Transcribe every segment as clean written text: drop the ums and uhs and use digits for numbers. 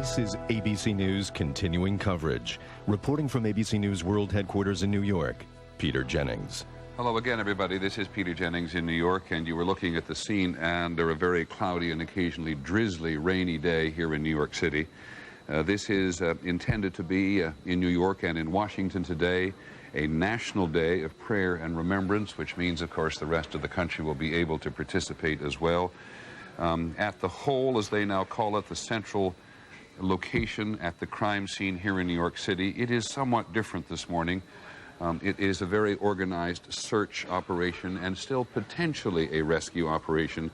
This is ABC News continuing coverage. Reporting from ABC News World Headquarters in New York, Peter Jennings. Hello again, everybody. This is Peter Jennings in New York, and you were looking at the scene under a very cloudy and occasionally drizzly, rainy day here in New York City. This is intended to be, in New York and in Washington today, a national day of prayer and remembrance, which means, of course, the rest of the country will be able to participate as well. At the Hole, as they now call it, the central location at the crime scene here in New York City, it is somewhat different this morning. It is a very organized search operation and still potentially a rescue operation,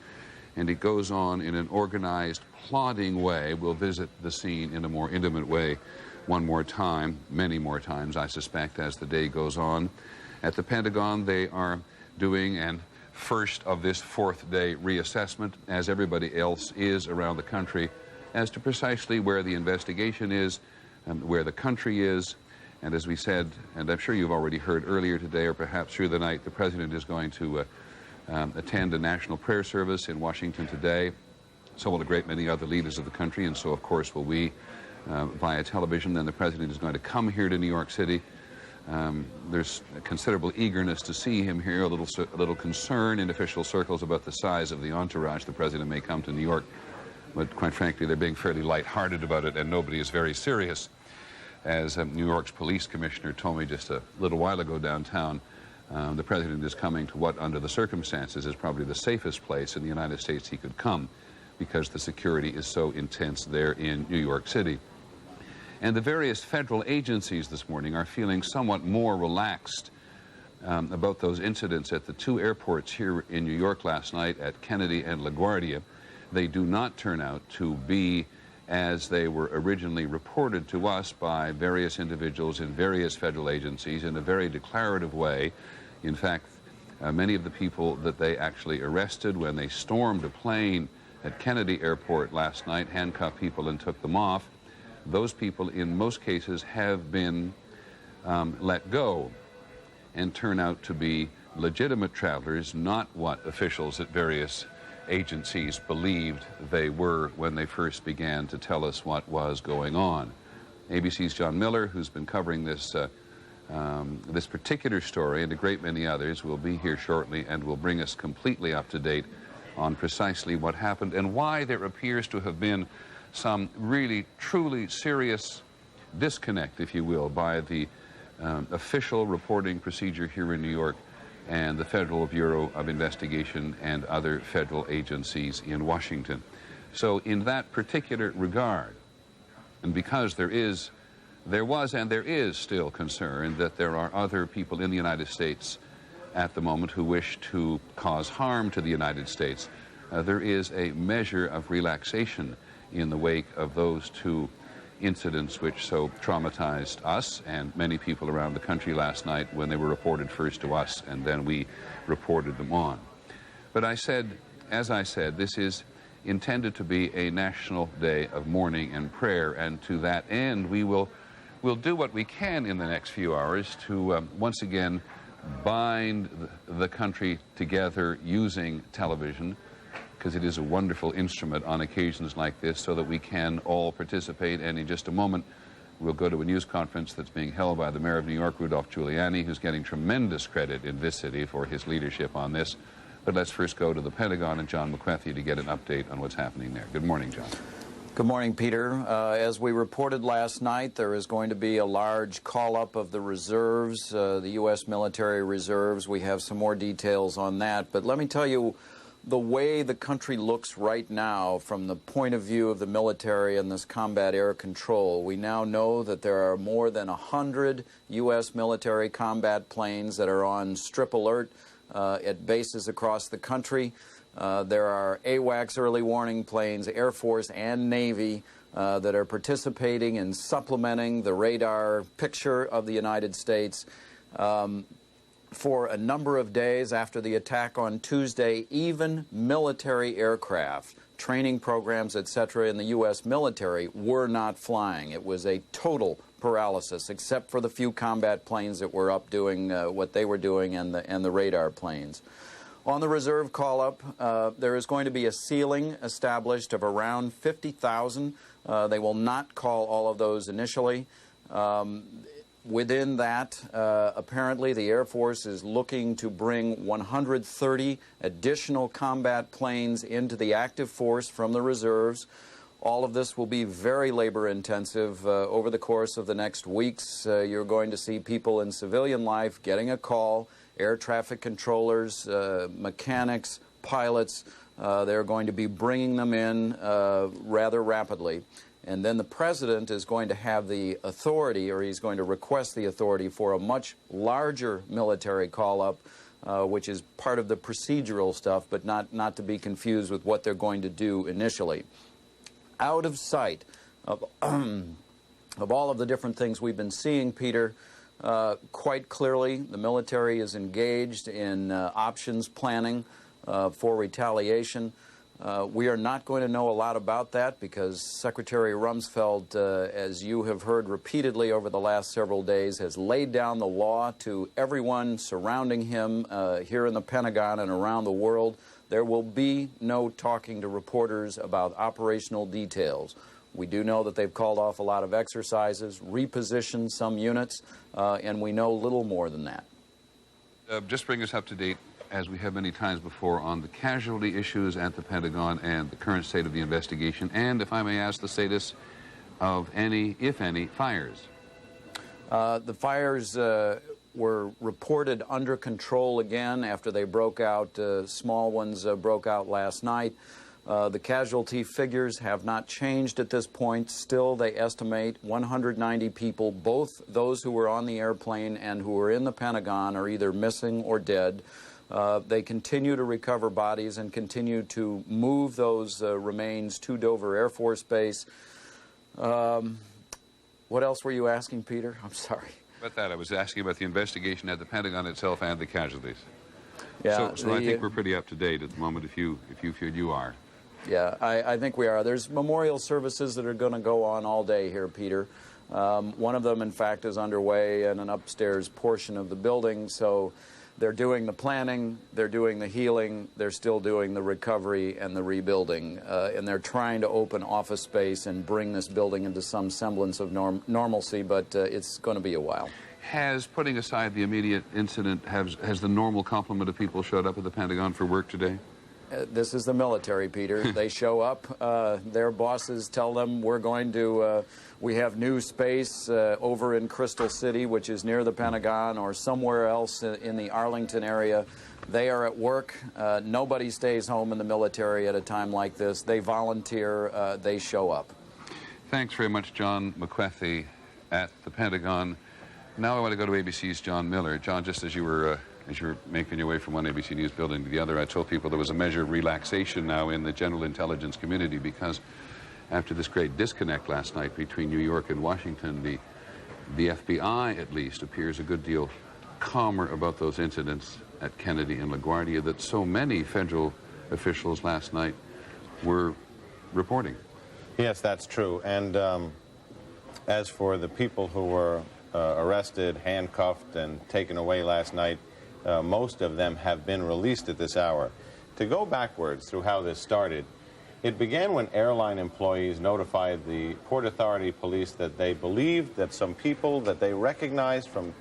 and it goes on in an organized, plodding way. We'll visit the scene in a more intimate way one more time, many more times, I suspect, as the day goes on. At the Pentagon, they are doing an first of this fourth day reassessment, as everybody else is around the country, as to precisely where the investigation is, where the country is. And as we said, and I'm sure you've already heard earlier today or perhaps through the night, the President is going to attend a national prayer service in Washington today. So will a great many other leaders of the country, and so of course will we via television. Then the President is going to come here to New York City. There's a considerable eagerness to see him here, a little concern in official circles about the size of the entourage. The President may come to New York, but quite frankly, they're being fairly lighthearted about it, and nobody is very serious. As New York's police commissioner told me just a little while ago downtown, the President is coming to what, under the circumstances, is probably the safest place in the United States he could come, because the security is so intense there in New York City. And the various federal agencies this morning are feeling somewhat more relaxed about those incidents at the two airports here in New York last night, at Kennedy and LaGuardia. They do not turn out to be as they were originally reported to us by various individuals in various federal agencies in a very declarative way. In fact, many of the people that they actually arrested when they stormed a plane at Kennedy Airport last night, handcuffed people and took them off, those people in most cases have been let go and turn out to be legitimate travelers, not what officials at various agencies believed they were when they first began to tell us what was going on. ABC's John Miller, who's been covering this this particular story and a great many others, will be here shortly and will bring us completely up to date on precisely what happened and why there appears to have been some really, truly serious disconnect, if you will, by the official reporting procedure here in New York and the Federal Bureau of Investigation and other federal agencies in Washington. So in that particular regard, and because there was and there is still concern that there are other people in the United States at the moment who wish to cause harm to the United States, there is a measure of relaxation in the wake of those two incidents which so traumatized us and many people around the country last night when they were reported first to us and then we reported them on. But as I said, this is intended to be a national day of mourning and prayer, and to that end we'll do what we can in the next few hours to once again bind the country together using television, because it is a wonderful instrument on occasions like this, so that we can all participate. And in just a moment, we'll go to a news conference that's being held by the mayor of New York, Rudolph Giuliani, who's getting tremendous credit in this city for his leadership on this. But let's first go to the Pentagon and John McWethy to get an update on what's happening there. Good morning, John. Good morning, Peter. As we reported last night, there is going to be a large call-up of the reserves, the U.S. military reserves. We have some more details on that. But let me tell you, the way the country looks right now from the point of view of the military and this combat air control, we now know that there are more than 100 U.S. military combat planes that are on strip alert at bases across the country. There are AWACS early warning planes, Air Force and Navy, that are participating in supplementing the radar picture of the United States. For a number of days after the attack on Tuesday, even military aircraft, training programs, etc. in the U.S. military were not flying. It was a total paralysis, except for the few combat planes that were up doing what they were doing and the radar planes. On the reserve call-up, there is going to be a ceiling established of around 50,000. They will not call all of those initially. Within that, apparently the Air Force is looking to bring 130 additional combat planes into the active force from the reserves. All of this will be very labor-intensive. Over the course of the next weeks, you're going to see people in civilian life getting a call, air traffic controllers, mechanics, pilots. They're going to be bringing them in rather rapidly. And then the president is going to have the authority, or he's going to request the authority for a much larger military call-up, which is part of the procedural stuff, but not to be confused with what they're going to do initially. Out of sight of all of the different things we've been seeing, Peter, quite clearly the military is engaged in options planning for retaliation. We are not going to know a lot about that because Secretary Rumsfeld, as you have heard repeatedly over the last several days, has laid down the law to everyone surrounding him here in the Pentagon and around the world. There will be no talking to reporters about operational details. We do know that they've called off a lot of exercises, repositioned some units, and we know little more than that. Just bring us up to date, as we have many times before, on the casualty issues at the Pentagon and the current state of the investigation, and, if I may ask, the status of any, if any, fires. The fires were reported under control again after they broke out. Small ones broke out last night. The casualty figures have not changed at this point. Still, they estimate 190 people, both those who were on the airplane and who were in the Pentagon, are either missing or dead. They continue to recover bodies and continue to move those remains to Dover Air Force Base. What else were you asking, Peter? I'm sorry. About that, I was asking about the investigation at the Pentagon itself and the casualties. Yeah, so I think we're pretty up to date at the moment, if you feel you are. Yeah, I think we are. There's memorial services that are going to go on all day here, Peter. One of them, in fact, is underway in an upstairs portion of the building, so they're doing the planning, they're doing the healing, they're still doing the recovery and the rebuilding, and they're trying to open office space and bring this building into some semblance of normalcy, but it's going to be a while. Has, putting aside the immediate incident, has the normal complement of people showed up at the Pentagon for work today? This is the military, Peter. They show up. Their bosses tell them we're going to, we have new space over in Crystal City, which is near the Pentagon, or somewhere else in the Arlington area. They are at work. Nobody stays home in the military at a time like this. They volunteer. They show up. Thanks very much, John McWethy at the Pentagon. Now I want to go to ABC's John Miller. John, just as you were making your way from one ABC News building to the other, I told people there was a measure of relaxation now in the general intelligence community because after this great disconnect last night between New York and Washington, the FBI, at least, appears a good deal calmer about those incidents at Kennedy and LaGuardia that so many federal officials last night were reporting. Yes, that's true. And as for the people who were arrested, handcuffed, and taken away last night, most of them have been released at this hour. To go backwards through how this started, it began when airline employees notified the Port Authority police that they believed that some people that they recognized from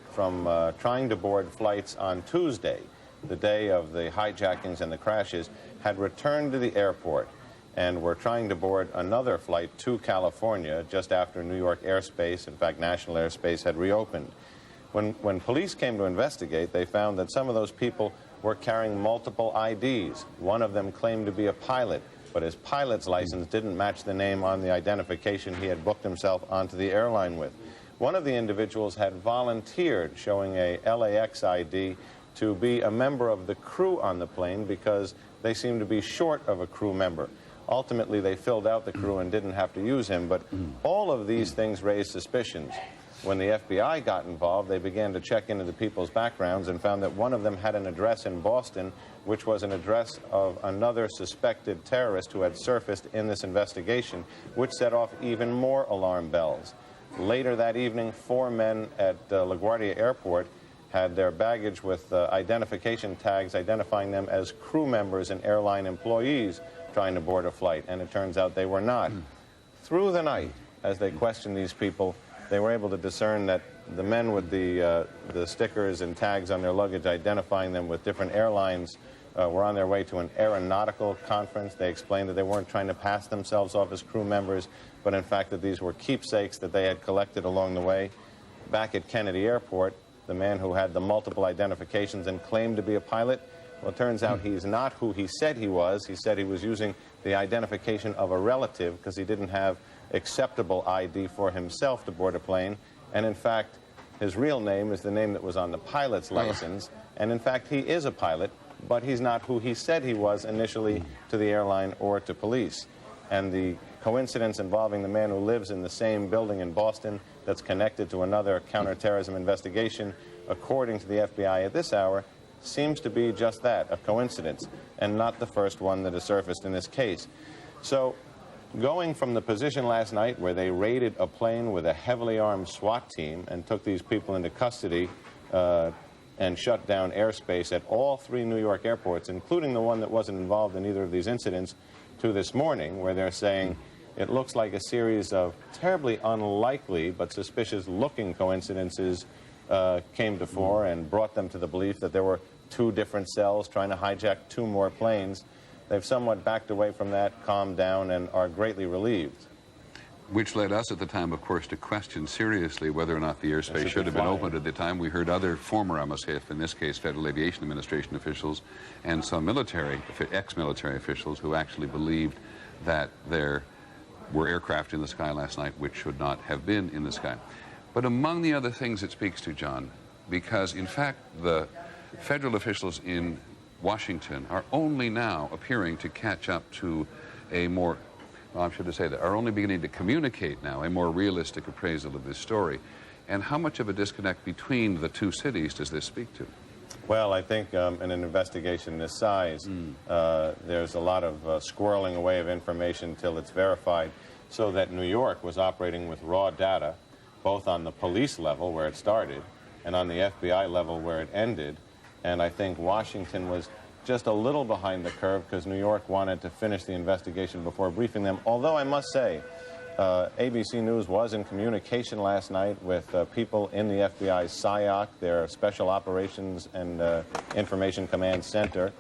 trying to board flights on Tuesday, the day of the hijackings and the crashes, had returned to the airport and were trying to board another flight to California just after New York airspace, in fact, national airspace, had reopened. When police came to investigate, they found that some of those people were carrying multiple IDs. One of them claimed to be a pilot, but his pilot's license didn't match the name on the identification he had booked himself onto the airline with. One of the individuals had volunteered, showing a LAX ID, to be a member of the crew on the plane because they seemed to be short of a crew member. Ultimately, they filled out the crew and didn't have to use him, but all of these things raised suspicions. When the FBI got involved, they began to check into the people's backgrounds and found that one of them had an address in Boston, which was an address of another suspected terrorist who had surfaced in this investigation, which set off even more alarm bells. Later that evening, 4 men at LaGuardia Airport had their baggage with identification tags identifying them as crew members and airline employees trying to board a flight, and it turns out they were not. Through the night, as they questioned these people, they were able to discern that the men with the stickers and tags on their luggage identifying them with different airlines were on their way to an aeronautical conference. They explained that they weren't trying to pass themselves off as crew members, but in fact that these were keepsakes that they had collected along the way. Back at Kennedy Airport, the man who had the multiple identifications and claimed to be a pilot, well, it turns out he's not who he said he was. He said he was using the identification of a relative because he didn't have acceptable ID for himself to board a plane. And in fact, his real name is the name that was on the pilot's license. And in fact, he is a pilot, but he's not who he said he was initially to the airline or to police. And the coincidence involving the man who lives in the same building in Boston that's connected to another counterterrorism investigation, according to the FBI at this hour, seems to be just that, a coincidence, and not the first one that has surfaced in this case. So, going from the position last night where they raided a plane with a heavily armed SWAT team and took these people into custody and shut down airspace at all 3 New York airports, including the one that wasn't involved in either of these incidents, to this morning, where they're saying it looks like a series of terribly unlikely but suspicious-looking coincidences came to fore and brought them to the belief that there were 2 different cells trying to hijack 2 more planes. They've somewhat backed away from that, calmed down, and are greatly relieved. Which led us at the time, of course, to question seriously whether or not the airspace should have been opened at the time. We heard other former MSF, in this case Federal Aviation Administration officials, and some military, ex-military officials who actually believed that there were aircraft in the sky last night which should not have been in the sky. But among the other things it speaks to, John, because in fact the federal officials in Washington are only now appearing to catch up to a more, well, I should say that, are only beginning to communicate now a more realistic appraisal of this story. And how much of a disconnect between the 2 cities does this speak to? Well, I think in an investigation this size, there's a lot of squirreling away of information until it's verified, so that New York was operating with raw data, both on the police level, where it started, and on the FBI level, where it ended. And I think Washington was just a little behind the curve because New York wanted to finish the investigation before briefing them. Although I must say, ABC News was in communication last night with people in the FBI's SIOC, their Special Operations and Information Command Center,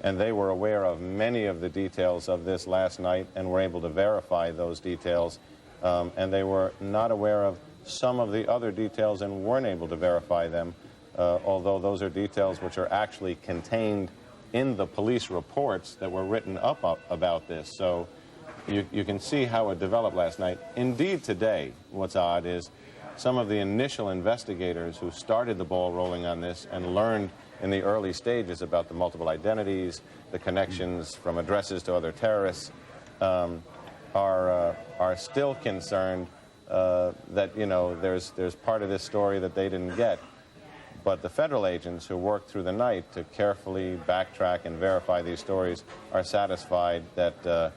and they were aware of many of the details of this last night and were able to verify those details. And they were not aware of some of the other details and weren't able to verify them, although those are details which are actually contained in the police reports that were written up about this. So you can see how it developed last night. Indeed, today, what's odd is some of the initial investigators who started the ball rolling on this and learned in the early stages about the multiple identities, the connections from addresses to other terrorists, are still concerned that, you know, there's part of this story that they didn't get. But the federal agents who worked through the night to carefully backtrack and verify these stories are satisfied that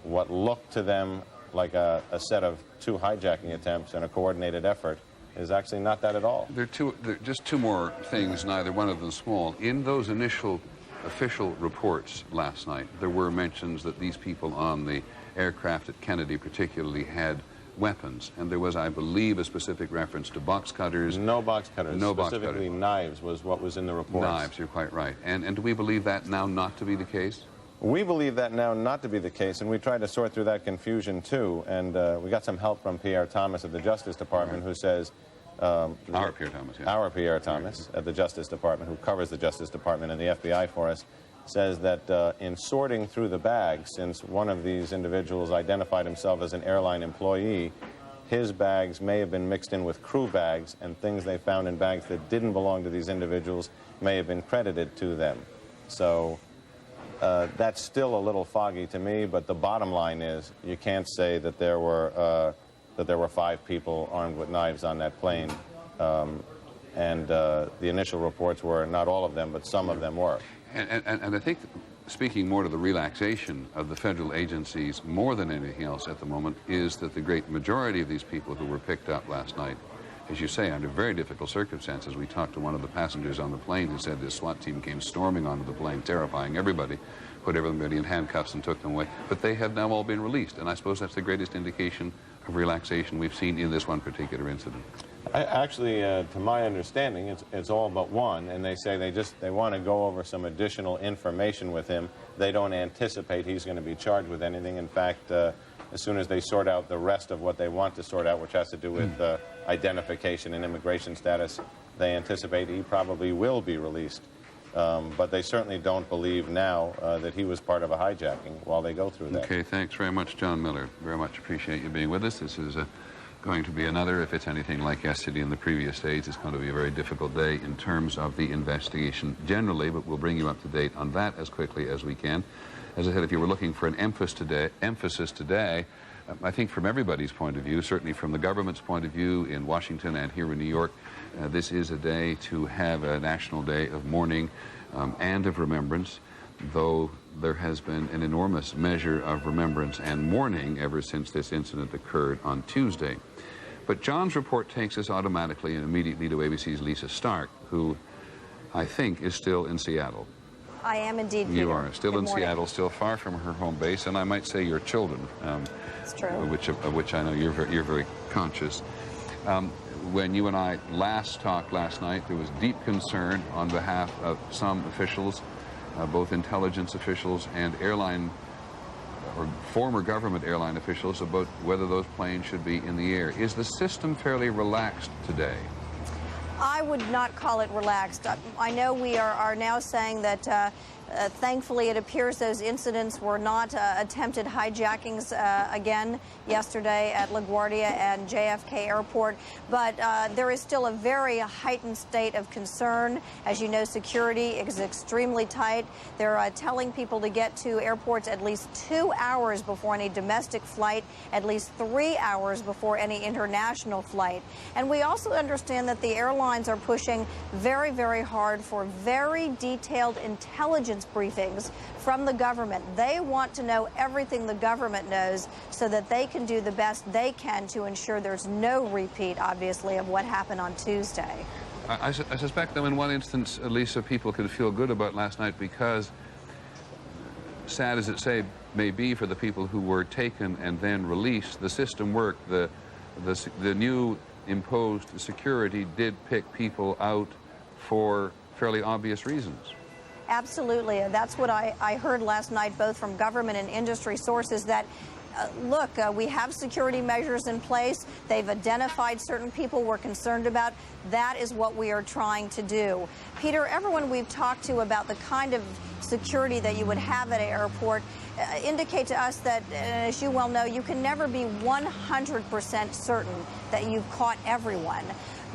what looked to them like a set of 2 hijacking attempts and a coordinated effort is actually not that at all. There are just 2 more things, neither one of them small. In those initial official reports last night, there were mentions that these people on the aircraft at Kennedy particularly had weapons, and there was, I believe, a specific reference to box cutters. No box cutters. No box cutters. Specifically knives was what was in the reports. Knives, you're quite right. And do we believe that now not to be the case? We believe that now not to be the case, and we tried to sort through that confusion too, and we got some help from Pierre Thomas at the Justice Department, who says... our Pierre Thomas, yeah. Our Pierre Thomas at the Justice Department, who covers the Justice Department and the FBI for us, says that in sorting through the bags, since one of these individuals identified himself as an airline employee, his bags may have been mixed in with crew bags, and things they found in bags that didn't belong to these individuals may have been credited to them. So that's still a little foggy to me, but the bottom line is you can't say that there were 5 people armed with knives on that plane. And the initial reports were not all of them, but some of them were. And I think, speaking more to the relaxation of the federal agencies more than anything else at the moment, is that the great majority of these people who were picked up last night as you say, under very difficult circumstances. We talked to one of the passengers on the plane who said this SWAT team came storming onto the plane, terrifying everybody, put everybody in handcuffs and took them away. But they have now all been released, and I suppose that's the greatest indication of relaxation we've seen in this one particular incident. Actually, to my understanding, it's all but one, and they say they want to go over some additional information with him. They don't anticipate he's going to be charged with anything. In fact, as soon as they sort out the rest of what they want to sort out, which has to do with identification and immigration status, they anticipate he probably will be released. But they certainly don't believe now that he was part of a hijacking while they go through that. Okay, thanks very much, John Miller. Very much appreciate you being with us. This is going to be another, if it's anything like yesterday and the previous days, it's going to be a very difficult day in terms of the investigation generally, but we'll bring you up to date on that as quickly as we can. As I said, if you were looking for an emphasis today, I think from everybody's point of view, certainly from the government's point of view in Washington and here in New York, this is a day to have a national day of mourning and of remembrance, though there has been an enormous measure of remembrance and mourning ever since this incident occurred on Tuesday. But John's report takes us automatically and immediately to ABC's Lisa Stark, who I think is still in Seattle. I am indeed, Peter. You are still Good in morning. Seattle, still far from her home base, and I might say your children. It's true. Of which I know you're very conscious. When you and I last talked last night, there was deep concern on behalf of some officials, both intelligence officials and airline or former government airline officials, about whether those planes should be in the air. Is the system fairly relaxed today? I would not call it relaxed. I know we are now saying that thankfully it appears those incidents were not attempted hijackings again yesterday at LaGuardia and JFK Airport, but there is still a very heightened state of concern. As you know, security is extremely tight. They're telling people to get to airports at least 2 hours before any domestic flight, at least 3 hours before any international flight. And we also understand that the airlines are pushing very, very hard for very detailed intelligence briefings from the government. They want to know everything the government knows so that they can do the best they can to ensure there's no repeat, obviously, of what happened on Tuesday. I suspect, though, in one instance, Lisa, people could feel good about last night because, sad as it may be for the people who were taken and then released, the system worked. The new imposed security did pick people out for fairly obvious reasons. Absolutely. That's what I heard last night, both from government and industry sources, that look, we have security measures in place. They've identified certain people we're concerned about. That is what we are trying to do. Peter, everyone we've talked to about the kind of security that you would have at an airport indicate to us that, as you well know, you can never be 100% certain that you've caught everyone.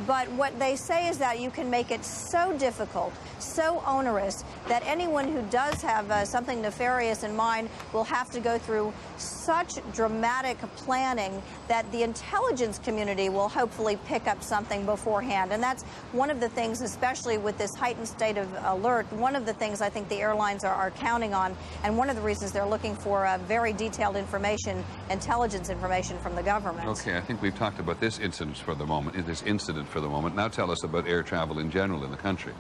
But what they say is that you can make it so difficult, so onerous, that anyone who does have something nefarious in mind will have to go through such dramatic planning that the intelligence community will hopefully pick up something beforehand. And that's one of the things, especially with this heightened state of alert, one of the things I think the airlines are counting on, and one of the reasons they're looking for very detailed information, intelligence information from the government. Okay, I think we've talked about this incident for the moment. Now tell us about air travel in general in the country.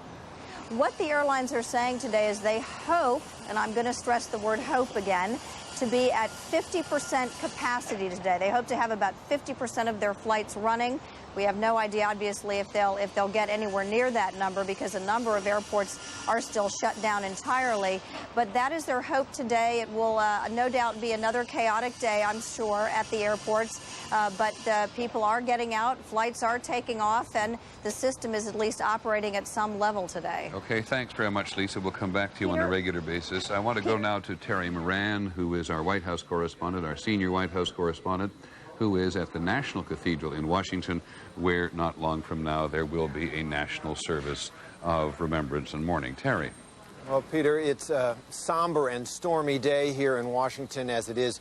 What the airlines are saying today is they hope, and I'm going to stress the word hope again, to be at 50% capacity today. They hope to have about 50% of their flights running. We have no idea, obviously, if they'll get anywhere near that number, because a number of airports are still shut down entirely. But that is their hope today. It will no doubt be another chaotic day, I'm sure, at the airports. But people are getting out, flights are taking off, and the system is at least operating at some level today. Okay, thanks very much, Lisa. We'll come back to you on a regular basis. I want to go now to Terry Moran, who is our White House correspondent, our senior White House correspondent, who is at the National Cathedral in Washington, where not long from now there will be a national service of remembrance and mourning. Terry. Well, Peter, it's a somber and stormy day here in Washington, as it is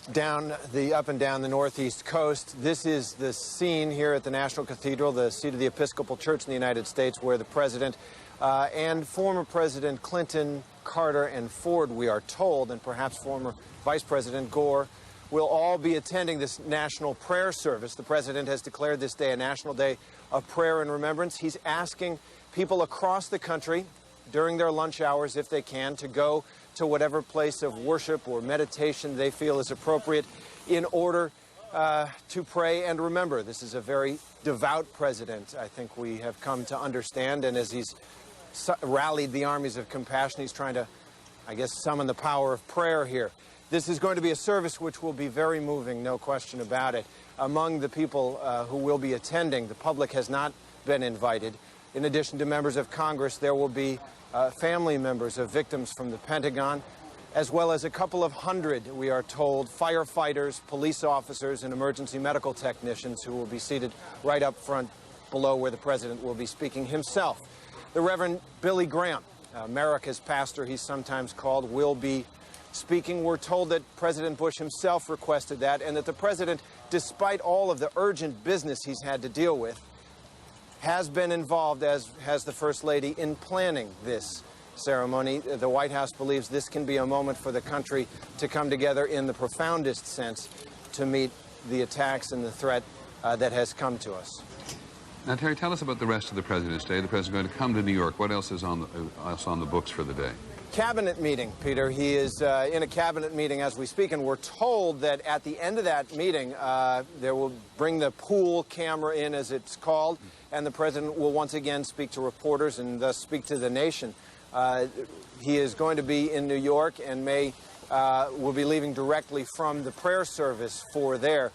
up and down the northeast coast. This is the scene here at the National Cathedral, the seat of the Episcopal Church in the United States, where the president and former President Clinton, Carter, and Ford, we are told, and perhaps former Vice President Gore, will all be attending this national prayer service. The president has declared this day a national day of prayer and remembrance. He's asking people across the country during their lunch hours, if they can, to go to whatever place of worship or meditation they feel is appropriate in order to pray and remember. This is a very devout president, I think we have come to understand, and as he's rallied the armies of compassion, he's trying to, I guess, summon the power of prayer here. This is going to be a service which will be very moving, no question about it. Among the people who will be attending, the public has not been invited. In addition to members of Congress, there will be family members of victims from the Pentagon, as well as a couple of hundred, we are told, firefighters, police officers, and emergency medical technicians who will be seated right up front below where the president will be speaking himself. The Reverend Billy Graham, America's pastor he's sometimes called, will be speaking. We're told that President Bush himself requested that, and that the president, despite all of the urgent business he's had to deal with, has been involved, as has the First Lady, in planning this ceremony. The White House believes this can be a moment for the country to come together in the profoundest sense to meet the attacks and the threat that has come to us. Now, Terry, tell us about the rest of the President's Day. The President's going to come to New York. What else is on the books for the day? Cabinet meeting, Peter. He is in a cabinet meeting as we speak, and we're told that at the end of that meeting, they will bring the pool camera in, as it's called, and the president will once again speak to reporters and thus speak to the nation. He is going to be in New York and will be leaving directly from the prayer service for there.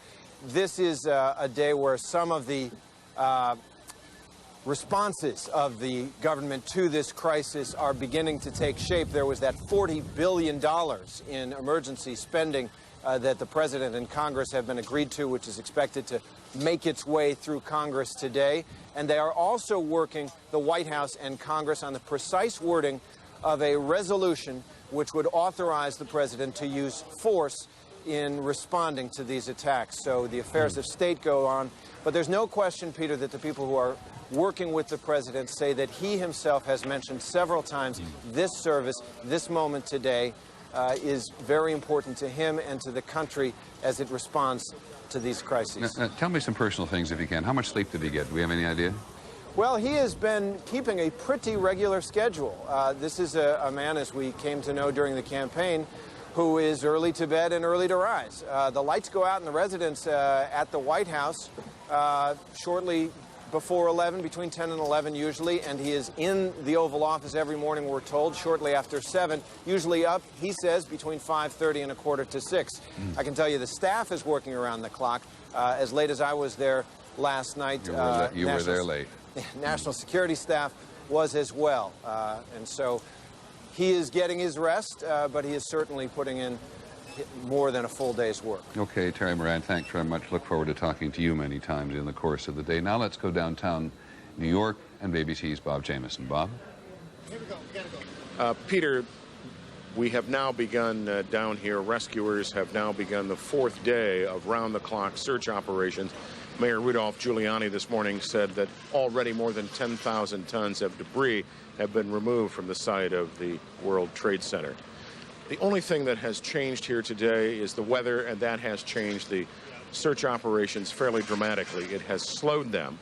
This is a day where some of the responses of the government to this crisis are beginning to take shape. There was that $40 billion in emergency spending that the president and Congress have been agreed to, which is expected to make its way through Congress today. And they are also working, the White House and Congress, on the precise wording of a resolution which would authorize the president to use force in responding to these attacks. So the affairs of state go on. But there's no question, Peter, that the people who are working with the president say that he himself has mentioned several times this service, this moment today, is very important to him and to the country as it responds to these crises. Now, tell me some personal things if you can. How much sleep did he get? Do we have any idea? Well, he has been keeping a pretty regular schedule. This is a man, as we came to know during the campaign, who is early to bed and early to rise. The lights go out in the residence at the White House shortly before 11, between 10 and 11 usually, and he is in the Oval Office every morning, we're told, shortly after 7, usually up, he says, between 5:30 and a quarter to 6. I can tell you the staff is working around the clock. As late as I was there last night. You were there late. National security staff was as well. And so he is getting his rest, but he is certainly putting in more than a full day's work. Okay, Terry Moran, thanks very much. Look forward to talking to you many times in the course of the day. Now let's go downtown New York and BBC's Bob Jamieson. Bob? Here we go. We gotta go. Peter, we have now begun down here. Rescuers have now begun the 4th day of round-the-clock search operations. Mayor Rudolph Giuliani this morning said that already more than 10,000 tons of debris have been removed from the site of the World Trade Center. The only thing that has changed here today is the weather, and that has changed the search operations fairly dramatically. It has slowed them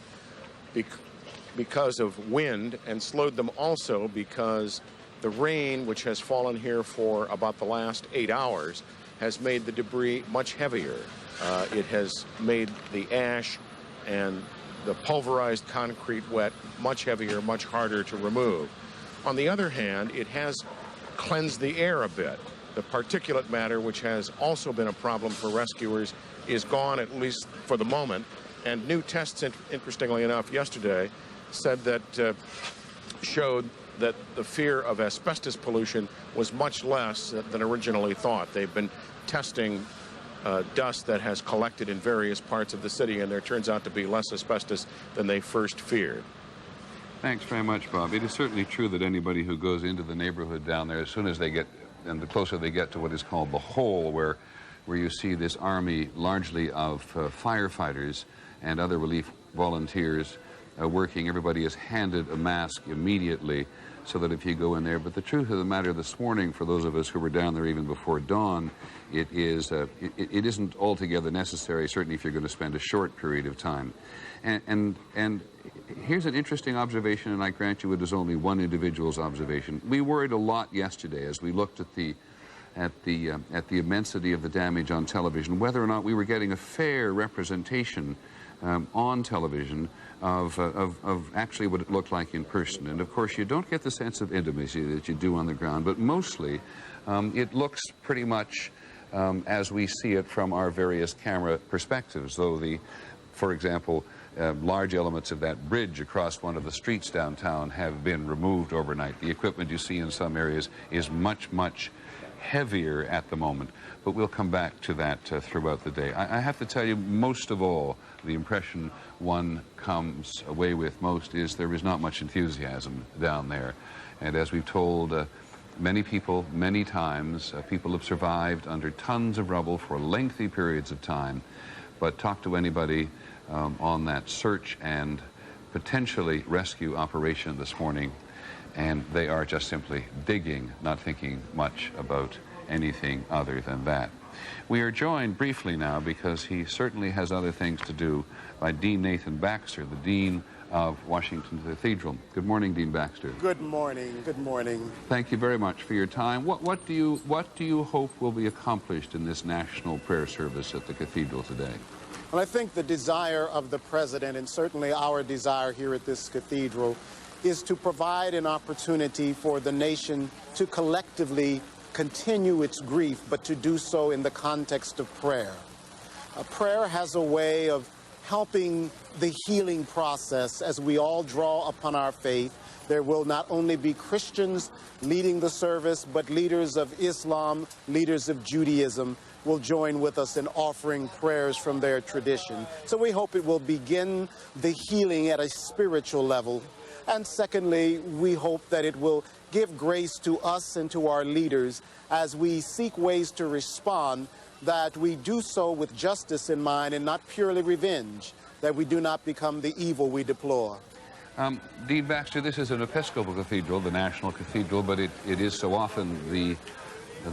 because of wind, and slowed them also because the rain, which has fallen here for about the last 8 hours, has made the debris much heavier. It has made the ash and the pulverized concrete wet much heavier, much harder to remove. On the other hand, it has cleansed the air a bit. The particulate matter, which has also been a problem for rescuers, is gone, at least for the moment. And new tests, interestingly enough, yesterday said that showed that the fear of asbestos pollution was much less than originally thought. They've been testing dust that has collected in various parts of the city, and there turns out to be less asbestos than they first feared. Thanks very much, Bob. It is certainly true that anybody who goes into the neighborhood down there, as soon as they get, and the closer they get to what is called the hole, where you see this army largely of firefighters and other relief volunteers working, everybody is handed a mask immediately. so that if you go in there. But the truth of the matter this morning, for those of us who were down there even before dawn, it isn't altogether necessary, certainly if you're going to spend a short period of time. And here's an interesting observation, and I grant you it is only one individual's observation. We worried a lot yesterday as we looked at the immensity of the damage on television, whether or not we were getting a fair representation on television of actually what it looked like in person. And of course, you don't get the sense of intimacy that you do on the ground, but mostly it looks pretty much as we see it from our various camera perspectives, though for example, large elements of that bridge across one of the streets downtown have been removed overnight. The equipment you see in some areas is much, much heavier at the moment, but we'll come back to that throughout the day. I have to tell you, most of all, the impression one comes away with most is there is not much enthusiasm down there. And as we've told many people many times, people have survived under tons of rubble for lengthy periods of time, but talk to anybody on that search and potentially rescue operation this morning, and they are just simply digging, not thinking much about anything other than that. We are joined briefly now, because he certainly has other things to do, by Dean Nathan Baxter, the Dean of Washington Cathedral. Good morning, Dean Baxter. Good morning. Good morning. Thank you very much for your time. What do you hope will be accomplished in this national prayer service at the cathedral today? Well, I think the desire of the president, and certainly our desire here at this cathedral, is to provide an opportunity for the nation to collectively continue its grief, but to do so in the context of prayer. Prayer has a way of helping the healing process as we all draw upon our faith. There will not only be Christians leading the service, but leaders of Islam, leaders of Judaism will join with us in offering prayers from their tradition. So we hope it will begin the healing at a spiritual level. And secondly, we hope that it will give grace to us and to our leaders as we seek ways to respond, that we do so with justice in mind and not purely revenge, that we do not become the evil we deplore. Dean Baxter, this is an Episcopal cathedral, the National Cathedral, but it is so often the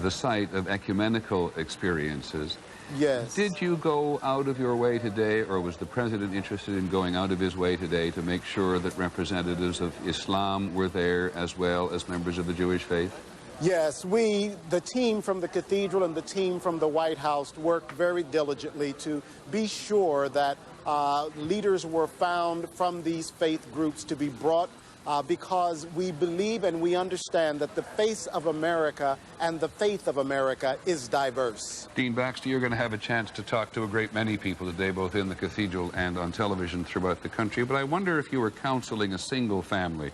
site of ecumenical experiences. Yes. Did you go out of your way today, or was the president interested in going out of his way today to make sure that representatives of Islam were there as well as members of the Jewish faith? Yes, the team from the cathedral and the team from the White House worked very diligently to be sure that leaders were found from these faith groups to be brought because we believe and we understand that the face of America and the faith of America is diverse. Dean Baxter, you're going to have a chance to talk to a great many people today, both in the cathedral and on television throughout the country. But I wonder, if you were counseling a single family,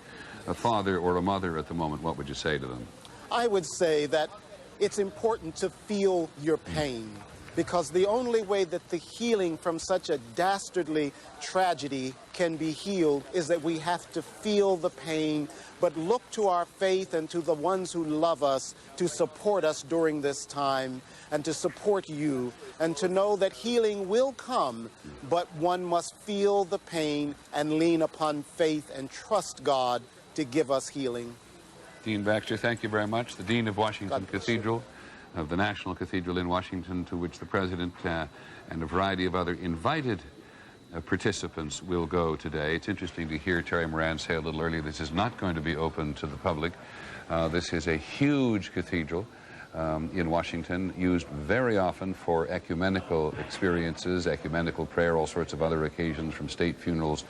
a father or a mother at the moment, what would you say to them? I would say that it's important to feel your pain, because the only way that the healing from such a dastardly tragedy can be healed is that we have to feel the pain, but look to our faith and to the ones who love us to support us during this time, and to support you, and to know that healing will come, but one must feel the pain and lean upon faith and trust God to give us healing. Dean Baxter, thank you very much. The Dean of Washington Cathedral, of the National Cathedral in Washington, to which the President and a variety of other invited participants will go today. It's interesting to hear Terry Moran say a little earlier, this is not going to be open to the public. This is a huge cathedral in Washington, used very often for ecumenical experiences, ecumenical prayer, all sorts of other occasions, from state funerals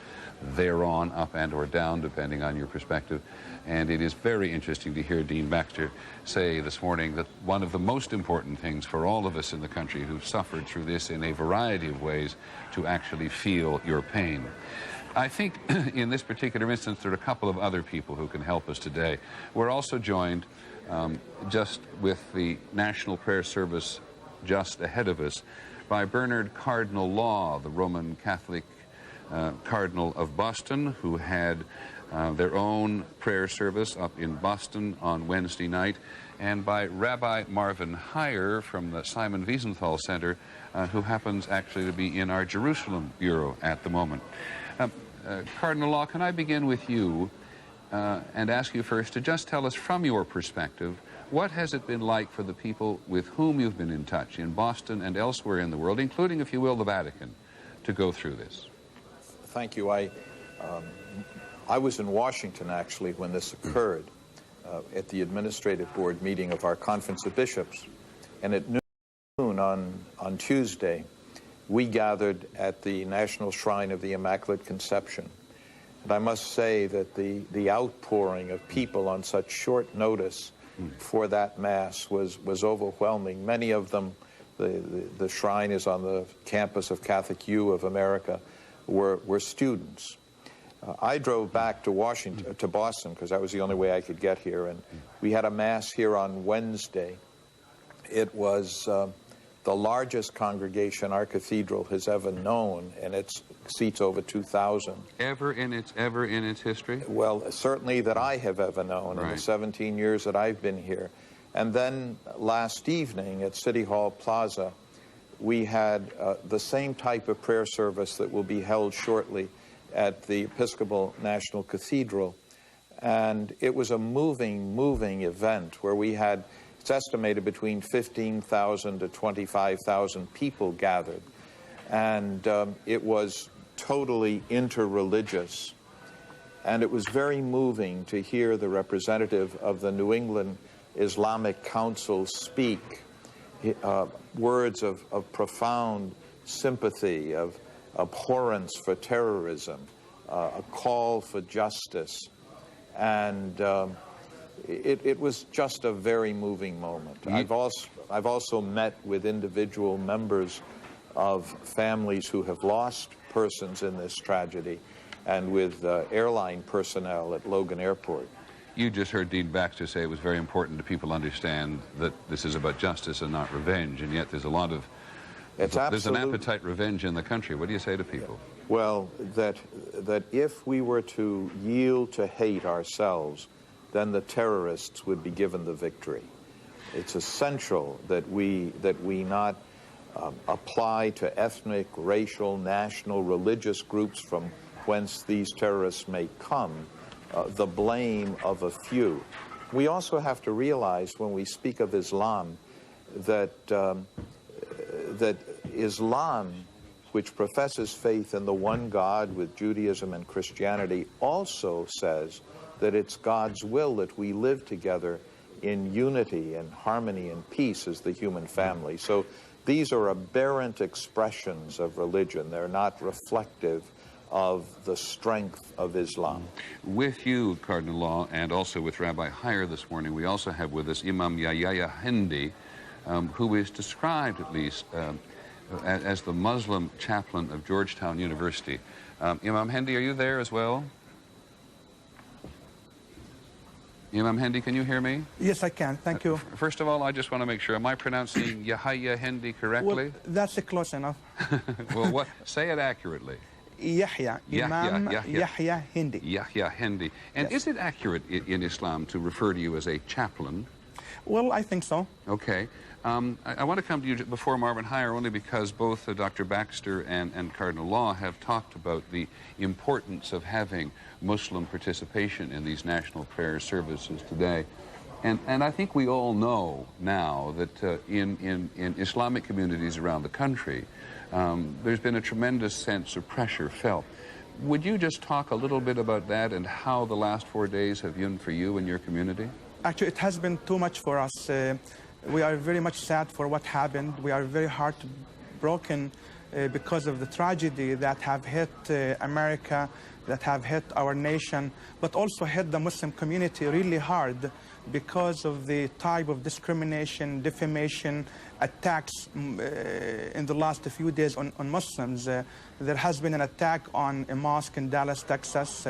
thereon, up and or down, depending on your perspective. And it is very interesting to hear Dean Baxter say this morning that one of the most important things for all of us in the country who've suffered through this in a variety of ways, to actually feel your pain. I think in this particular instance, there are a couple of other people who can help us today. We're also joined just with the National Prayer Service just ahead of us by Bernard Cardinal Law, the Roman Catholic Cardinal of Boston, who had their own prayer service up in Boston on Wednesday night, and by Rabbi Marvin Heyer from the Simon Wiesenthal Center, who happens actually to be in our Jerusalem Bureau at the moment. Cardinal Law, can I begin with you? and ask you first to just tell us from your perspective, what has it been like for the people with whom you've been in touch in Boston and elsewhere in the world, including, if you will, the Vatican, to go through this? Thank you. I was in Washington, actually, when this occurred, at the administrative board meeting of our Conference of Bishops. And at noon on Tuesday, we gathered at the National Shrine of the Immaculate Conception. And I must say that the outpouring of people on such short notice for that Mass was overwhelming. Many of them, the shrine is on the campus of Catholic U of America, were students. I drove back to Boston, because that was the only way I could get here, and we had a Mass here on Wednesday. It was the largest congregation our cathedral has ever known, and it seats over 2,000. Ever in its history? Well, certainly that I have ever known in the 17 years that I've been here. And then last evening at City Hall Plaza, we had the same type of prayer service that will be held shortly at the Episcopal National Cathedral. And it was a moving event where we had, it's estimated, between 15,000 to 25,000 people gathered. And it was totally interreligious. And it was very moving to hear the representative of the New England Islamic Council speak words of profound sympathy, of abhorrence for terrorism, a call for justice. And it was just a very moving moment. I've also met with individual members of families who have lost persons in this tragedy, and with airline personnel at Logan Airport. You just heard Dean Baxter say it was very important to people understand that this is about justice and not revenge, and yet there's a lot of there's an appetite revenge in the country. What do you say to people? Well, that if we were to yield to hate ourselves, then the terrorists would be given the victory. It's essential that we not apply to ethnic, racial, national, religious groups from whence these terrorists may come the blame of a few. We also have to realize when we speak of Islam that that Islam, which professes faith in the one God with Judaism and Christianity, also says that it's God's will that we live together in unity and harmony and peace as the human family. So these are aberrant expressions of religion. They're not reflective of the strength of Islam. With you, Cardinal Law, and also with Rabbi Heyer this morning, we also have with us Imam Yahya Hindi, who is described, at least, as the Muslim chaplain of Georgetown University. Imam Hindi, are you there as well? Imam Hindi, can you hear me? Yes, I can. Thank you. First of all, I just want to make sure, am I pronouncing Yahya Hindi correctly? Well, that's close enough. Well, say it accurately. Yahya, Imam Yahya Hindi. Yahya Hindi. And Yes. is it accurate in Islam to refer to you as a chaplain? Well, I think so. Okay. I want to come to you before Marvin Heyer only because both Dr. Baxter and Cardinal Law have talked about the importance of having Muslim participation in these national prayer services today. And I think we all know now that in Islamic communities around the country, there's been a tremendous sense of pressure felt. Would you just talk a little bit about that and how the last 4 days have been for you and your community? Actually, it has been too much for us. We are very much sad for what happened. We are very heartbroken because of the tragedy that have hit America, that have hit our nation, but also hit the Muslim community really hard because of the type of discrimination, defamation, attacks in the last few days on Muslims. There has been an attack on a mosque in Dallas, Texas,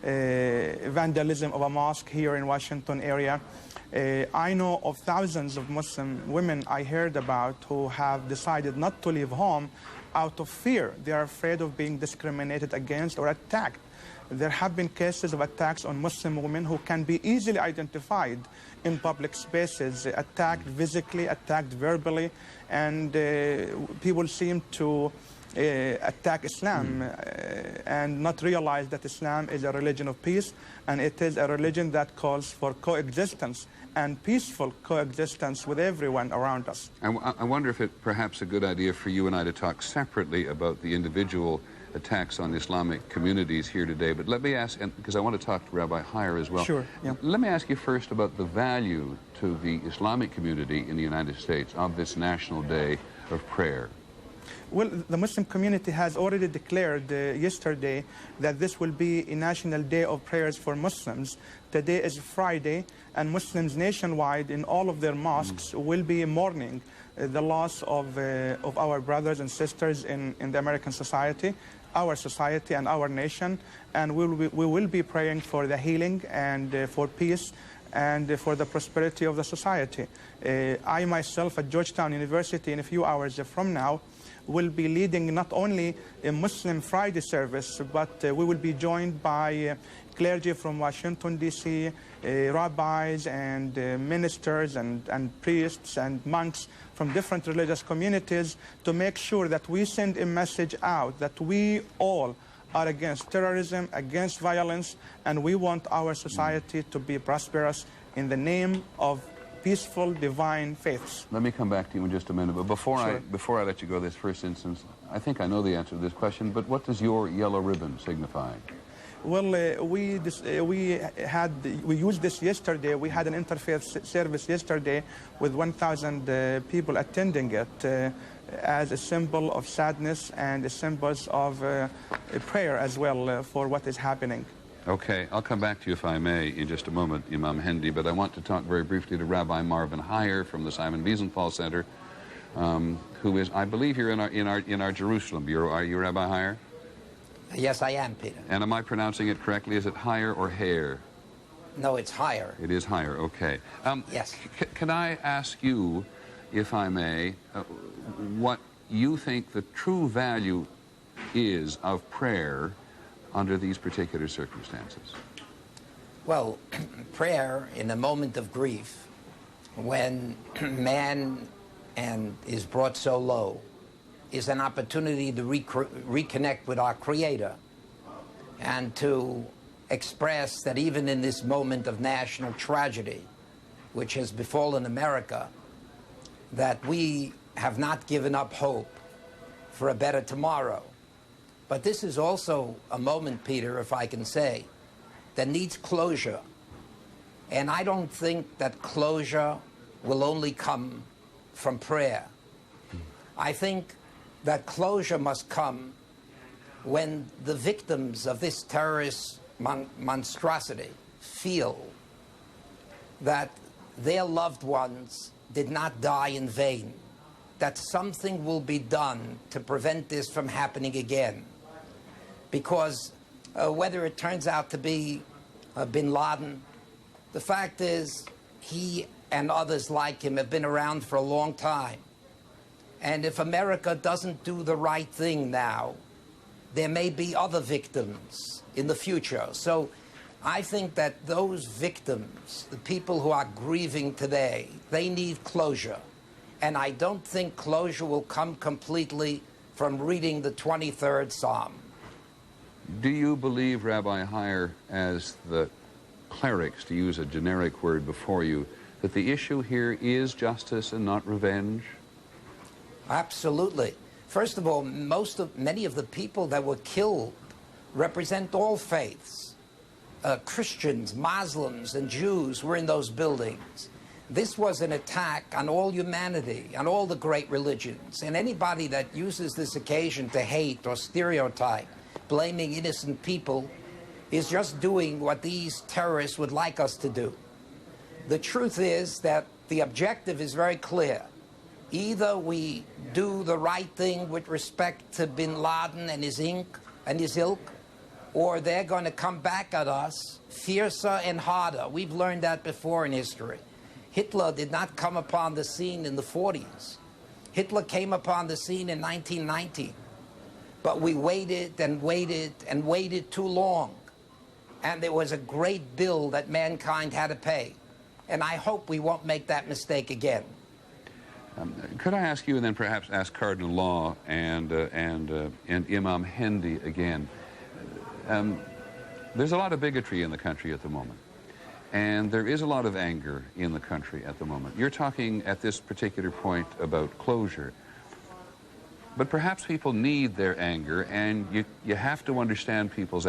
vandalism of a mosque here in Washington area. I know of thousands of Muslim women I heard about who have decided not to leave home out of fear. They are afraid of being discriminated against or attacked. There have been cases of attacks on Muslim women who can be easily identified in public spaces, attacked physically, attacked verbally, and people seem to attack Islam and not realize that Islam is a religion of peace, and it is a religion that calls for coexistence and peaceful coexistence with everyone around us. I wonder if it's perhaps a good idea for you and I to talk separately about the individual attacks on Islamic communities here today. But let me ask, because I want to talk to Rabbi Heyer as well. Sure, yeah. Let me ask you first about the value to the Islamic community in the United States of this National Day of Prayer. Well, the Muslim community has already declared yesterday that this will be a national day of prayers for Muslims. Today is Friday, and Muslims nationwide in all of their mosques will be mourning the loss of our brothers and sisters in the American society, our society and our nation, and we will be praying for the healing and for peace and for the prosperity of the society. I myself at Georgetown University in a few hours from now will be leading not only a Muslim Friday service, but we will be joined by clergy from Washington, D.C., rabbis and ministers and priests and monks from different religious communities to make sure that we send a message out that we all are against terrorism, against violence, and we want our society to be prosperous in the name of peaceful, divine faiths. Let me come back to you in just a minute, but before I let you go this first instance, I think I know the answer to this question, but what does your yellow ribbon signify? Well, we used this yesterday. We had an interfaith service yesterday with 1,000 people attending it as a symbol of sadness and a symbol of prayer as well for what is happening. Okay, I'll come back to you if I may in just a moment, Imam Hendy, but I want to talk very briefly to Rabbi Marvin Heyer from the Simon Wiesenthal Center, who is, I believe, you're in our Jerusalem Bureau. Are you, Rabbi Heyer? Yes, I am, Peter. And am I pronouncing it correctly? Is it Heyer or Hayer? No, it's Heyer. It is Heyer, okay. Yes. Can I ask you, if I may, what you think the true value is of prayer under these particular circumstances? Well, prayer in a moment of grief, when man is brought so low, is an opportunity to reconnect with our Creator and to express that even in this moment of national tragedy, which has befallen America, that we have not given up hope for a better tomorrow. But this is also a moment, Peter, if I can say, that needs closure. And I don't think that closure will only come from prayer. I think that closure must come when the victims of this terrorist monstrosity feel that their loved ones did not die in vain, that something will be done to prevent this from happening again. Because whether it turns out to be bin Laden, the fact is he and others like him have been around for a long time. And if America doesn't do the right thing now, there may be other victims in the future. So I think that those victims, the people who are grieving today, they need closure. And I don't think closure will come completely from reading the 23rd Psalm. Do you believe, Rabbi Heyer, as the clerics, to use a generic word before you, that the issue here is justice and not revenge? Absolutely. First of all, many of the people that were killed represent all faiths. Christians, Muslims, and Jews were in those buildings. This was an attack on all humanity, on all the great religions. And anybody that uses this occasion to hate or stereotype, blaming innocent people, is just doing what these terrorists would like us to do. The truth is that the objective is very clear. Either we do the right thing with respect to bin Laden and his ilk, or they're going to come back at us fiercer and harder. We've learned that before in history. Hitler did not come upon the scene in the 40s. Hitler came upon the scene in 1919. But we waited and waited and waited too long. And there was a great bill that mankind had to pay. And I hope we won't make that mistake again. Could I ask you, and then perhaps ask Cardinal Law and Imam Hendy again? There's a lot of bigotry in the country at the moment, and there is a lot of anger in the country at the moment. You're talking at this particular point about closure, but perhaps people need their anger, and you have to understand people's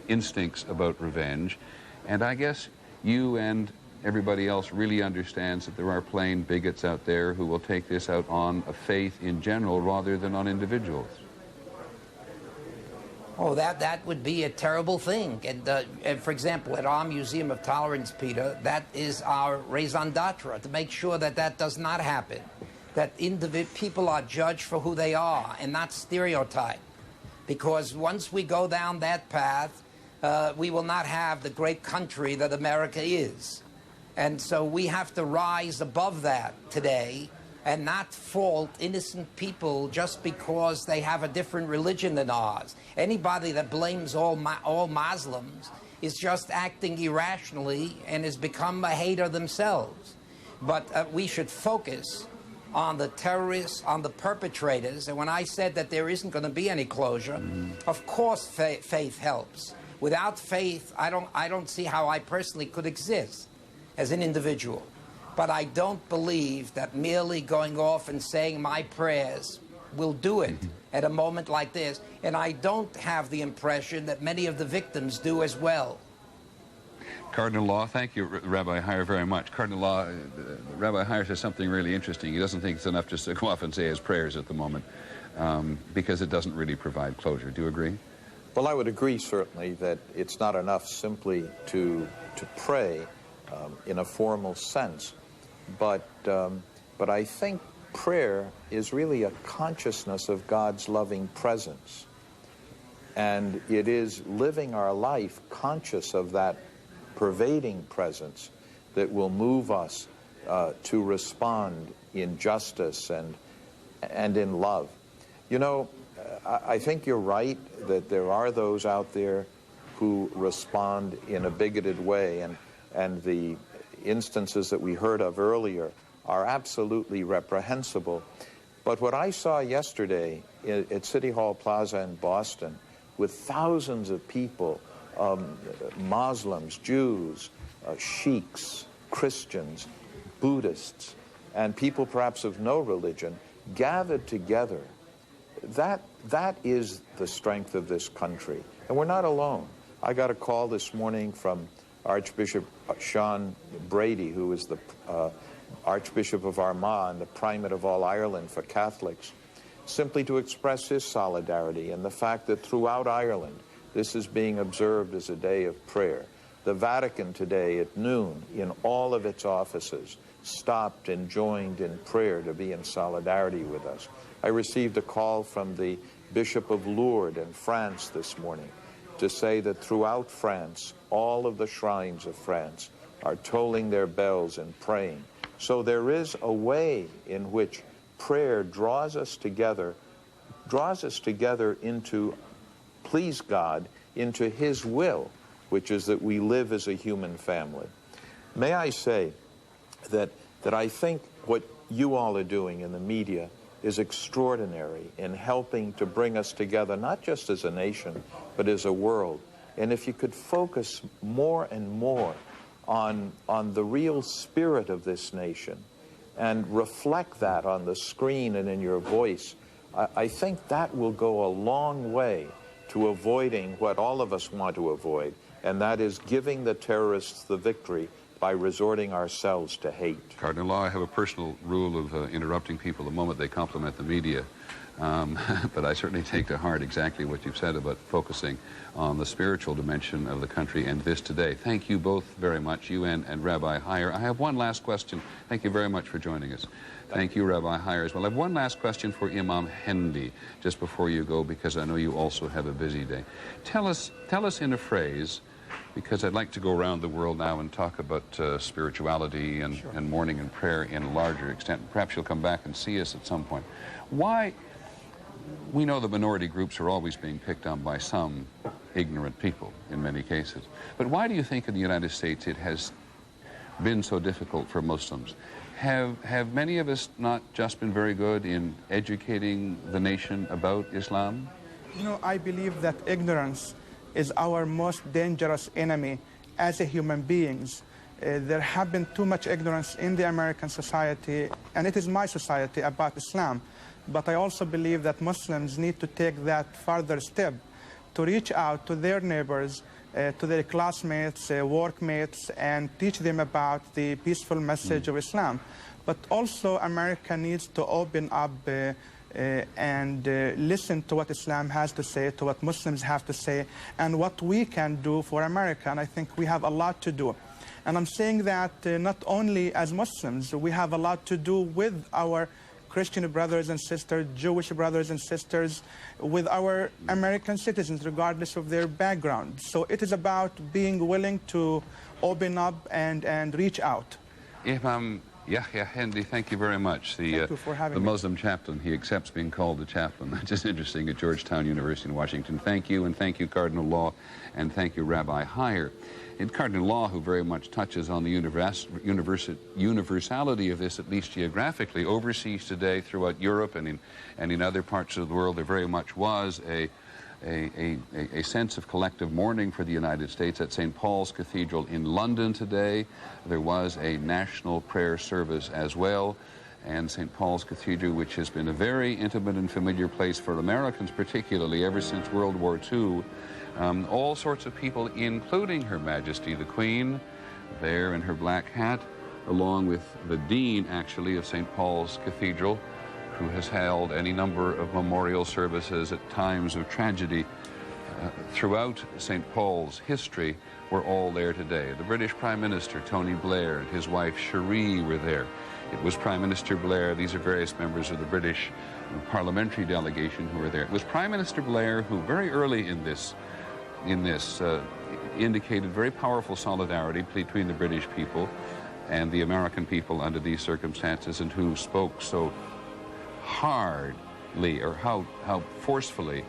instincts about revenge, and I guess you and everybody else really understands that there are plain bigots out there who will take this out on a faith in general rather than on individuals. Oh, that would be a terrible thing. And for example, at our Museum of Tolerance, Peter, that is our raison d'etre, to make sure that that does not happen, that people are judged for who they are and not stereotyped. Because once we go down that path, we will not have the great country that America is. And so we have to rise above that today and not fault innocent people just because they have a different religion than ours. Anybody that blames all Muslims is just acting irrationally and has become a hater themselves. But we should focus on the terrorists, on the perpetrators. And when I said that there isn't going to be any closure, of course faith helps. Without faith, I don't see how I personally could exist as an individual. But I don't believe that merely going off and saying my prayers will do it at a moment like this. And I don't have the impression that many of the victims do as well. Cardinal Law, thank you, Rabbi Heyer, very much. Cardinal Law, Rabbi Heyer says something really interesting. He doesn't think it's enough just to go off and say his prayers at the moment because it doesn't really provide closure. Do you agree? Well, I would agree, certainly, that it's not enough simply to pray in a formal sense. But I think prayer is really a consciousness of God's loving presence. And it is living our life conscious of that pervading presence that will move us to respond in justice and in love. You know, I think you're right that there are those out there who respond in a bigoted way, and the instances that we heard of earlier are absolutely reprehensible. But what I saw yesterday at City Hall Plaza in Boston, with thousands of people, Muslims, Jews, sheiks, Christians, Buddhists, and people perhaps of no religion, gathered together, that is the strength of this country. And we're not alone. I got a call this morning from Archbishop Sean Brady, who is the Archbishop of Armagh and the Primate of all Ireland for Catholics, simply to express his solidarity and the fact that throughout Ireland this is being observed as a day of prayer. The Vatican today at noon, in all of its offices, stopped and joined in prayer to be in solidarity with us. I received a call from the Bishop of Lourdes in France this morning to say that throughout France, all of the shrines of France are tolling their bells and praying. So there is a way in which prayer draws us together into, please God, into His will, which is that we live as a human family. May I say that I think what you all are doing in the media is extraordinary in helping to bring us together, not just as a nation, but as a world. And if you could focus more and more on the real spirit of this nation and reflect that on the screen and in your voice, I think that will go a long way to avoiding what all of us want to avoid, and that is giving the terrorists the victory by resorting ourselves to hate. Cardinal Law, I have a personal rule of interrupting people the moment they compliment the media, but I certainly take to heart exactly what you've said about focusing on the spiritual dimension of the country and this today. Thank you both very much, you and Rabbi Heyer. I have one last question. Thank you very much for joining us. Thank you, Rabbi Heyer, as well. I have one last question for Imam Hendy, just before you go, because I know you also have a busy day. Tell us in a phrase, because I'd like to go around the world now and talk about spirituality and mourning and prayer in a larger extent. Perhaps you'll come back and see us at some point. Why? We know the minority groups are always being picked on by some ignorant people in many cases. But why do you think in the United States it has been so difficult for Muslims? Have many of us not just been very good in educating the nation about Islam? You know, I believe that ignorance is our most dangerous enemy as a human beings. There have been too much ignorance in the American society, and it is my society, about Islam. But I also believe that Muslims need to take that further step to reach out to their neighbors, to their classmates, workmates, and teach them about the peaceful message of Islam. But also America needs to open up and listen to what Islam has to say, to what Muslims have to say, and what we can do for America. And I think we have a lot to do. And I'm saying that not only as Muslims, we have a lot to do with our Christian brothers and sisters, Jewish brothers and sisters, with our American citizens, regardless of their background. So it is about being willing to open up and reach out. Imam Yahya Hendi, thank you very much. Thank you for having the me. Muslim chaplain, he accepts being called a chaplain. That's just interesting, at Georgetown University in Washington. Thank you, and thank you, Cardinal Law, and thank you, Rabbi Heyer. And Cardinal Law, who very much touches on the universality of this, at least geographically, overseas today throughout Europe and in other parts of the world, there very much was a sense of collective mourning for the United States. At St. Paul's Cathedral in London today, there was a national prayer service as well. And St. Paul's Cathedral, which has been a very intimate and familiar place for Americans, particularly ever since World War II, all sorts of people, including Her Majesty the Queen, there in her black hat, along with the Dean, actually, of St. Paul's Cathedral, who has held any number of memorial services at times of tragedy throughout St. Paul's history, were all there today. The British Prime Minister, Tony Blair, and his wife, Cherie, were there. It was Prime Minister Blair, these are various members of the British parliamentary delegation who were there. It was Prime Minister Blair who very early in this indicated very powerful solidarity between the British people and the American people under these circumstances, and who spoke so hardly, or how forcefully,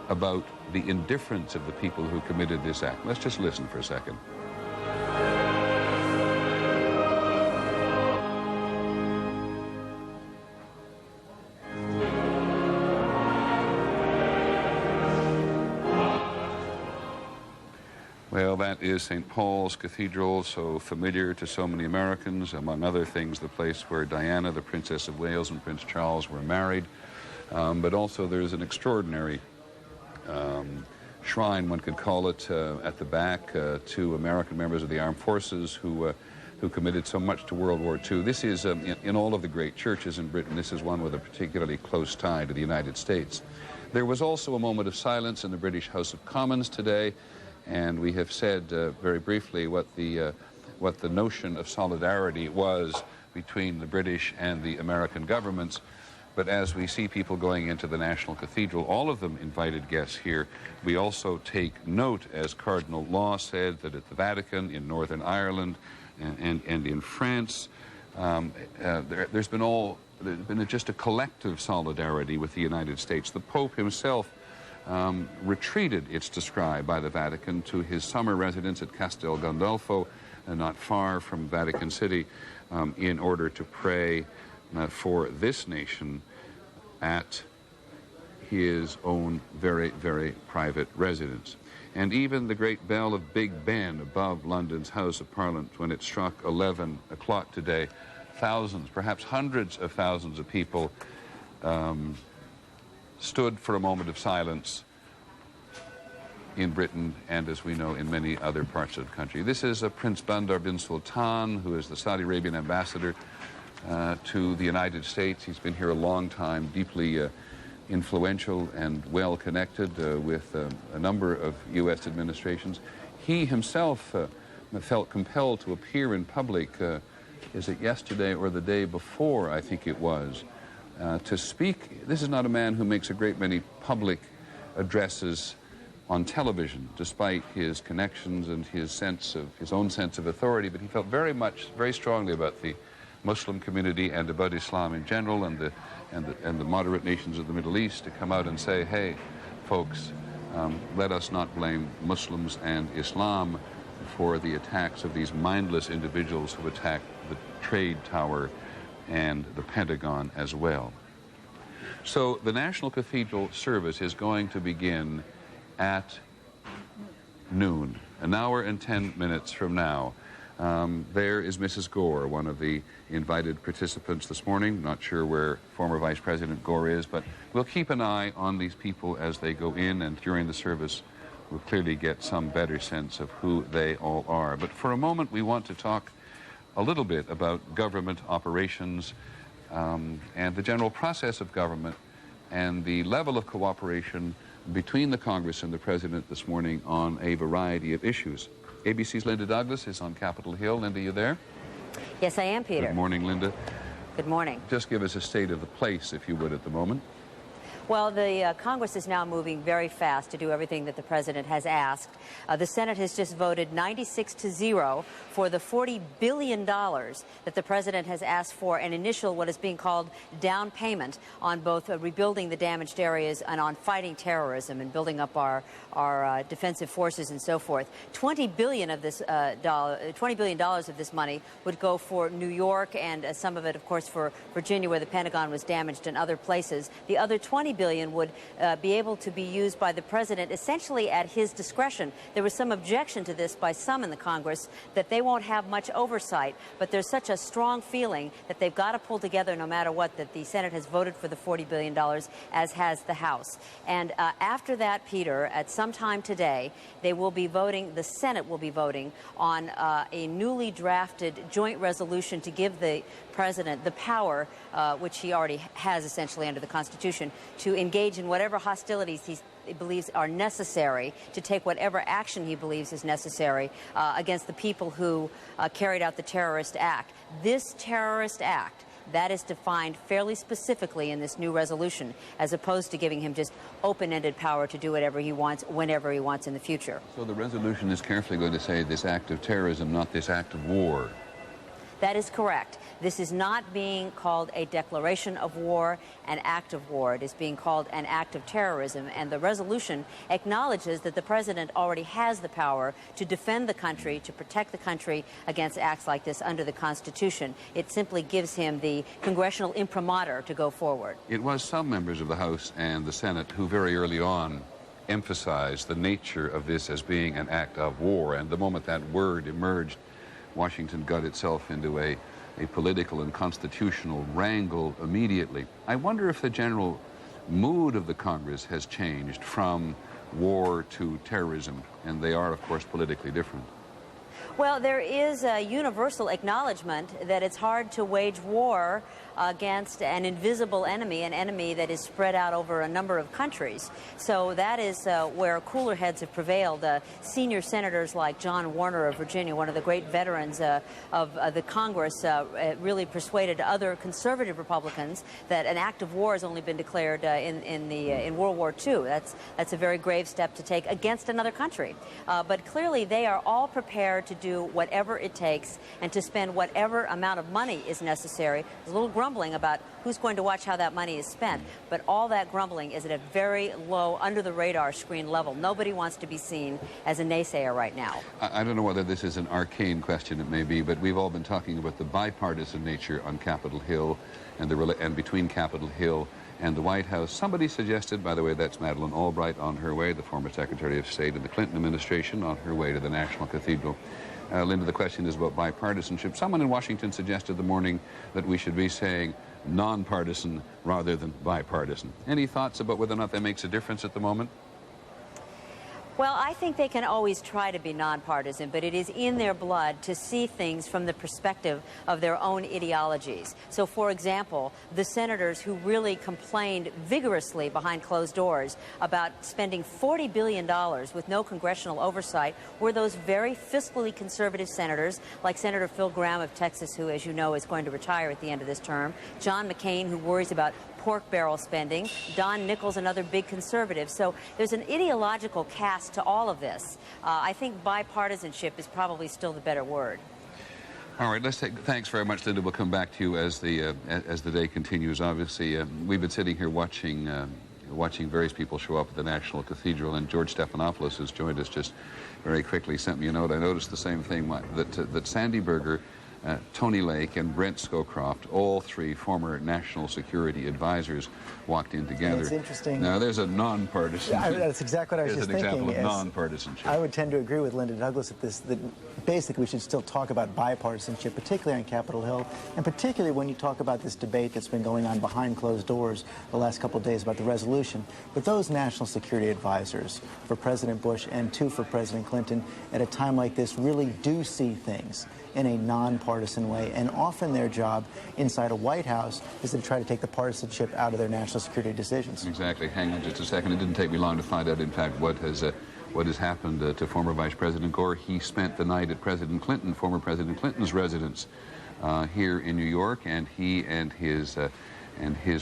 about the indifference of the people who committed this act. Let's just listen for a second. Well, that is St. Paul's Cathedral, so familiar to so many Americans, among other things, the place where Diana, the Princess of Wales, and Prince Charles were married. But also there's an extraordinary shrine, one could call it, at the back to American members of the armed forces who committed so much to World War II. This is, in all of the great churches in Britain, this is one with a particularly close tie to the United States. There was also a moment of silence in the British House of Commons today, and we have said very briefly what the notion of solidarity was between the British and the American governments. But as we see people going into the National Cathedral, all of them invited guests here, we also take note, as Cardinal Law said, that at the Vatican, in Northern Ireland, and in France, there's been just a collective solidarity with the United States. The Pope himself retreated, it's described by the Vatican, to his summer residence at Castel Gandolfo, not far from Vatican City, in order to pray for this nation at his own very, very private residence. And even the great bell of Big Ben above London's House of Parliament, when it struck 11 o'clock today, thousands, perhaps hundreds of thousands of people stood for a moment of silence in Britain, and as we know, in many other parts of the country. This is Prince Bandar bin Sultan, who is the Saudi Arabian ambassador to the United States. He's been here a long time, deeply influential and well-connected with a number of U.S. administrations. He himself felt compelled to appear in public, is it yesterday or the day before, I think it was, to speak. This is not a man who makes a great many public addresses on television, despite his connections and his own sense of authority, but he felt very strongly about the Muslim community and about Islam in general, and the moderate nations of the Middle East, to come out and say, hey, folks, let us not blame Muslims and Islam for the attacks of these mindless individuals who attack the Trade Tower and the Pentagon as well. So the National Cathedral service is going to begin at noon, an hour and 10 minutes from now. There is Mrs. Gore, one of the invited participants this morning. Not sure where former Vice President Gore is, but we'll keep an eye on these people as they go in, and during the service we'll clearly get some better sense of who they all are. But for a moment we want to talk a little bit about government operations and the general process of government and the level of cooperation between the Congress and the President this morning on a variety of issues. ABC's Linda Douglas is on Capitol Hill. Linda, you there? Yes, I am, Peter. Good morning, Linda. Good morning. Just give us a state of the place, if you would, at the moment. Well, the Congress is now moving very fast to do everything that the President has asked. The Senate has just voted 96-0 for the $40 billion that the President has asked for an initial, what is being called, down payment on both rebuilding the damaged areas and on fighting terrorism and building up our defensive forces and so forth. $20 billion of this $20 billion of this money would go for New York, and some of it, of course, for Virginia, where the Pentagon was damaged, and other places. The other $20 billion would be able to be used by the President essentially at his discretion. There was some objection to this by some in the Congress that they won't have much oversight, but there's such a strong feeling that they've got to pull together no matter what, that the Senate has voted for the $40 billion, as has the House. And after that, Peter, at some time today, they will be voting, the Senate will be voting on a newly drafted joint resolution to give the President the power, which he already has essentially under the Constitution, to engage in whatever hostilities he believes are necessary, to take whatever action he believes is necessary against the people who carried out the terrorist act. This terrorist act, that is defined fairly specifically in this new resolution, as opposed to giving him just open-ended power to do whatever he wants, whenever he wants in the future. So the resolution is carefully going to say this act of terrorism, not this act of war. That is correct. This is not being called a declaration of war, an act of war. It is being called an act of terrorism, and the resolution acknowledges that the President already has the power to defend the country, to protect the country against acts like this under the Constitution. It simply gives him the congressional imprimatur to go forward. It was some members of the House and the Senate who very early on emphasized the nature of this as being an act of war, and the moment that word emerged, Washington got itself into a political and constitutional wrangle immediately. I wonder if the general mood of the Congress has changed from war to terrorism, and they are, of course, politically different. Well, there is a universal acknowledgement that it's hard to wage war against an invisible enemy, an enemy that is spread out over a number of countries. So that is where cooler heads have prevailed. Senior senators like John Warner of Virginia, one of the great veterans of the Congress, really persuaded other conservative Republicans that an act of war has only been declared in World War II. That's a very grave step to take against another country. But clearly they are all prepared to do whatever it takes and to spend whatever amount of money is necessary. There's a little grumbling about who's going to watch how that money is spent, but all that grumbling is at a very low, under-the-radar screen level. Nobody wants to be seen as a naysayer right now. I don't know whether this is an arcane question, it may be, but we've all been talking about the bipartisan nature on Capitol Hill and between Capitol Hill and the White House. Somebody suggested, by the way, that's Madeleine Albright on her way, the former Secretary of State in the Clinton administration, on her way to the National Cathedral. Linda, the question is about bipartisanship. Someone in Washington suggested the morning that we should be saying nonpartisan rather than bipartisan. Any thoughts about whether or not that makes a difference at the moment? Well, I think they can always try to be nonpartisan, but it is in their blood to see things from the perspective of their own ideologies. So, for example, the senators who really complained vigorously behind closed doors about spending $40 billion with no congressional oversight were those very fiscally conservative senators, like Senator Phil Gramm of Texas, who, as you know, is going to retire at the end of this term, John McCain, who worries about pork barrel spending, Don Nichols, another big conservative. So there's an ideological cast to all of this. I think bipartisanship is probably still the better word. All right, thanks very much, Linda. We'll come back to you as the day continues. Obviously, we've been sitting here watching various people show up at the National Cathedral, and George Stephanopoulos, who's joined us just very quickly, sent me a note. I noticed the same thing, that Sandy Berger Tony Lake and Brent Scowcroft, all three former national security advisors, walked in together. It's interesting. Now, there's a nonpartisan. Yeah, that's exactly what I was just thinking. There's an example of nonpartisanship. I would tend to agree with Linda Douglas that basically we should still talk about bipartisanship, particularly on Capitol Hill, and particularly when you talk about this debate that's been going on behind closed doors the last couple of days about the resolution. But those national security advisors for President Bush and two for President Clinton at a time like this really do see things in a nonpartisan way, and often their job inside a White House is to try to take the partisanship out of their national security decisions. Exactly. Hang on just a second. It didn't take me long to find out, in fact, what has happened to former Vice President Gore. He spent the night at President Clinton, former President Clinton's residence here in New York, and he and his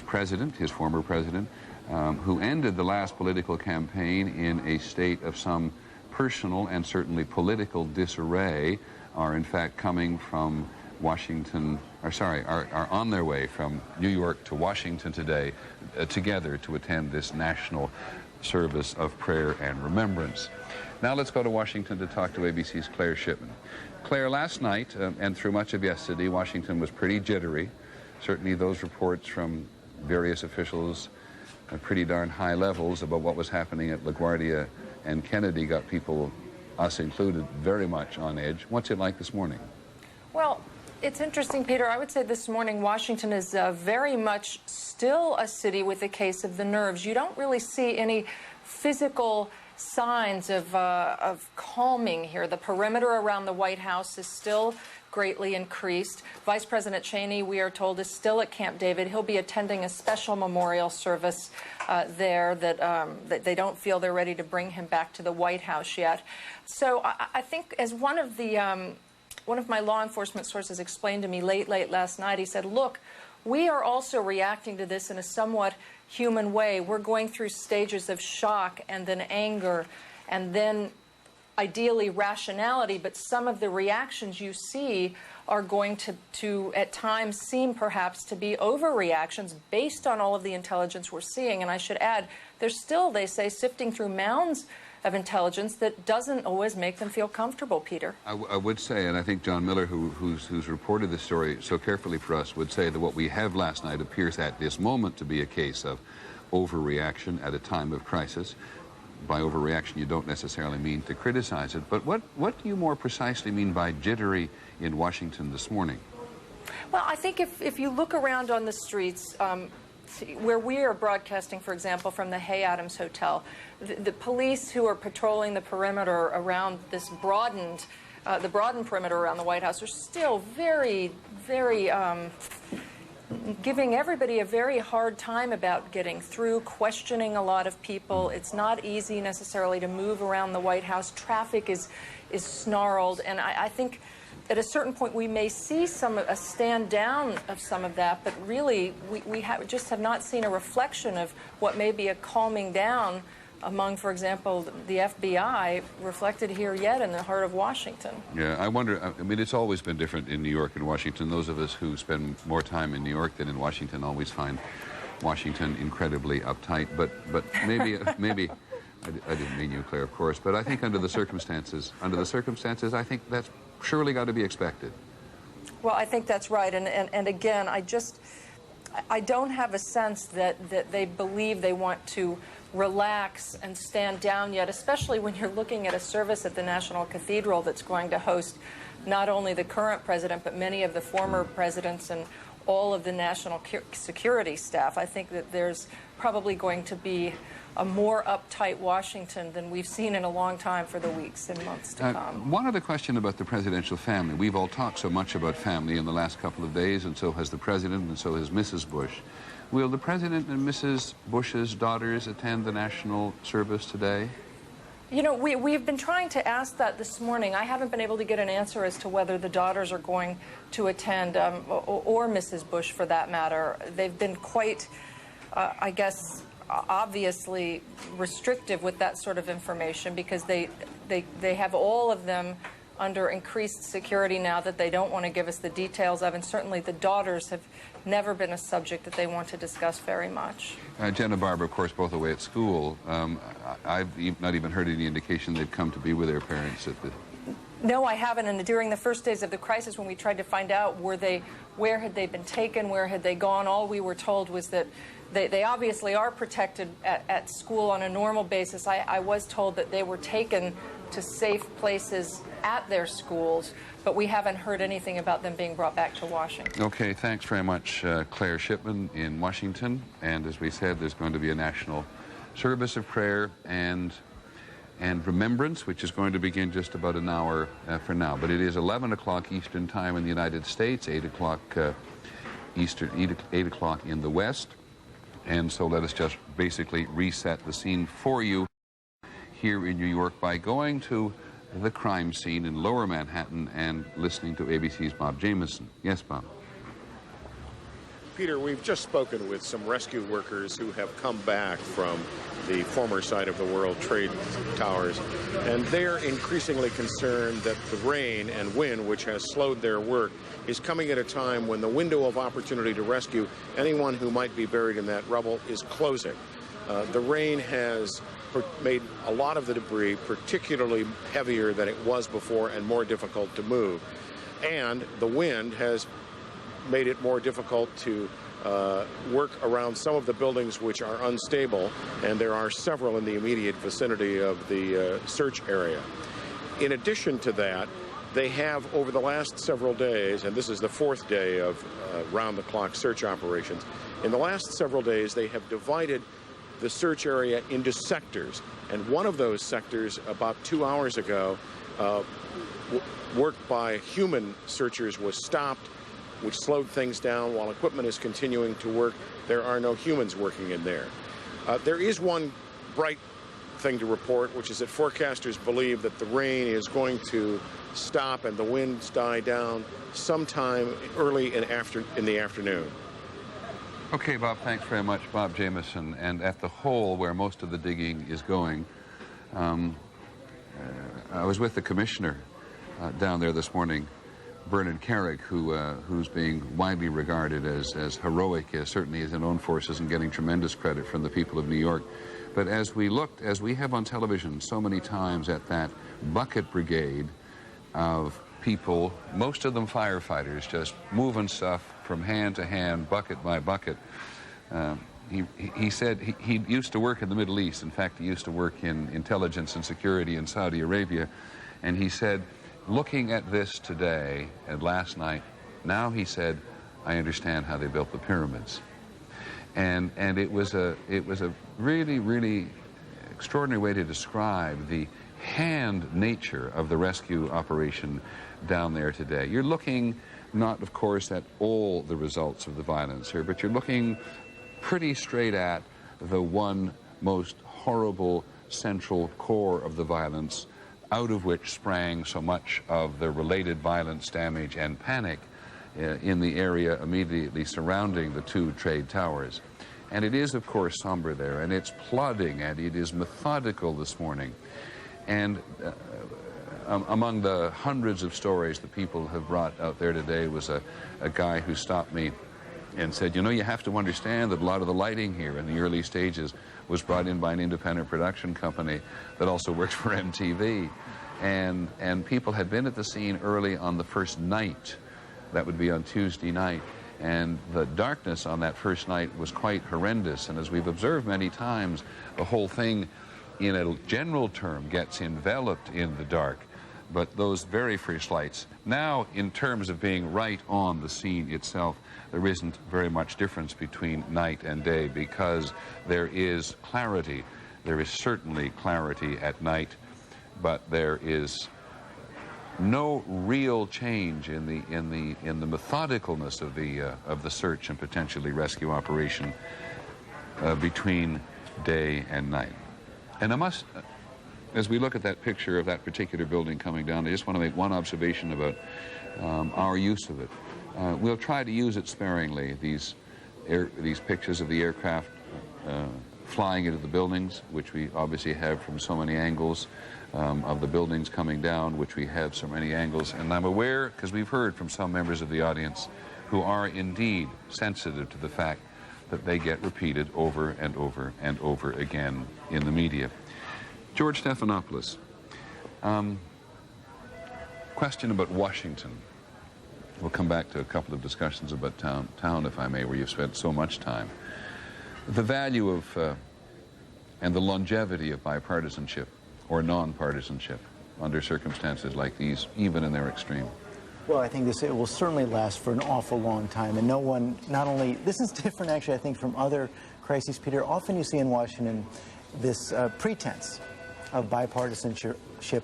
president, his former president, who ended the last political campaign in a state of some personal and certainly political disarray, are in fact coming from Washington, are on their way from New York to Washington today together to attend this national service of prayer and remembrance. Now let's go to Washington to talk to ABC's Claire Shipman. Claire, last night and through much of yesterday, Washington was pretty jittery. Certainly those reports from various officials at pretty darn high levels about what was happening at LaGuardia and Kennedy got people, us included, very much on edge. What's it like this morning? Well, it's interesting, Peter. I would say this morning Washington is very much still a city with a case of the nerves. You don't really see any physical signs of calming here. The perimeter around the White House is still greatly increased. Vice President Cheney, we are told, is still at Camp David. He'll be attending a special memorial service there that they don't feel they're ready to bring him back to the White House yet. So I think, as one of my law enforcement sources explained to me late last night, he said, look, we are also reacting to this in a somewhat human way. We're going through stages of shock and then anger and then ideally rationality, but some of the reactions you see are going to at times seem perhaps to be overreactions based on all of the intelligence we're seeing. And I should add, they're still, they say, sifting through mounds of intelligence that doesn't always make them feel comfortable, Peter. I would say, and I think John Miller, who's reported this story so carefully for us, would say that what we have last night appears at this moment to be a case of overreaction at a time of crisis. By overreaction, you don't necessarily mean to criticize it, but what do you more precisely mean by jittery in Washington this morning? Well, I think if you look around on the streets, where we are broadcasting, for example, from the Hay Adams Hotel, the police who are patrolling the perimeter around this broadened perimeter around the White House are still very, very giving everybody a very hard time about getting through, questioning a lot of people. It's not easy necessarily to move around the White House. Traffic is snarled, and I think at a certain point we may see a stand down of some of that, but really we just have not seen a reflection of what may be a calming down among, for example, the FBI reflected here yet in the heart of Washington. Yeah, I wonder, I mean, it's always been different in New York and Washington. Those of us who spend more time in New York than in Washington always find Washington incredibly uptight, but maybe, I didn't mean you, Claire, of course, but I think under the circumstances, I think that's surely got to be expected. Well, I think that's right, and again, I don't have a sense that they believe they want to relax and stand down yet, especially when you're looking at a service at the National Cathedral that's going to host not only the current president, but many of the former presidents and all of the national security staff. I think that there's probably going to be a more uptight Washington than we've seen in a long time for the weeks and months to come. One other question about the presidential family. We've all talked so much about family in the last couple of days, and so has the president, and so has Mrs. Bush. Will the president and Mrs. Bush's daughters attend the national service today? You know, we've been trying to ask that this morning. I haven't been able to get an answer as to whether the daughters are going to attend, or Mrs. Bush for that matter. They've been quite, I guess, obviously restrictive with that sort of information because they have all of them under increased security now that they don't want to give us the details of, and certainly the daughters have never been a subject that they want to discuss very much. Jen and Barbara, of course, both away at school. I've not even heard any indication they've come to be with their parents at the... No, I haven't. And during the first days of the crisis, when we tried to find out where had they been taken, where had they gone, all we were told was that they obviously are protected at school on a normal basis. I was told that they were taken to safe places at their schools, but we haven't heard anything about them being brought back to Washington. Okay, thanks very much, Claire Shipman in Washington. And as we said, there's going to be a national service of prayer and remembrance, which is going to begin just about an hour from now. But it is 11 o'clock Eastern Time in the United States, 8 o'clock Eastern, 8 o'clock in the West. And so let us just basically reset the scene for you here in New York by going to the crime scene in Lower Manhattan and listening to ABC's Bob Jameson. Yes, Bob. Peter, we've just spoken with some rescue workers who have come back from the former site of the World Trade Towers, and they're increasingly concerned that the rain and wind, which has slowed their work, is coming at a time when the window of opportunity to rescue anyone who might be buried in that rubble is closing. The rain has made a lot of the debris particularly heavier than it was before and more difficult to move. And the wind has made it more difficult to work around some of the buildings which are unstable, and there are several in the immediate vicinity of the search area. In addition to that, they have, over the last several days, and this is the fourth day of round-the-clock search operations, in the last several days they have divided the search area into sectors, and one of those sectors about 2 hours ago, work by human searchers was stopped, which slowed things down. While equipment is continuing to work, there are no humans working in there. There is one bright thing to report, which is that forecasters believe that the rain is going to stop and the winds die down sometime early in the afternoon. Okay, Bob, thanks very much. Bob Jameson. And at the hole where most of the digging is going, I was with the commissioner down there this morning, Bernard Carrick, who's being widely regarded as heroic, certainly as in own forces, and getting tremendous credit from the people of New York. But as we looked, as we have on television so many times, at that bucket brigade of people, most of them firefighters, just moving stuff from hand to hand, bucket by bucket. He said he used to work in the Middle East. In fact, he used to work in intelligence and security in Saudi Arabia. And he said, looking at this today and last night, now he said, I understand how they built the pyramids. And it was a really, really extraordinary way to describe the hand nature of the rescue operation down there today. You're looking not, of course, at all the results of the violence here, but you're looking pretty straight at the one most horrible central core of the violence, out of which sprang so much of the related violence, damage, and panic in the area immediately surrounding the two trade towers. And it is, of course, somber there, and it's plodding, and it is methodical this morning. And among the hundreds of stories that people have brought out there today was a guy who stopped me and said, you know, you have to understand that a lot of the lighting here in the early stages was brought in by an independent production company that also worked for MTV. And people had been at the scene early on the first night. That would be on Tuesday night. And the darkness on that first night was quite horrendous. And as we've observed many times, the whole thing, in a general term, gets enveloped in the dark. But those very first lights, now in terms of being right on the scene itself, there isn't very much difference between night and day, because there is clarity. There is certainly clarity at night, but there is no real change in the methodicalness of the search and potentially rescue operation between day and night. And I must, as we look at that picture of that particular building coming down, I just want to make one observation about our use of it. We'll try to use it sparingly, these pictures of the aircraft flying into the buildings, which we obviously have from so many angles, of the buildings coming down, which we have so many angles. And I'm aware, because we've heard from some members of the audience who are indeed sensitive to the fact that they get repeated over and over and over again in the media. George Stephanopoulos, Question about Washington. We'll come back to a couple of discussions about town, if I may, where you've spent so much time. The value of and the longevity of bipartisanship or non-partisanship under circumstances like these, even in their extreme. Well, I think it will certainly last for an awful long time, and no one, not only, this is different actually, I think, from other crises, Peter. Often you see in Washington this pretense of bipartisanship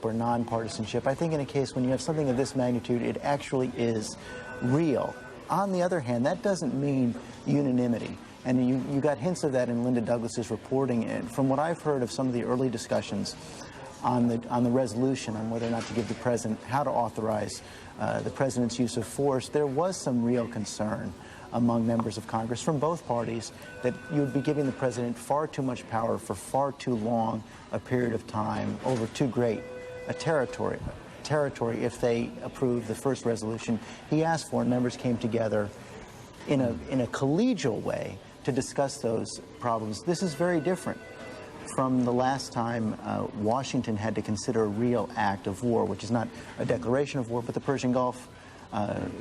or non-partisanship. I think in a case when you have something of this magnitude, it actually is real. On the other hand, that doesn't mean unanimity. And you got hints of that in Linda Douglas's reporting. And from what I've heard of some of the early discussions on the resolution on whether or not to give the president, how to authorize the president's use of force, there was some real concern among members of Congress from both parties that you would be giving the president far too much power for far too long a period of time over too great a territory if they approved the first resolution he asked for, and members came together in a collegial way to discuss those problems. This is very different from the last time Washington had to consider a real act of war, which is not a declaration of war, but the Persian Gulf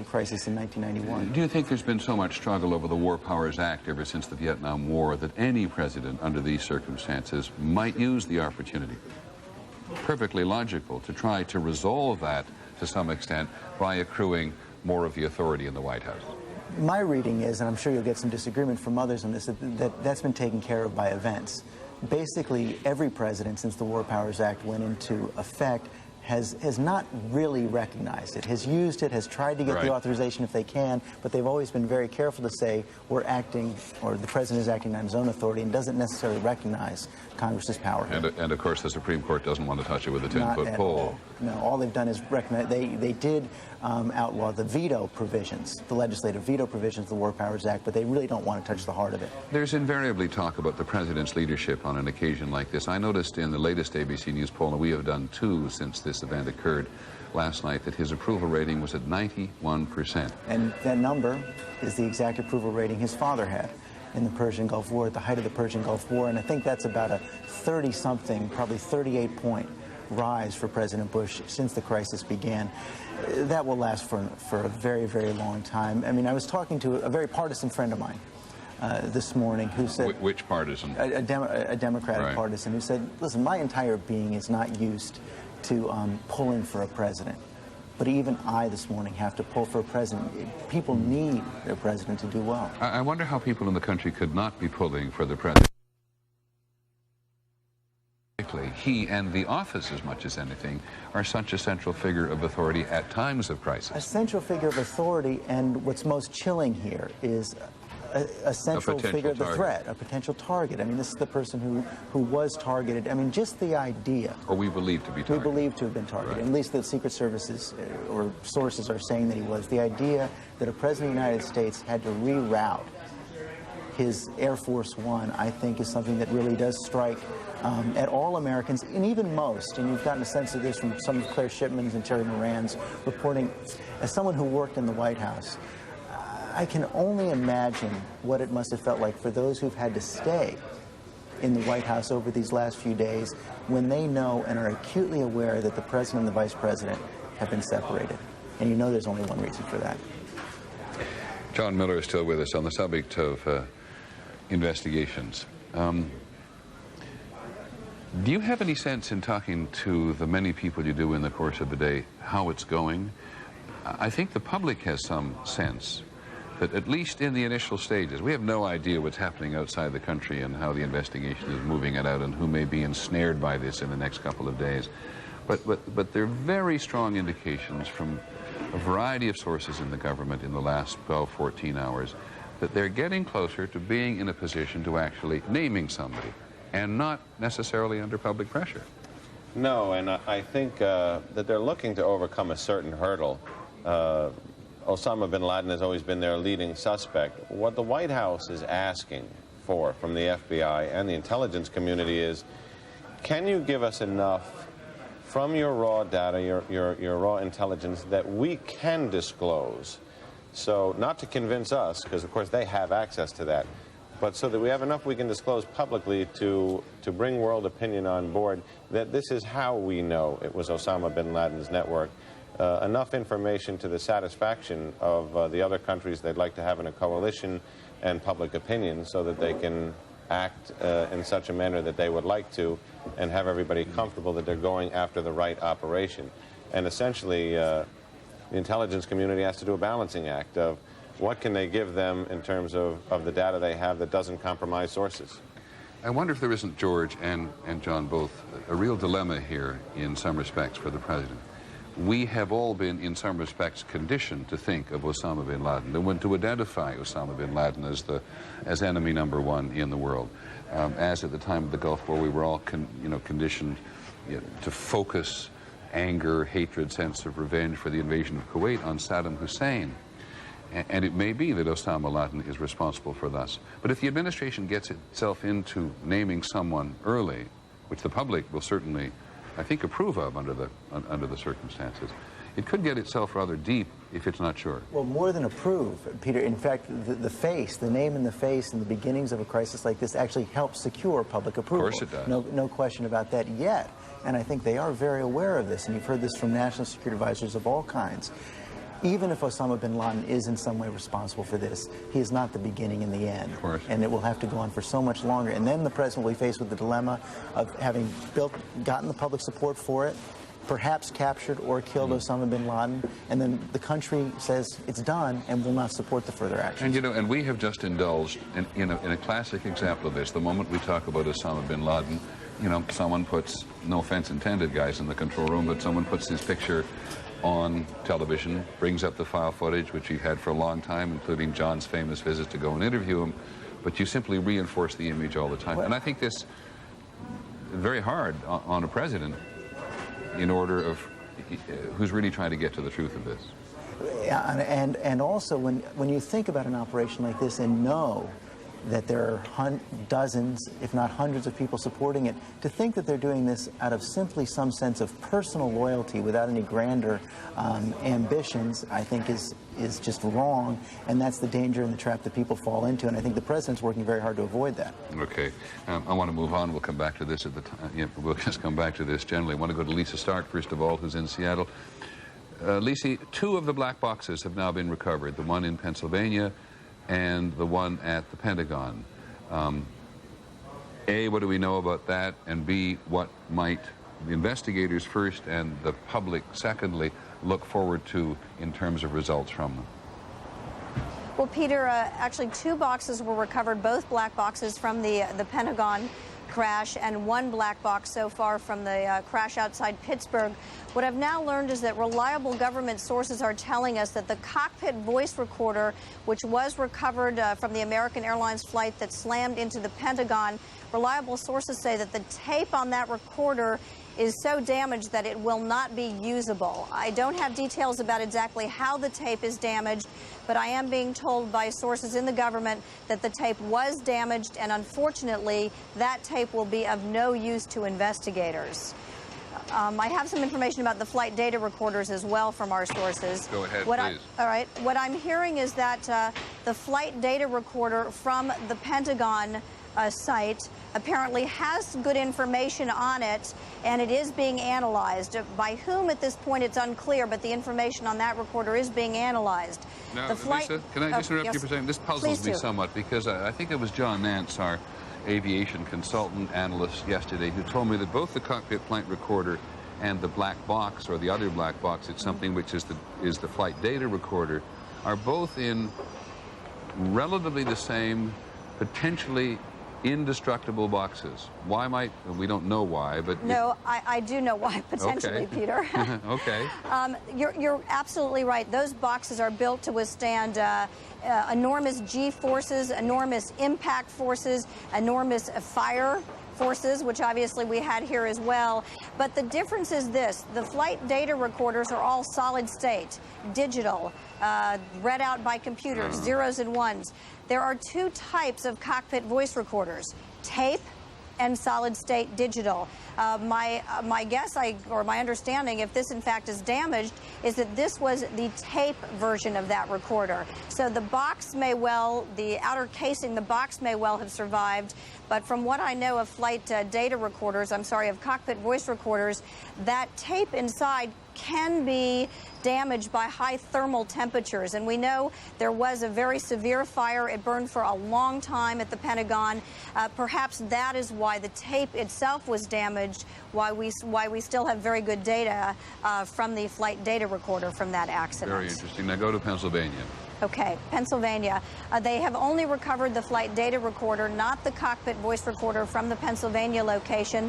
crisis in 1991. Do you think there's been so much struggle over the War Powers Act ever since the Vietnam War that any president under these circumstances might use the opportunity? Perfectly logical to try to resolve that to some extent by accruing more of the authority in the White House. My reading is, and I'm sure you'll get some disagreement from others on this, that's been taken care of by events. Basically, every president since the War Powers Act went into effect has not really recognized it, has used it, has tried to get the authorization if they can, but they've always been very careful to say we're acting, or the president is acting on his own authority and doesn't necessarily recognize Congress's power. And of course, the Supreme Court doesn't want to touch it with a 10-foot pole. No, all they've done is recognize, they did outlaw the veto provisions, the legislative veto provisions of the War Powers Act, but they really don't want to touch the heart of it. There's invariably talk about the president's leadership on an occasion like this. I noticed in the latest ABC News poll, and we have done two since this event occurred last night, that his approval rating was at 91%. And that number is the exact approval rating his father had in the Persian Gulf War, at the height of the Persian Gulf War, and I think that's about a 30-something, probably 38-point rise for President Bush since the crisis began. That will last for a very, very long time. I mean, I was talking to a very partisan friend of mine this morning who said... Which partisan? A Democratic partisan who said, listen, my entire being is not used to pulling for a president. But even I this morning have to pull for a president. People need their president to do well. I wonder how people in the country could not be pulling for the president. He and the office, as much as anything, are such a central figure of authority at times of crisis. A central figure of authority, and what's most chilling here is a central figure of the threat, a potential target. I mean, this is the person who was targeted. I mean, just the idea. Or we believe to be targeted. We believe to have been targeted. At least the Secret Services or sources are saying that he was. The idea that a president of the United States had to reroute his Air Force One, I think, is something that really does strike at all Americans, and even most, and you've gotten a sense of this from some of Claire Shipman's and Terry Moran's reporting. As someone who worked in the White House, I can only imagine what it must have felt like for those who've had to stay in the White House over these last few days when they know and are acutely aware that the president and the vice president have been separated. And you know there's only one reason for that. John Miller is still with us on the subject of investigations. Do you have any sense in talking to the many people you do in the course of the day how it's going? I think the public has some sense that at least in the initial stages, we have no idea what's happening outside the country and how the investigation is moving it out and who may be ensnared by this in the next couple of days. But there are very strong indications from a variety of sources in the government in the last 12, 14 hours that they're getting closer to being in a position to actually naming somebody and not necessarily under public pressure. No, and I think that they're looking to overcome a certain hurdle. Osama bin Laden has always been their leading suspect. What the White House is asking for from the FBI and the intelligence community is, can you give us enough from your raw data, your raw intelligence, that we can disclose? So not to convince us, because of course they have access to that, but so that we have enough we can disclose publicly to bring world opinion on board that this is how we know it was Osama bin Laden's network. enough information to the satisfaction of the other countries they'd like to have in a coalition and public opinion so that they can act in such a manner that they would like to and have everybody comfortable that they're going after the right operation. And essentially, the intelligence community has to do a balancing act of what can they give them in terms of the data they have that doesn't compromise sources. I wonder if there isn't, George and John both, a real dilemma here in some respects for the president. We have all been, in some respects, conditioned to think of Osama bin Laden, and to identify Osama bin Laden as enemy number one in the world. As at the time of the Gulf War, we were all conditioned to focus anger, hatred, sense of revenge for the invasion of Kuwait on Saddam Hussein. And it may be that Osama bin Laden is responsible for this. But if the administration gets itself into naming someone early, which the public will certainly, I think, approve of under the circumstances, it could get itself rather deep if it's not sure. Well, more than approve, Peter. In fact, the name and the face in the beginnings of a crisis like this actually helps secure public approval. Of course it does. No question about that yet. And I think they are very aware of this, and you've heard this from national security advisors of all kinds. Even if Osama bin Laden is in some way responsible for this, he is not the beginning and the end. Of course. And it will have to go on for so much longer. And then the president will be faced with the dilemma of having gotten the public support for it, perhaps captured or killed Osama bin Laden, and then the country says it's done and will not support the further action. And we have just indulged in a classic example of this. The moment we talk about Osama bin Laden, someone puts, no offense intended, guys in the control room, but someone puts his picture on television, brings up the file footage, which we've had for a long time, including John's famous visit to go and interview him, but you simply reinforce the image all the time. And I think this is very hard on a president in order of who's really trying to get to the truth of this. And also, when you think about an operation like this and know that there are dozens, if not hundreds of people supporting it, to think that they're doing this out of simply some sense of personal loyalty without any grander ambitions, I think is just wrong, and that's the danger and the trap that people fall into, and I think the president's working very hard to avoid that. Okay. I want to move on. We'll come back to this at the time. We'll just come back to this generally. I want to go to Lisa Stark, first of all, who's in Seattle. Lisa, 2 of the black boxes have now been recovered, the one in Pennsylvania and the one at the Pentagon. A, what do we know about that? And B, what might the investigators first and the public secondly look forward to in terms of results from them? Well, Peter, actually 2 boxes were recovered, both black boxes from the Pentagon crash, and 1 black box so far from the crash outside Pittsburgh. What I've now learned is that reliable government sources are telling us that the cockpit voice recorder, which was recovered from the American Airlines flight that slammed into the Pentagon, reliable sources say that the tape on that recorder is so damaged that it will not be usable. I don't have details about exactly how the tape is damaged, but I am being told by sources in the government that the tape was damaged, and unfortunately, that tape will be of no use to investigators. I have some information about the flight data recorders as well from our sources. Go ahead, please. All right. What I'm hearing is that the flight data recorder from the Pentagon site apparently has good information on it, and it is being analyzed. By whom at this point it's unclear, but the information on that recorder is being analyzed. Now, Lisa, can I just interrupt you for a second? This puzzles me somewhat, because I think it was John Nance, our aviation consultant analyst, yesterday, who told me that both the cockpit flight recorder and the black box, or the other black box, it's something which is the flight data recorder, are both in relatively the same, potentially indestructible boxes. Why might, we don't know why, but... No, I do know why, potentially, okay. Peter. Okay. You're absolutely right. Those boxes are built to withstand enormous G-forces, enormous impact forces, enormous fire forces, which obviously we had here as well. But the difference is this: the flight data recorders are all solid state, digital, read out by computers, zeros and ones. There are 2 types of cockpit voice recorders: tape and solid state digital. My guess, or my understanding, if this in fact is damaged, is that this was the tape version of that recorder. So the box may well, the outer casing, the box may well have survived, but from what I know of flight data recorders, of cockpit voice recorders, that tape inside can be damaged by high thermal temperatures. And we know there was a very severe fire. It burned for a long time at the Pentagon. Perhaps that is why the tape itself was damaged, why we still have very good data from the flight data recorder from that accident. Very interesting. Now go to Pennsylvania. Okay, Pennsylvania. They have only recovered the flight data recorder, not the cockpit voice recorder from the Pennsylvania location.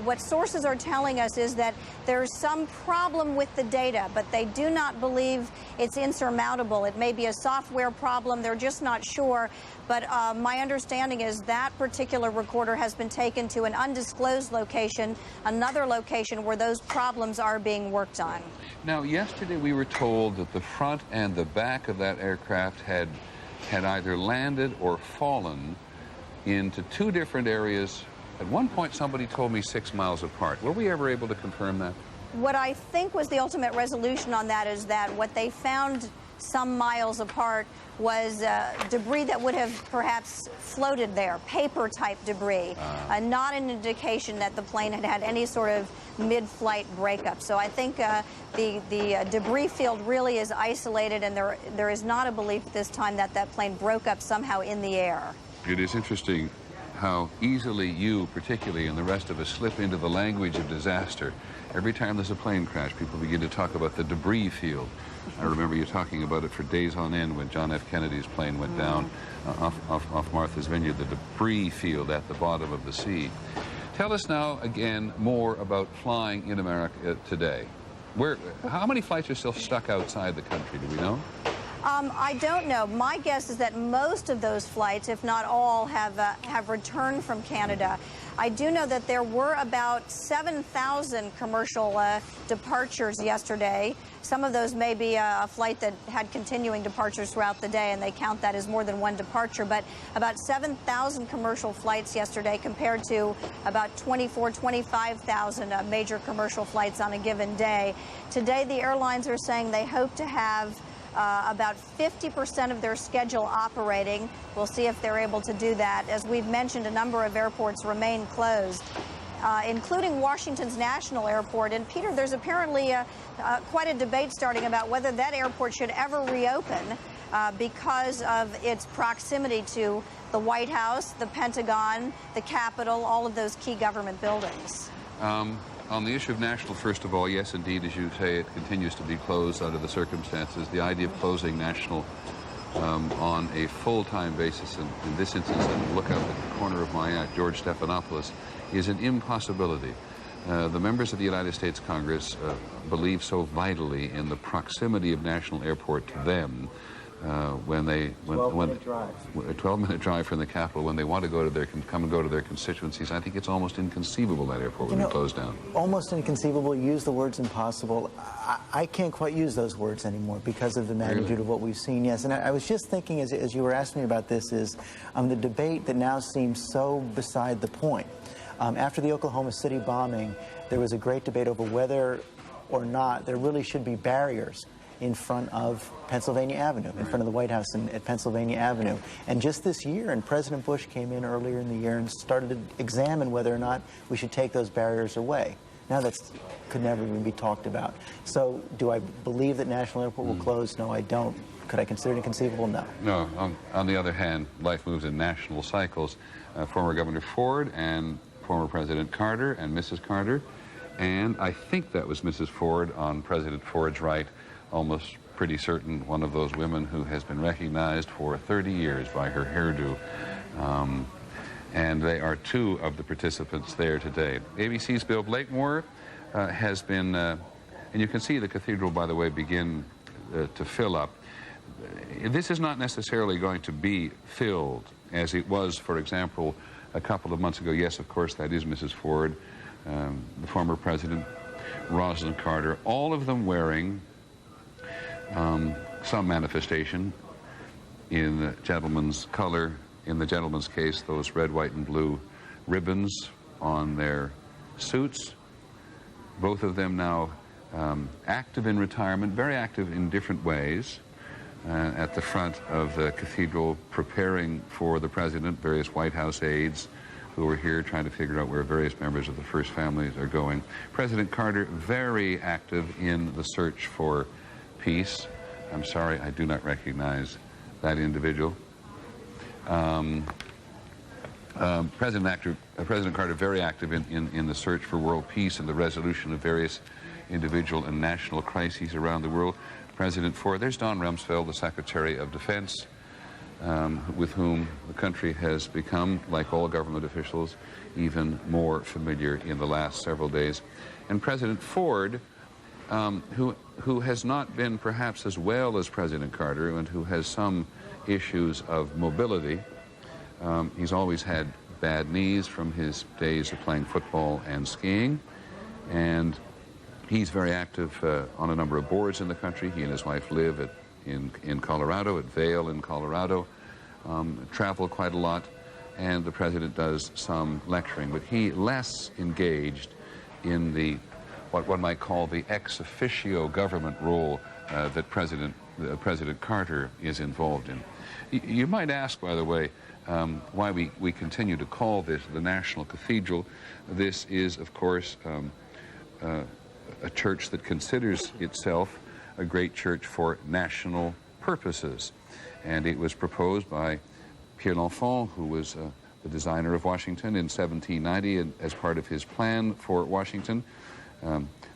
What sources are telling us is that there's some problem with the data, but they do not believe it's insurmountable. It may be a software problem. They're just not sure. But my understanding is that particular recorder has been taken to an undisclosed location, another location where those problems are being worked on. Now, yesterday we were told that the front and the back of that aircraft had either landed or fallen into two different areas. At one point, somebody told me 6 miles apart. Were we ever able to confirm that? What I think was the ultimate resolution on that is that what they found some miles apart was debris that would have perhaps floated there, paper-type debris, not an indication that the plane had had any sort of mid-flight breakup. So I think the debris field really is isolated, and there is not a belief at this time that that plane broke up somehow in the air. It is interesting how easily you, particularly, and the rest of us slip into the language of disaster. Every time there's a plane crash, people begin to talk about the debris field. I remember you talking about it for days on end when John F. Kennedy's plane went down off Martha's Vineyard, the debris field at the bottom of the sea. Tell us now again more about flying in America today. How many flights are still stuck outside the country, do we know? I don't know. My guess is that most of those flights, if not all, have returned from Canada. I do know that there were about 7,000 commercial departures yesterday. Some of those may be a flight that had continuing departures throughout the day, and they count that as more than one departure. But about 7,000 commercial flights yesterday compared to about 25,000 major commercial flights on a given day. Today, the airlines are saying they hope to have about 50% of their schedule operating. We'll see if they're able to do that. As we've mentioned, a number of airports remain closed, including Washington's National Airport. And Peter, there's apparently quite a debate starting about whether that airport should ever reopen because of its proximity to the White House, the Pentagon, the Capitol, all of those key government buildings. On the issue of National, first of all, yes, indeed, as you say, it continues to be closed under the circumstances. The idea of closing National on a full-time basis, and in this instance, and look out at the corner of my eye, George Stephanopoulos, is an impossibility. The members of the United States Congress believe so vitally in the proximity of National Airport to them when they... 12-minute drive from the Capitol, when they want to go to come and go to their constituencies. I think it's almost inconceivable that airport would be closed down. Almost inconceivable. Use the words impossible. I can't quite use those words anymore because of the magnitude of what we've seen, yes. And I was just thinking, as you were asking me about this, is the debate that now seems so beside the point. After the Oklahoma City bombing, there was a great debate over whether or not there really should be barriers in front of Pennsylvania Avenue, in front of the White House at Pennsylvania Avenue. And just this year, and President Bush came in earlier in the year and started to examine whether or not we should take those barriers away. Now that could never even be talked about. So do I believe that National Airport will close? No, I don't. Could I consider it inconceivable? No. No. On the other hand, life moves in national cycles. Former Governor Ford and former President Carter and Mrs. Carter, and I think that was Mrs. Ford on President Ford's right, almost pretty certain one of those women who has been recognized for 30 years by her hairdo. And they are two of the participants there today. ABC's Bill Blakemore has been, and you can see the cathedral, by the way, begin to fill up. This is not necessarily going to be filled as it was, for example, a couple of months ago. Yes, of course, that is Mrs. Ford, the former president, Rosalind Carter, all of them wearing some manifestation in the gentleman's color. In the gentleman's case, those red, white, and blue ribbons on their suits. Both of them now active in retirement, very active in different ways, at the front of the cathedral, preparing for the president, various White House aides, who are here trying to figure out where various members of the first families are going. President Carter, very active in the search for peace. I'm sorry, I do not recognize that individual. President Carter, very active in the search for world peace and the resolution of various individual and national crises around the world. President Ford, there's Don Rumsfeld, the Secretary of Defense, with whom the country has become, like all government officials, even more familiar in the last several days. And President Ford, who has not been perhaps as well as President Carter and who has some issues of mobility. He's always had bad knees from his days of playing football and skiing, and he's very active on a number of boards in the country. He and his wife live in Colorado, at Vail in Colorado, travel quite a lot, and the president does some lecturing, but he less engaged in the what one might call the ex officio government role that President Carter is involved in. You might ask, by the way, why we continue to call this the National Cathedral. This is, of course, a church that considers itself a great church for national purposes. And it was proposed by Pierre l'Enfant, who was the designer of Washington in 1790, and as part of his plan for Washington.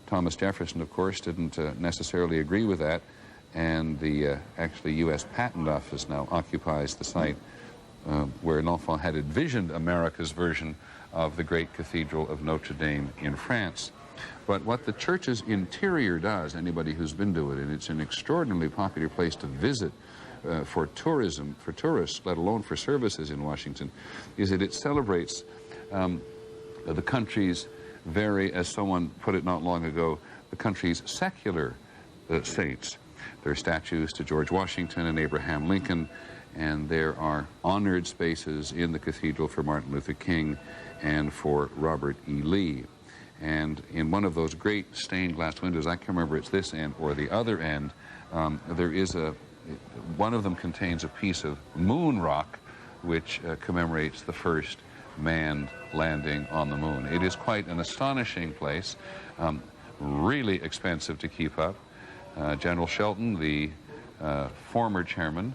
Thomas Jefferson, of course, didn't necessarily agree with that, and the actually U.S. Patent Office now occupies the site where l'Enfant had envisioned America's version of the great Cathedral of Notre Dame in France. But what the church's interior does, anybody who's been to it, and it's an extraordinarily popular place to visit for tourism, for tourists, let alone for services in Washington, is that it celebrates the country's as someone put it not long ago, the country's secular saints. There are statues to George Washington and Abraham Lincoln, and there are honored spaces in the cathedral for Martin Luther King and for Robert E. Lee. And in one of those great stained glass windows, I can't remember it's this end or the other end, there is one of them contains a piece of moon rock which commemorates the first manned landing on the moon. It is quite an astonishing place, really expensive to keep up. General Shelton, the former chairman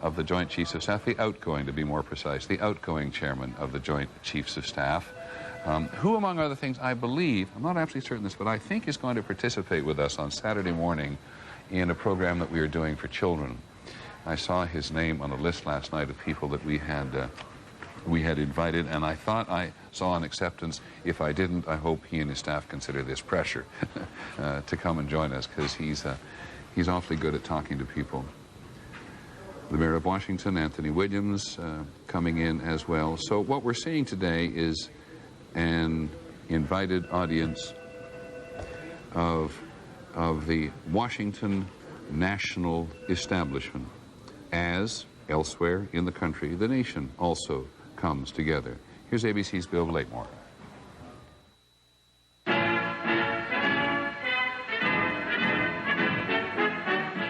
of the Joint Chiefs of Staff, the outgoing, to be more precise, the outgoing chairman of the Joint Chiefs of Staff, who, among other things, I believe, I'm not absolutely certain of this, but I think is going to participate with us on Saturday morning in a program that we are doing for children. I saw his name on a list last night of people that we had invited, and I thought I saw an acceptance. If I didn't, I hope he and his staff consider this pressure to come and join us, because he's awfully good at talking to people. The Mayor of Washington, Anthony Williams, coming in as well. So what we're seeing today is an invited audience of the Washington National Establishment. As elsewhere in the country, the nation also comes together. Here's ABC's Bill Blakemore.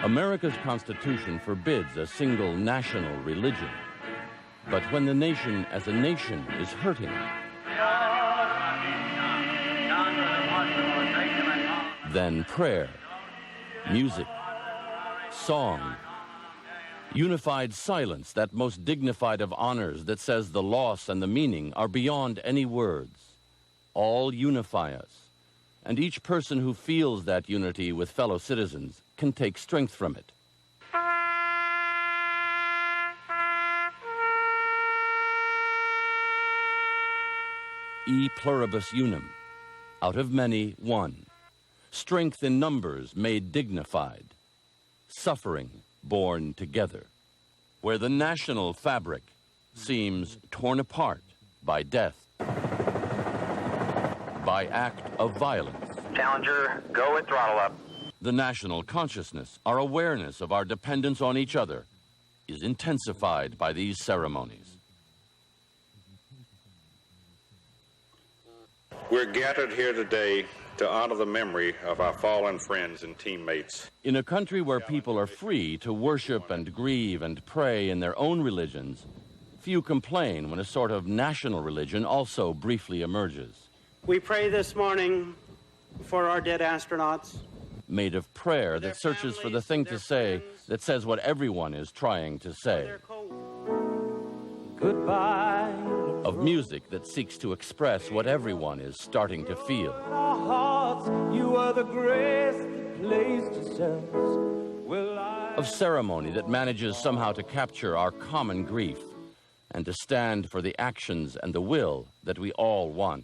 America's Constitution forbids a single national religion. But when the nation as a nation is hurting, then prayer, music, song, unified silence, that most dignified of honors that says the loss and the meaning are beyond any words, all unify us. And each person who feels that unity with fellow citizens can take strength from it. E pluribus unum, out of many, one. Strength in numbers made dignified. Suffering born together. Where the national fabric seems torn apart by death, by act of violence. Challenger, go at throttle up. The national consciousness, our awareness of our dependence on each other, is intensified by these ceremonies. We're gathered here today to honor the memory of our fallen friends and teammates. In a country where people are free to worship and grieve and pray in their own religions, Few complain when a sort of national religion also briefly emerges. We pray this morning for our dead astronauts. Made of prayer that searches for the thing to say that says what everyone is trying to say. Goodbye. Of music that seeks to express what everyone is starting to feel. Our hearts, you are the grace that placed yourselves. Of ceremony that manages somehow to capture our common grief and to stand for the actions and the will that we all want.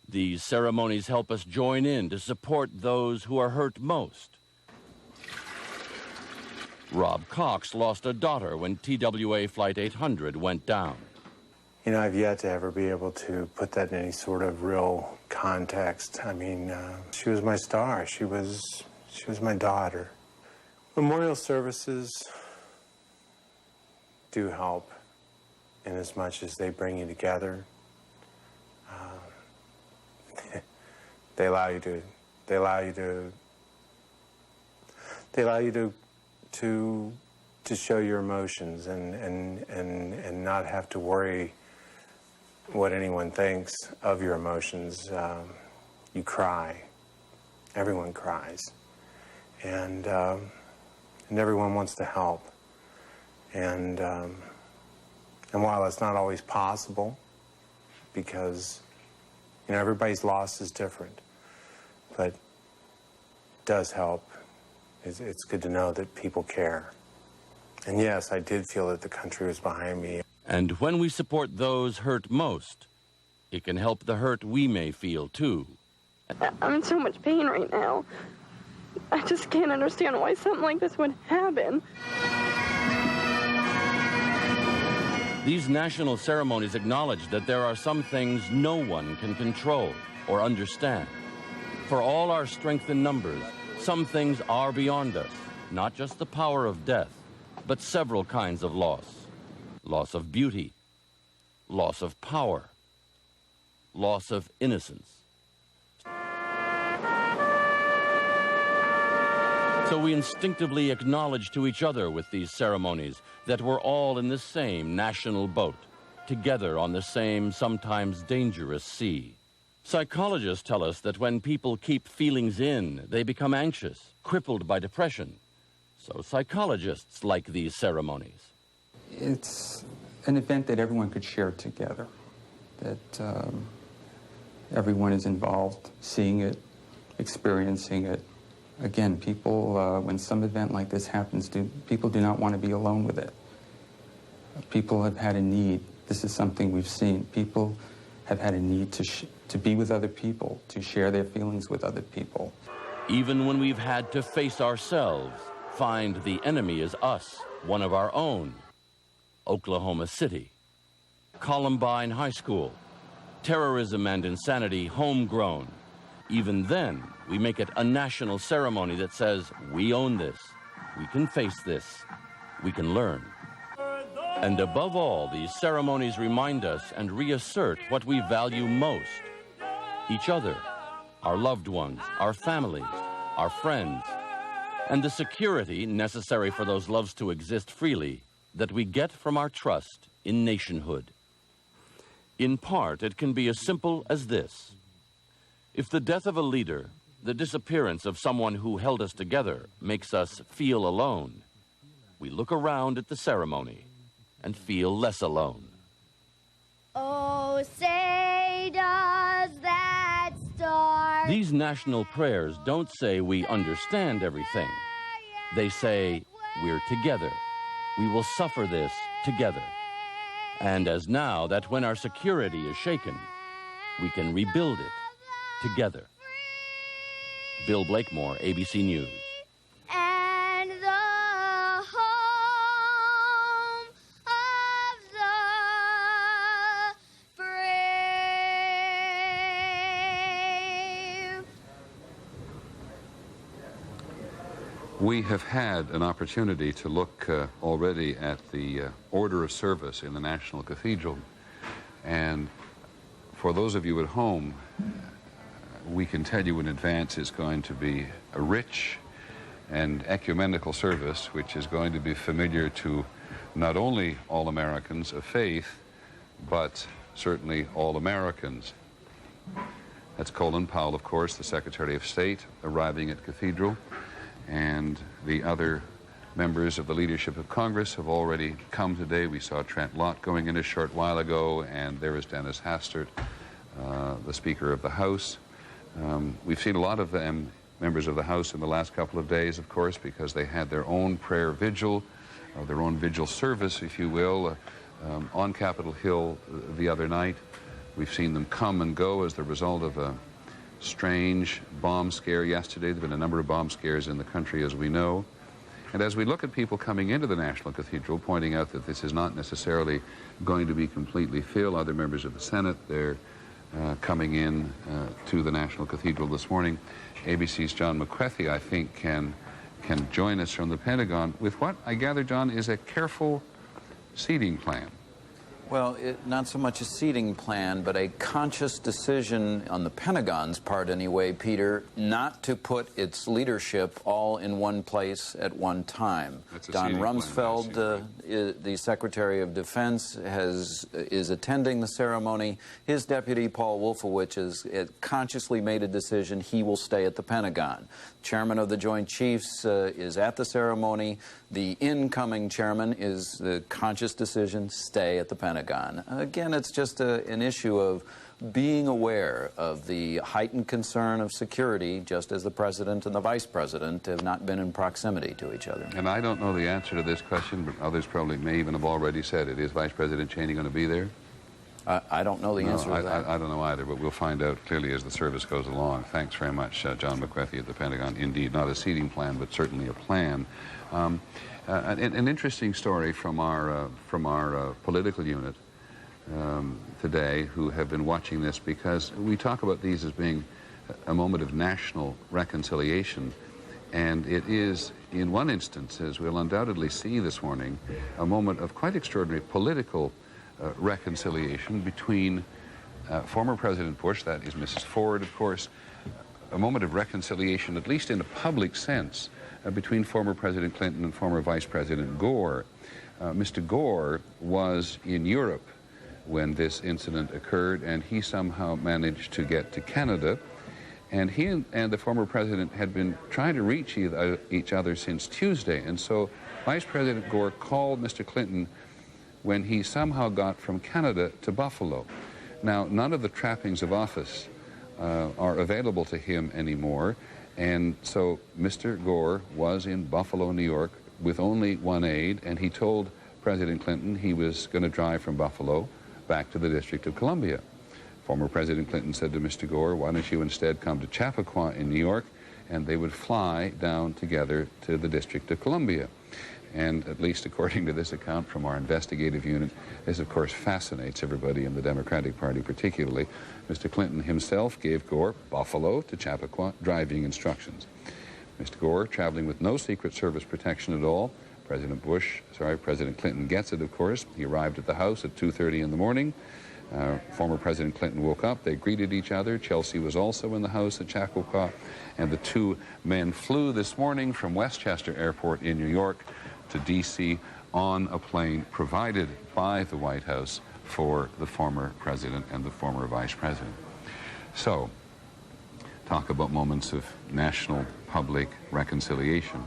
These ceremonies help us join in to support those who are hurt most. Rob Cox lost a daughter when TWA Flight 800 went down. You know, I've yet to ever be able to put that in any sort of real context. I mean, she was my star. She was my daughter. Memorial services do help in as much as they bring you together. They allow you to show your emotions and not have to worry what anyone thinks of your emotions. You cry. Everyone cries. And everyone wants to help. And while it's not always possible, because, you know, everybody's loss is different, but it does help. It's good to know that people care. And yes, I did feel that the country was behind me. And when we support those hurt most, it can help the hurt we may feel too. I'm in so much pain right now. I just can't understand why something like this would happen. These national ceremonies acknowledge that there are some things no one can control or understand. For all our strength in numbers, some things are beyond us, not just the power of death, but several kinds of loss. Loss of beauty, loss of power, loss of innocence. So we instinctively acknowledge to each other with these ceremonies that we're all in the same national boat, together on the same, sometimes dangerous sea. Psychologists tell us that when people keep feelings in, they become anxious, crippled by depression. So psychologists like these ceremonies. It's an event that everyone could share together, that everyone is involved, seeing it, experiencing it. Again, people, when some event like this happens, people do not want to be alone with it. People have had a need. This is something we've seen. People have had a need to be with other people, to share their feelings with other people. Even when we've had to face ourselves, find the enemy is us, one of our own. Oklahoma City, Columbine High School, terrorism and insanity homegrown. Even then, we make it a national ceremony that says, we own this, we can face this, we can learn. And above all, these ceremonies remind us and reassert what we value most. Each other, our loved ones, our families, our friends, and the security necessary for those loves to exist freely that we get from our trust in nationhood. In part, it can be as simple as this. If the death of a leader, the disappearance of someone who held us together, makes us feel alone, we look around at the ceremony and feel less alone. Oh, say does that star... These national prayers don't say we understand everything. They say we're together. We will suffer this together. And as now that when our security is shaken, we can rebuild it together. Bill Blakemore, ABC News. And the home of the brave. We have had an opportunity to look already at the order of service in the National Cathedral. And for those of you at home, we can tell you in advance is going to be a rich and ecumenical service, which is going to be familiar to not only all Americans of faith, but certainly all Americans. That's Colin Powell, of course, the Secretary of State, arriving at Cathedral, and the other members of the leadership of Congress have already come today. We saw Trent Lott going in a short while ago, and there is Dennis Hastert, the Speaker of the House. We've seen a lot of members of the House in the last couple of days, of course, because they had their own prayer vigil, their own vigil service, if you will, on Capitol Hill the other night. We've seen them come and go as the result of a strange bomb scare yesterday. There have been a number of bomb scares in the country, as we know. And as we look at people coming into the National Cathedral, pointing out that this is not necessarily going to be completely filled, other members of the Senate, they're coming in to the National Cathedral this morning. ABC's John McCarthy, I think, can join us from the Pentagon with what I gather, John, is a careful seating plan. Well, not so much a seating plan, but a conscious decision on the Pentagon's part anyway, Peter, not to put its leadership all in one place at one time. Don Rumsfeld, the Secretary of Defense, is attending the ceremony. His deputy, Paul Wolfowitz, has consciously made a decision he will stay at the Pentagon. Chairman of the Joint Chiefs is at the ceremony. The incoming chairman is the conscious decision, stay at the Pentagon. Again, it's just an issue of being aware of the heightened concern of security, just as the president and the vice president have not been in proximity to each other. And I don't know the answer to this question, but others probably may even have already said it. Is Vice President Cheney going to be there? I don't know the answer to that. I don't know either, but we'll find out clearly as the service goes along. Thanks very much, John McCarthy at the Pentagon. Indeed, not a seating plan, but certainly a plan. An interesting story from our political unit today, who have been watching this, because we talk about these as being a moment of national reconciliation, and it is, in one instance, as we'll undoubtedly see this morning, a moment of quite extraordinary political reconciliation between former President Bush, that is Mrs. Ford, of course, a moment of reconciliation, at least in a public sense, between former President Clinton and former Vice President Gore. Mr. Gore was in Europe when this incident occurred, and he somehow managed to get to Canada. And he and the former president had been trying to reach each other since Tuesday. And so Vice President Gore called Mr. Clinton when he somehow got from Canada to Buffalo. Now, none of the trappings of office are available to him anymore, and so Mr. Gore was in Buffalo, New York, with only one aide, and he told President Clinton he was going to drive from Buffalo back to the District of Columbia. Former President Clinton said to Mr. Gore, why don't you instead come to Chappaqua in New York, and they would fly down together to the District of Columbia. And at least according to this account from our investigative unit, this of course fascinates everybody in the Democratic Party particularly. Mr. Clinton himself gave Gore Buffalo to Chappaqua driving instructions. Mr. Gore traveling with no Secret Service protection at all. President Clinton gets it, of course. He arrived at the house at 2:30 in the morning. Former President Clinton woke up. They greeted each other. Chelsea was also in the house at Chappaqua. And the two men flew this morning from Westchester Airport in New York to D.C. on a plane provided by the White House for the former president and the former vice president. So, talk about moments of national public reconciliation.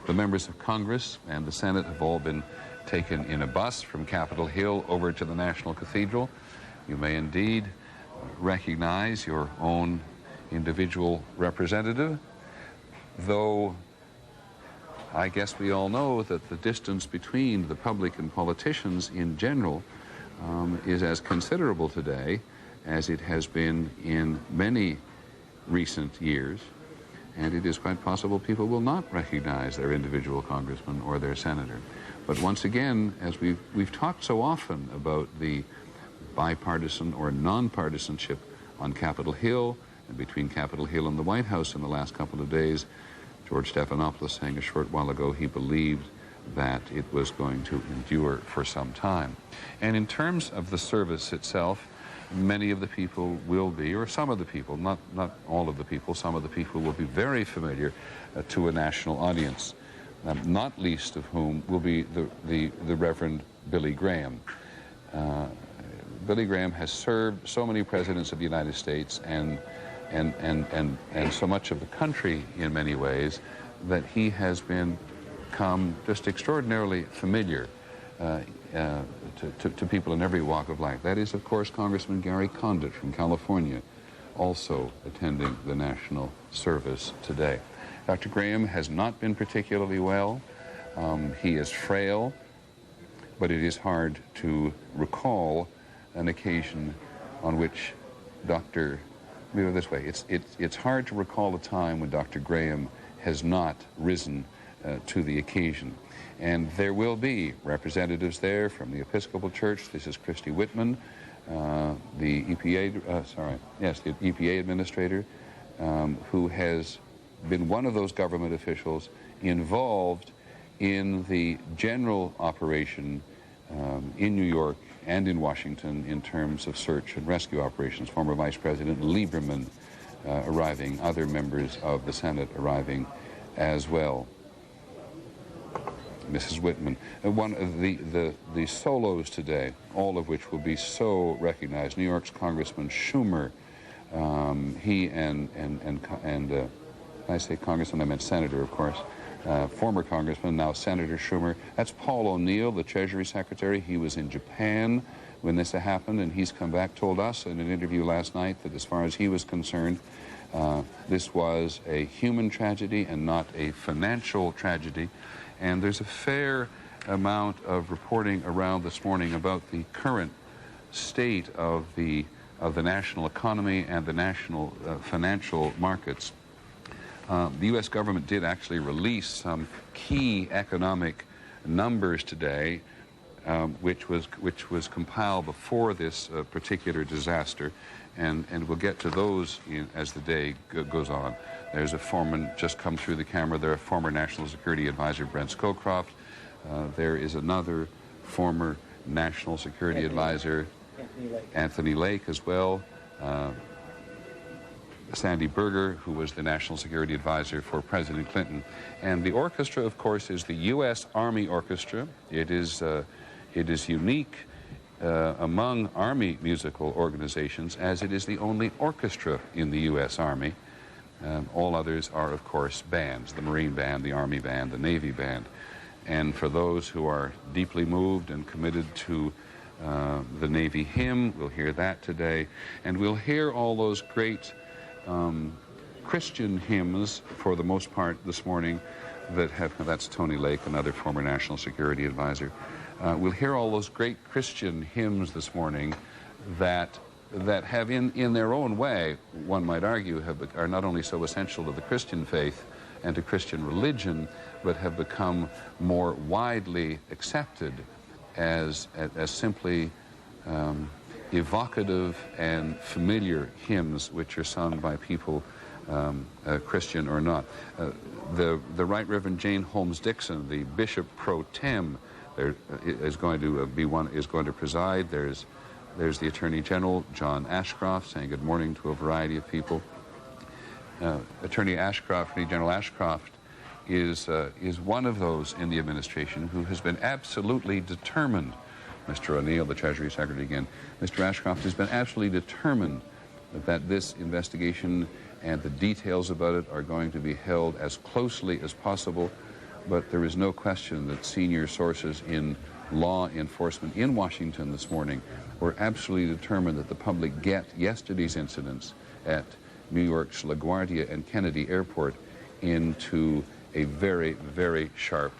The members of Congress and the Senate have all been taken in a bus from Capitol Hill over to the National Cathedral. You may indeed recognize your own individual representative, though I guess we all know that the distance between the public and politicians in general is as considerable today as it has been in many recent years, and it is quite possible people will not recognize their individual congressman or their senator. But once again, as we've talked so often about the bipartisan or nonpartisanship on Capitol Hill and between Capitol Hill and the White House in the last couple of days, George Stephanopoulos saying a short while ago he believed that it was going to endure for some time. And in terms of the service itself, many of the people will be, or some of the people, not all of the people, some of the people will be very familiar to a national audience. not least of whom will be the Reverend Billy Graham. Billy Graham has served so many presidents of the United States and so much of the country in many ways that he has become just extraordinarily familiar to people in every walk of life. That is, of course, Congressman Gary Condit from California, also attending the national service today. Dr. Graham has not been particularly well. He is frail, but it is hard to recall an occasion on which Dr. Maybe this way, it's hard to recall a time when Dr. Graham has not risen to the occasion. And there will be representatives there from the Episcopal Church. This is Christy Whitman, the EPA administrator, who has been one of those government officials involved in the general operation in New York and in Washington in terms of search and rescue operations. Former Vice President Lieberman arriving, other members of the Senate arriving as well. Mrs. Whitman. One of the solos today, all of which will be so recognized. New York's Congressman Schumer, he and I say Congressman, I meant Senator, of course. Former Congressman, now Senator Schumer. That's Paul O'Neill, the Treasury Secretary. He was in Japan when this happened, and he's come back, told us in an interview last night that as far as he was concerned, this was a human tragedy and not a financial tragedy. And there's a fair amount of reporting around this morning about the current state of the national economy and the national financial markets. The U.S. government did actually release some key economic numbers today, which was compiled before this particular disaster, and we'll get to those as the day goes on. There's a foreman just come through the camera there, a former National Security Advisor, Brent Scowcroft. There is another former National Security Advisor, Anthony Lake as well. Sandy Berger, who was the National Security Advisor for President Clinton. And the orchestra, of course, is the U.S. Army Orchestra. It is unique among Army musical organizations, as it is the only orchestra in the U.S. Army. All others are, of course, bands, the Marine Band, the Army Band, the Navy Band. And for those who are deeply moved and committed to the Navy hymn, we'll hear that today. And we'll hear all those great Christian hymns, for the most part this morning, that have, that's Tony Lake, another former National Security Advisor. We'll hear all those great Christian hymns this morning that have in their own way, one might argue, are not only so essential to the Christian faith and to Christian religion, but have become more widely accepted as simply evocative and familiar hymns which are sung by people, Christian or not. The Right Reverend Jane Holmes Dixon, the Bishop Pro Tem, is going to preside. There's the Attorney General, John Ashcroft, saying good morning to a variety of people. Attorney General Ashcroft is one of those in the administration who has been absolutely determined. Mr. O'Neill, the Treasury Secretary again, Mr. Ashcroft has been absolutely determined that this investigation and the details about it are going to be held as closely as possible. But there is no question that senior sources in law enforcement in Washington this morning were absolutely determined that the public get yesterday's incidents at New York's LaGuardia and Kennedy Airport into a very, very sharp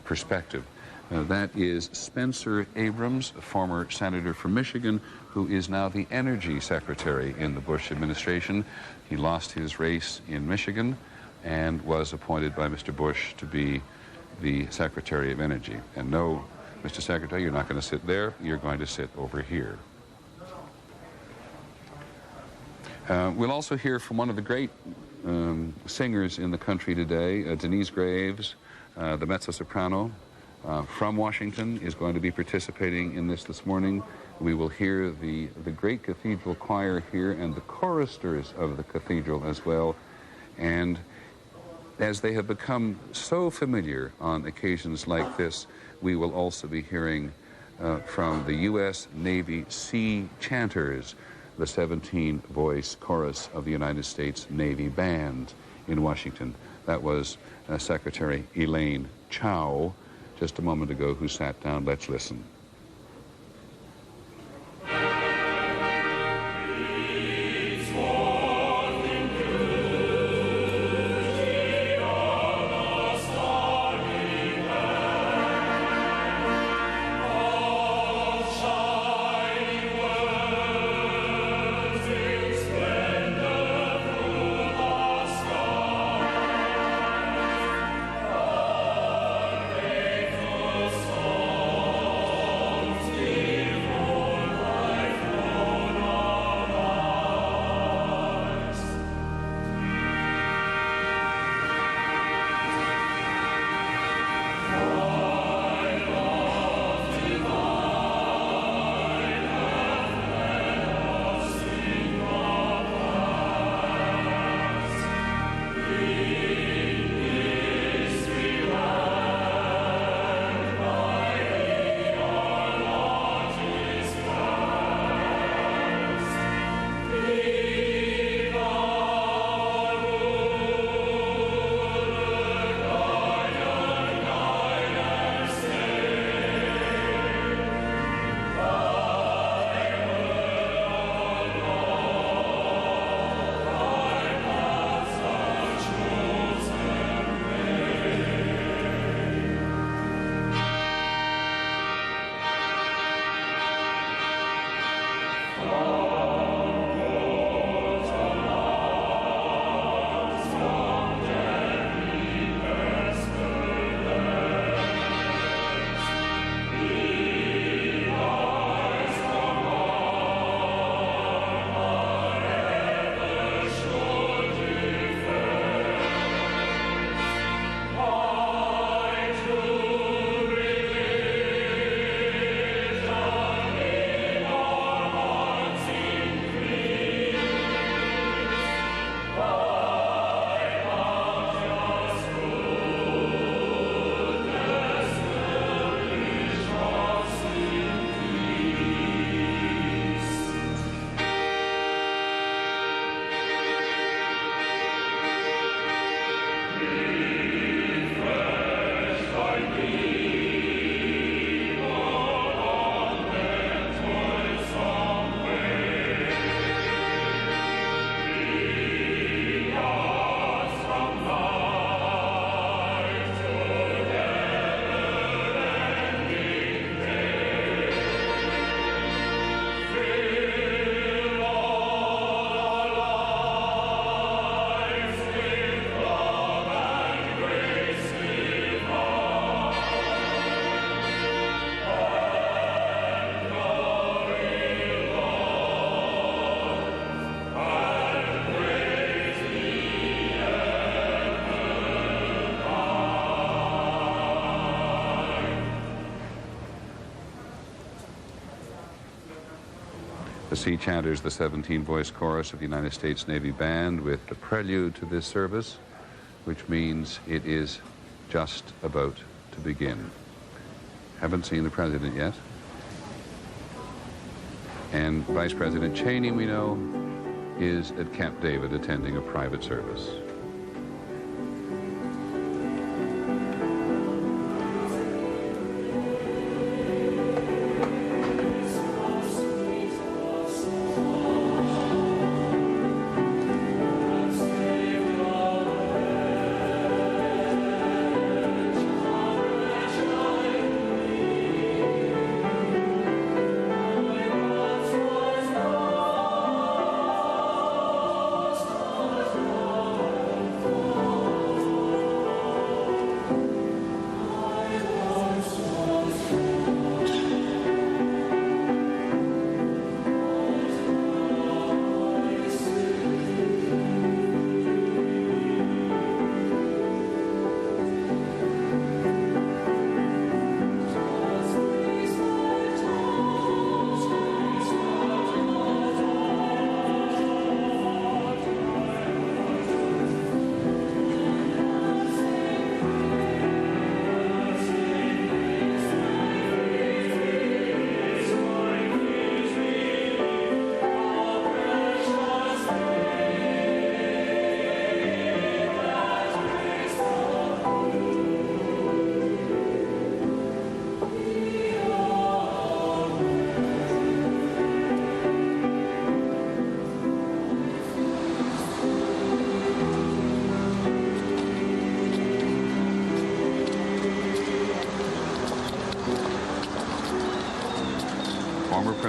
perspective. That is Spencer Abrams, a former senator from Michigan, who is now the Energy Secretary in the Bush administration. He lost his race in Michigan and was appointed by Mr. Bush to be the Secretary of Energy. And no, Mr. Secretary, you're not going to sit there. You're going to sit over here. We'll also hear from one of the great singers in the country today, Denise Graves, the mezzo-soprano from Washington, is going to be participating in this morning. We will hear the great cathedral choir here and the choristers of the cathedral as well. And as they have become so familiar on occasions like this, we will also be hearing from the U.S. Navy Sea Chanters, the 17-voice chorus of the United States Navy Band in Washington. That was Secretary Elaine Chao just a moment ago, who sat down. Let's listen. The Sea Chanters, the 17-voice chorus of the United States Navy Band, with the prelude to this service, which means it is just about to begin. Haven't seen the President yet. And Vice President Cheney, we know, is at Camp David attending a private service.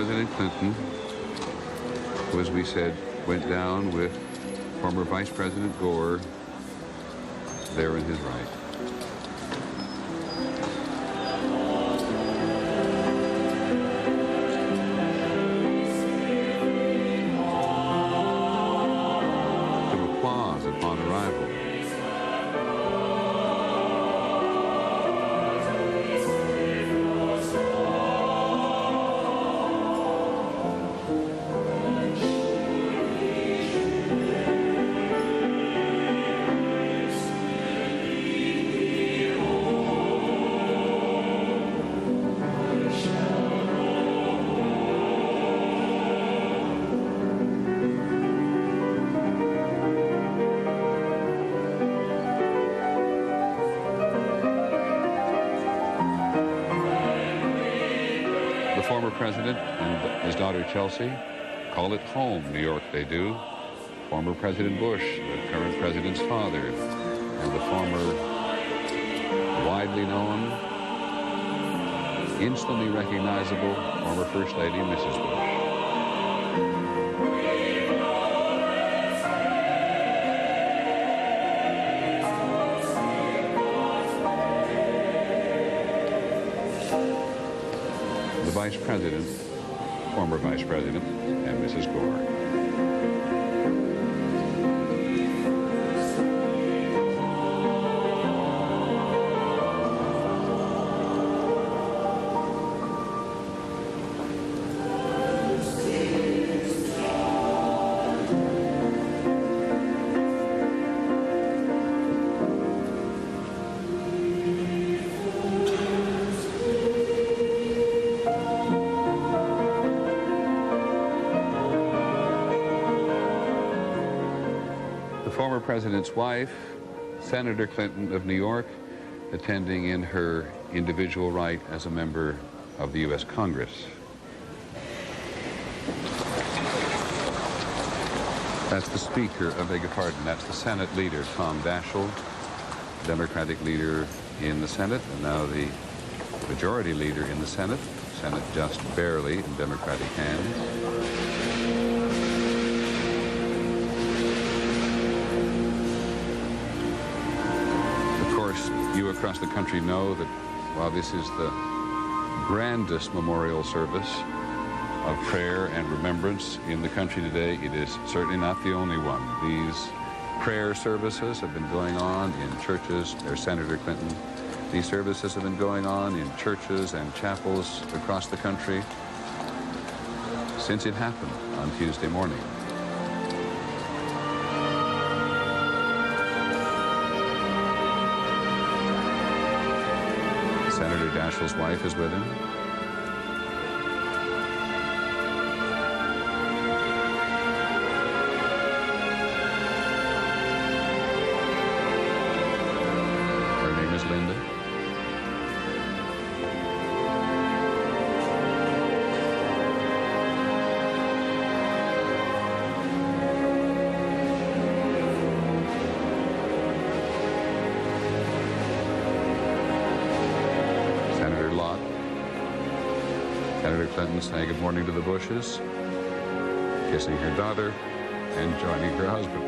President Clinton, who, as we said, went down with former Vice President Gore there in his right. Some applause upon arrival. The former president and his daughter Chelsea call it home. New York, they do. Former President Bush, the current president's father, and the former widely known, instantly recognizable former First Lady, Mrs. Bush. The Vice President, former Vice President, and Mrs. Gore. Former president's wife, Senator Clinton of New York, attending in her individual right as a member of the U.S. Congress. That's the Speaker, I beg your pardon, that's the Senate leader, Tom Daschle, Democratic leader in the Senate, and now the Majority Leader in the Senate. Senate just barely in Democratic hands. You across the country know that while this is the grandest memorial service of prayer and remembrance in the country today, it is certainly not the only one. These prayer services have been going on in churches. There's Senator Clinton. These services have been going on in churches and chapels across the country since it happened on Tuesday morning. Senator Daschle's wife is with him. Her name is Linda. Senator Clinton saying good morning to the Bushes, kissing her daughter, and joining her husband.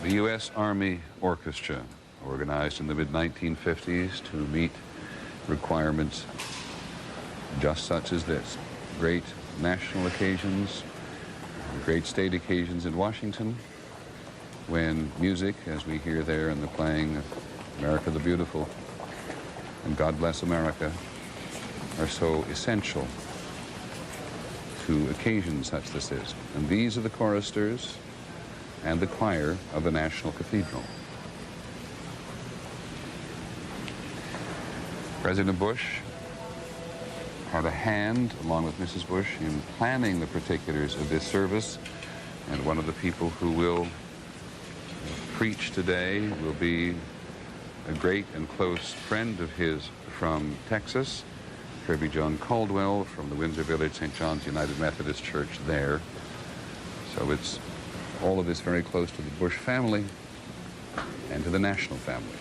The U.S. Army Orchestra, organized in the mid-1950s to meet requirements just such as this. Great national occasions, great state occasions in Washington, when music, as we hear there in the playing of America the Beautiful and God Bless America, are so essential to occasions such as this is. And these are the choristers and the choir of the National Cathedral. President Bush had a hand, along with Mrs. Bush, in planning the particulars of this service, and one of the people who will preach today will be a great and close friend of his from Texas, Kirby Joan Caldwell from the Windsor Village St. John's United Methodist Church there. So it's all of this very close to the Bush family and to the national family.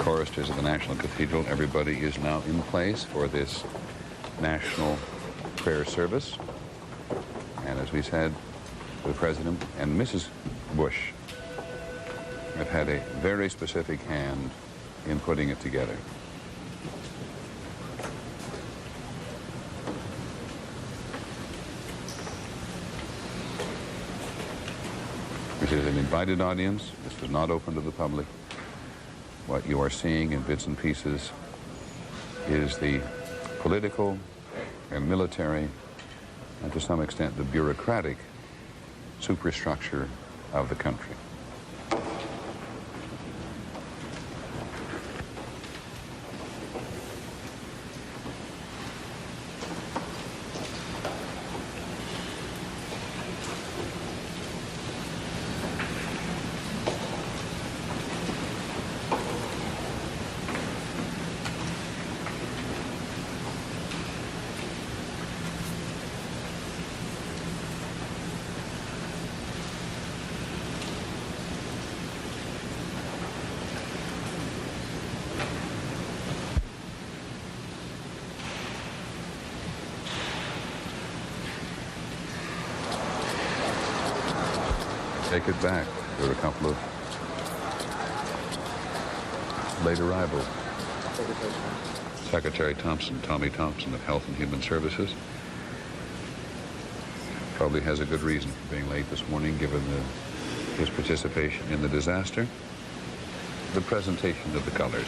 choristers of the National Cathedral. Everybody is now in place for this national prayer service. And as we said, the President and Mrs. Bush have had a very specific hand in putting it together. This is an invited audience. This is not open to the public. What you are seeing in bits and pieces is the political and military, and to some extent the bureaucratic superstructure of the country. Take it back. There were a couple of late arrivals. Secretary Thompson, Tommy Thompson of Health and Human Services, probably has a good reason for being late this morning given his participation in the disaster. The presentation of the colors.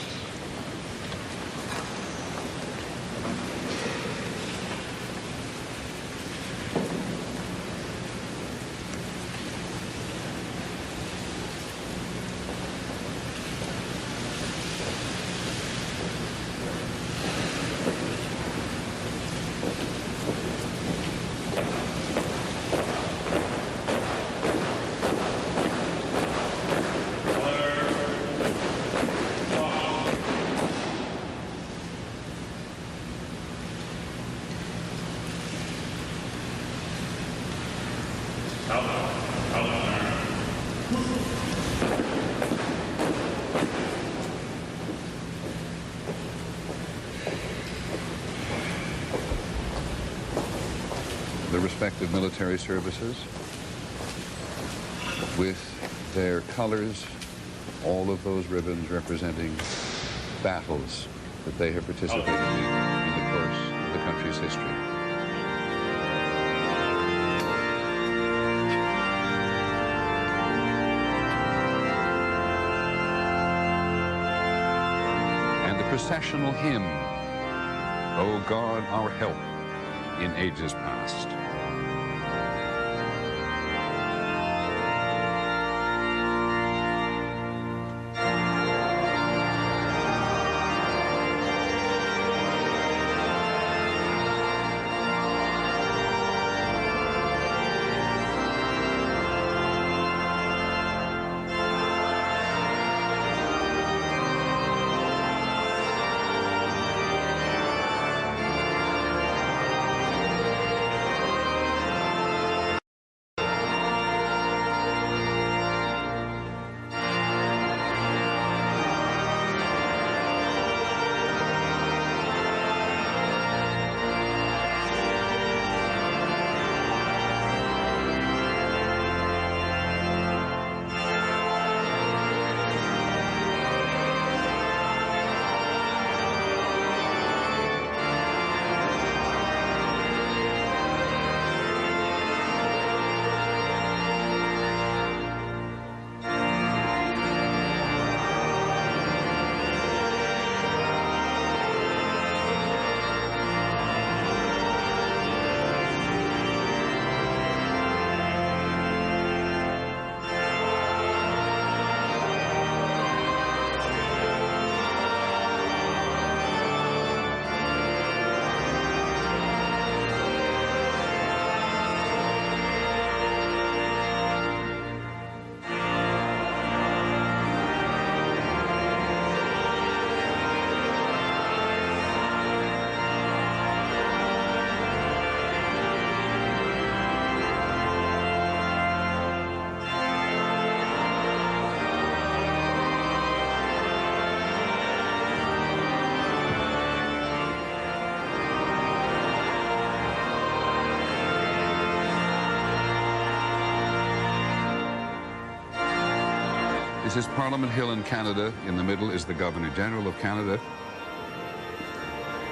The respective military services with their colors, all of those ribbons representing battles that they have participated in the course of the country's history. And the processional hymn, O God, our help in ages past. This is Parliament Hill in Canada. In the middle is the Governor-General of Canada,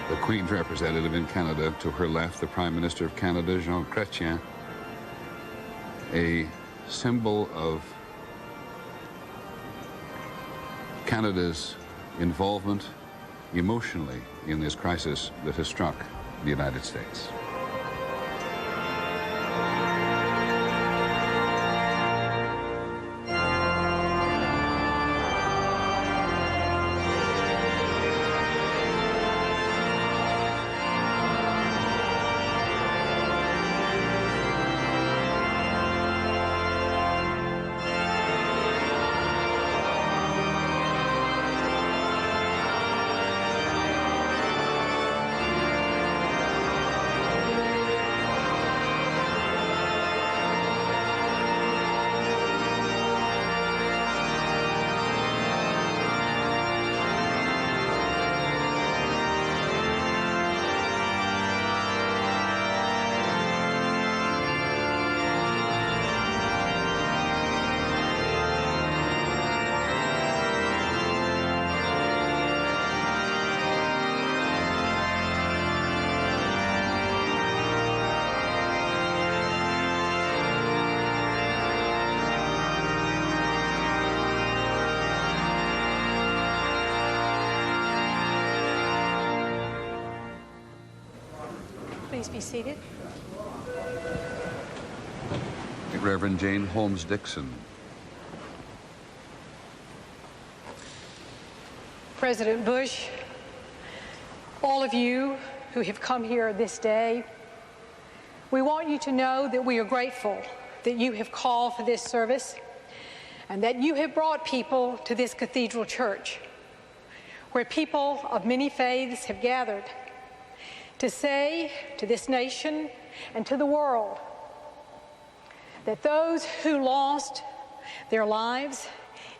the Queen's representative in Canada. To her left, the Prime Minister of Canada, Jean Chrétien, a symbol of Canada's involvement emotionally in this crisis that has struck the United States. Please be seated. Reverend Jane Holmes Dixon. President Bush, all of you who have come here this day, we want you to know that we are grateful that you have called for this service and that you have brought people to this cathedral church where people of many faiths have gathered to say to this nation and to the world that those who lost their lives,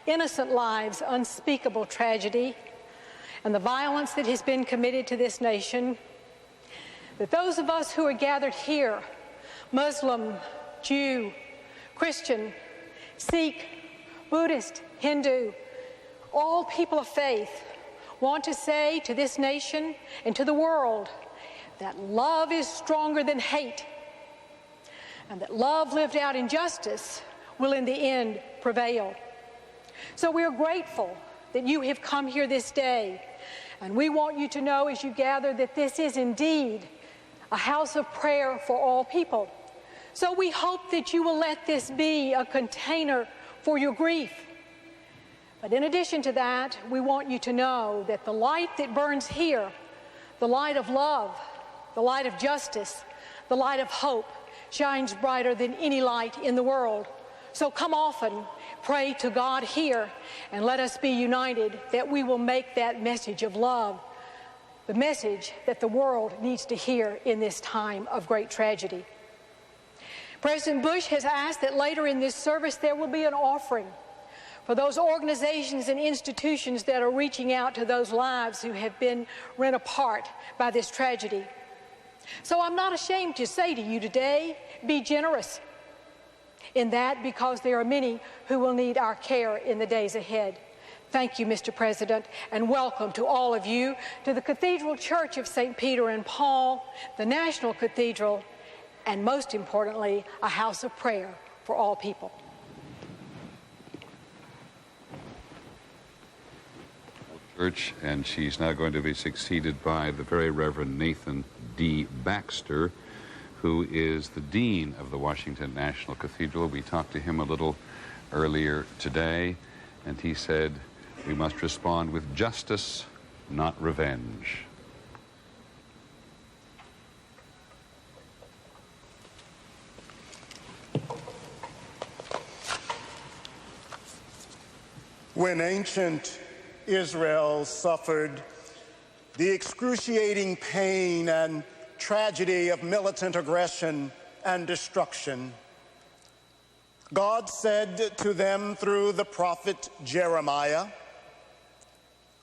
innocent lives, unspeakable tragedy, and the violence that has been committed to this nation, that those of us who are gathered here, Muslim, Jew, Christian, Sikh, Buddhist, Hindu, all people of faith, want to say to this nation and to the world that love is stronger than hate, and that love lived out in justice will in the end prevail. So we are grateful that you have come here this day, and we want you to know as you gather that this is indeed a house of prayer for all people. So we hope that you will let this be a container for your grief. But in addition to that, we want you to know that the light that burns here, the light of love, the light of justice, the light of hope, shines brighter than any light in the world. So come often, pray to God here, and let us be united that we will make that message of love the message that the world needs to hear in this time of great tragedy. President Bush has asked that later in this service there will be an offering for those organizations and institutions that are reaching out to those lives who have been rent apart by this tragedy. So I'm not ashamed to say to you today, be generous in that, because there are many who will need our care in the days ahead. Thank you, Mr. President, and welcome to all of you to the Cathedral Church of St. Peter and Paul, the National Cathedral, and most importantly, a house of prayer for all people. Church, and she's now going to be succeeded by the very Reverend Nathan D. Baxter, who is the Dean of the Washington National Cathedral. We talked to him a little earlier today, and he said we must respond with justice, not revenge. When ancient Israel suffered the excruciating pain and tragedy of militant aggression and destruction, God said to them through the prophet Jeremiah,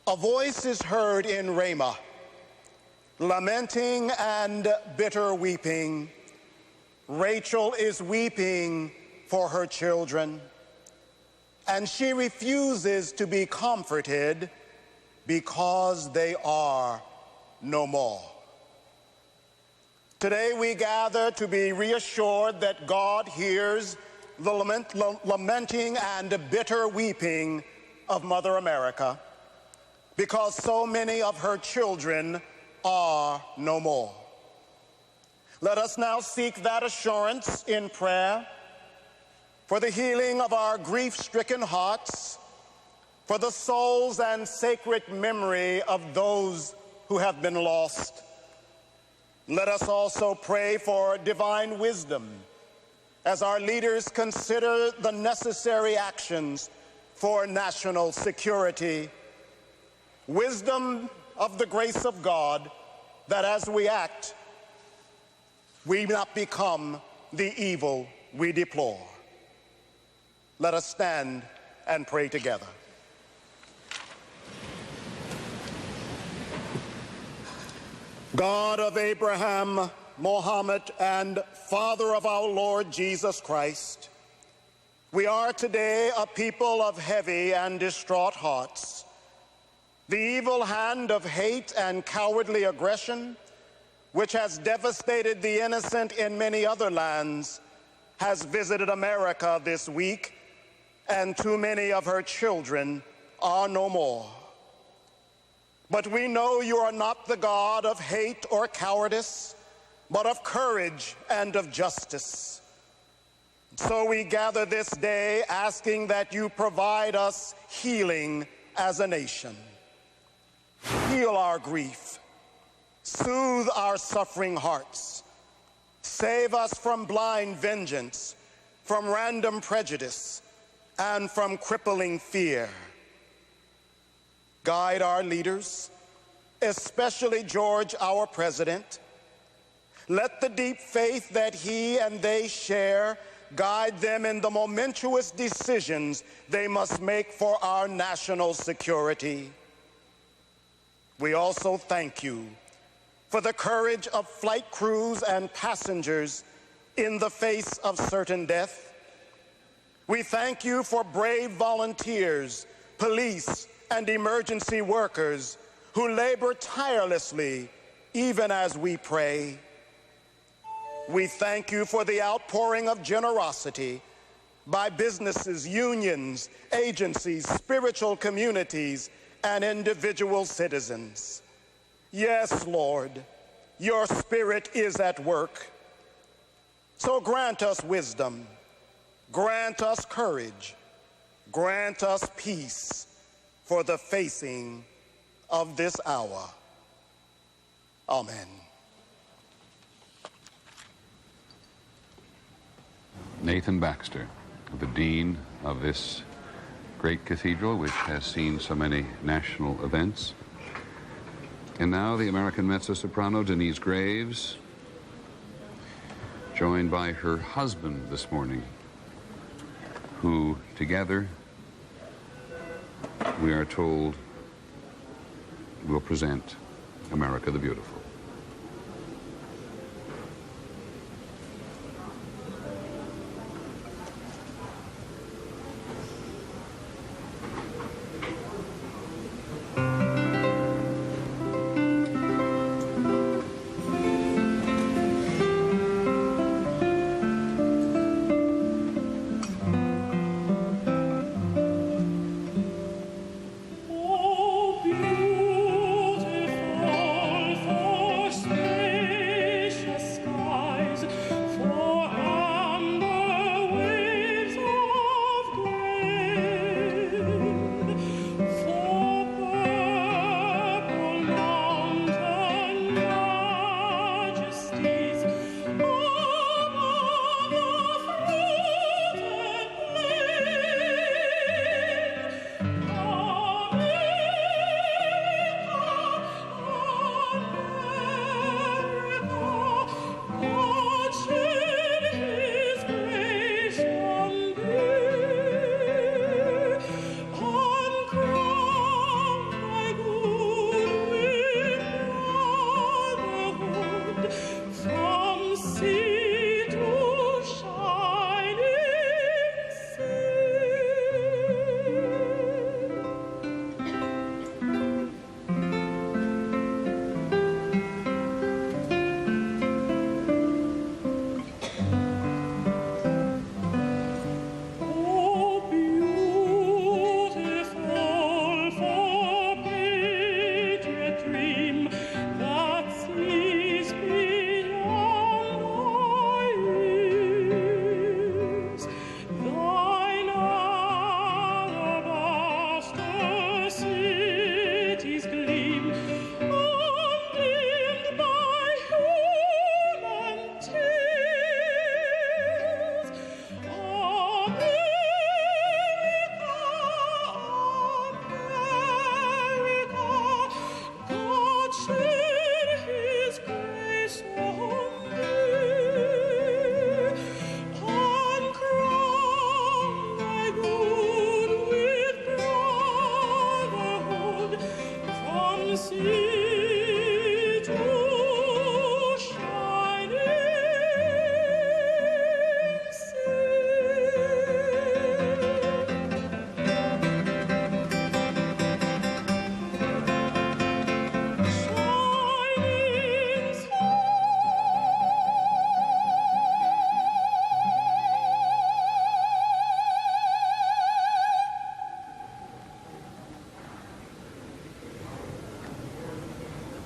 "A voice is heard in Ramah, lamenting and bitter weeping. Rachel is weeping for her children. and she refuses to be comforted because they are no more. Today we gather to be reassured that God hears the lamenting and bitter weeping of Mother America, because so many of her children are no more. Let us now seek that assurance in prayer for the healing of our grief-stricken hearts, for the souls and sacred memory of those who have been lost. Let us also pray for divine wisdom as our leaders consider the necessary actions for national security. Wisdom of the grace of God, that as we act, we not become the evil we deplore. Let us stand and pray together. God of Abraham, Mohammed, and Father of our Lord Jesus Christ, we are today a people of heavy and distraught hearts. The evil hand of hate and cowardly aggression, which has devastated the innocent in many other lands, has visited America this week, and too many of her children are no more. But we know you are not the God of hate or cowardice, but of courage and of justice. So we gather this day asking that you provide us healing as a nation. Heal our grief, soothe our suffering hearts, save us from blind vengeance, from random prejudice, and from crippling fear. Guide our leaders, especially George, our president. Let the deep faith that he and they share guide them in the momentous decisions they must make for our national security. We also thank you for the courage of flight crews and passengers in the face of certain death. We thank you for brave volunteers, police, and emergency workers who labor tirelessly even as we pray. We thank you for the outpouring of generosity by businesses, unions, agencies, spiritual communities, and individual citizens. Yes, Lord, your Spirit is at work. So grant us wisdom, grant us courage, grant us peace for the facing of this hour. Amen. Nathan Baxter, the dean of this great cathedral, which has seen so many national events. And now the American mezzo-soprano Denise Graves, joined by her husband this morning, who together, we are told, will present America the Beautiful. Oh, beautiful.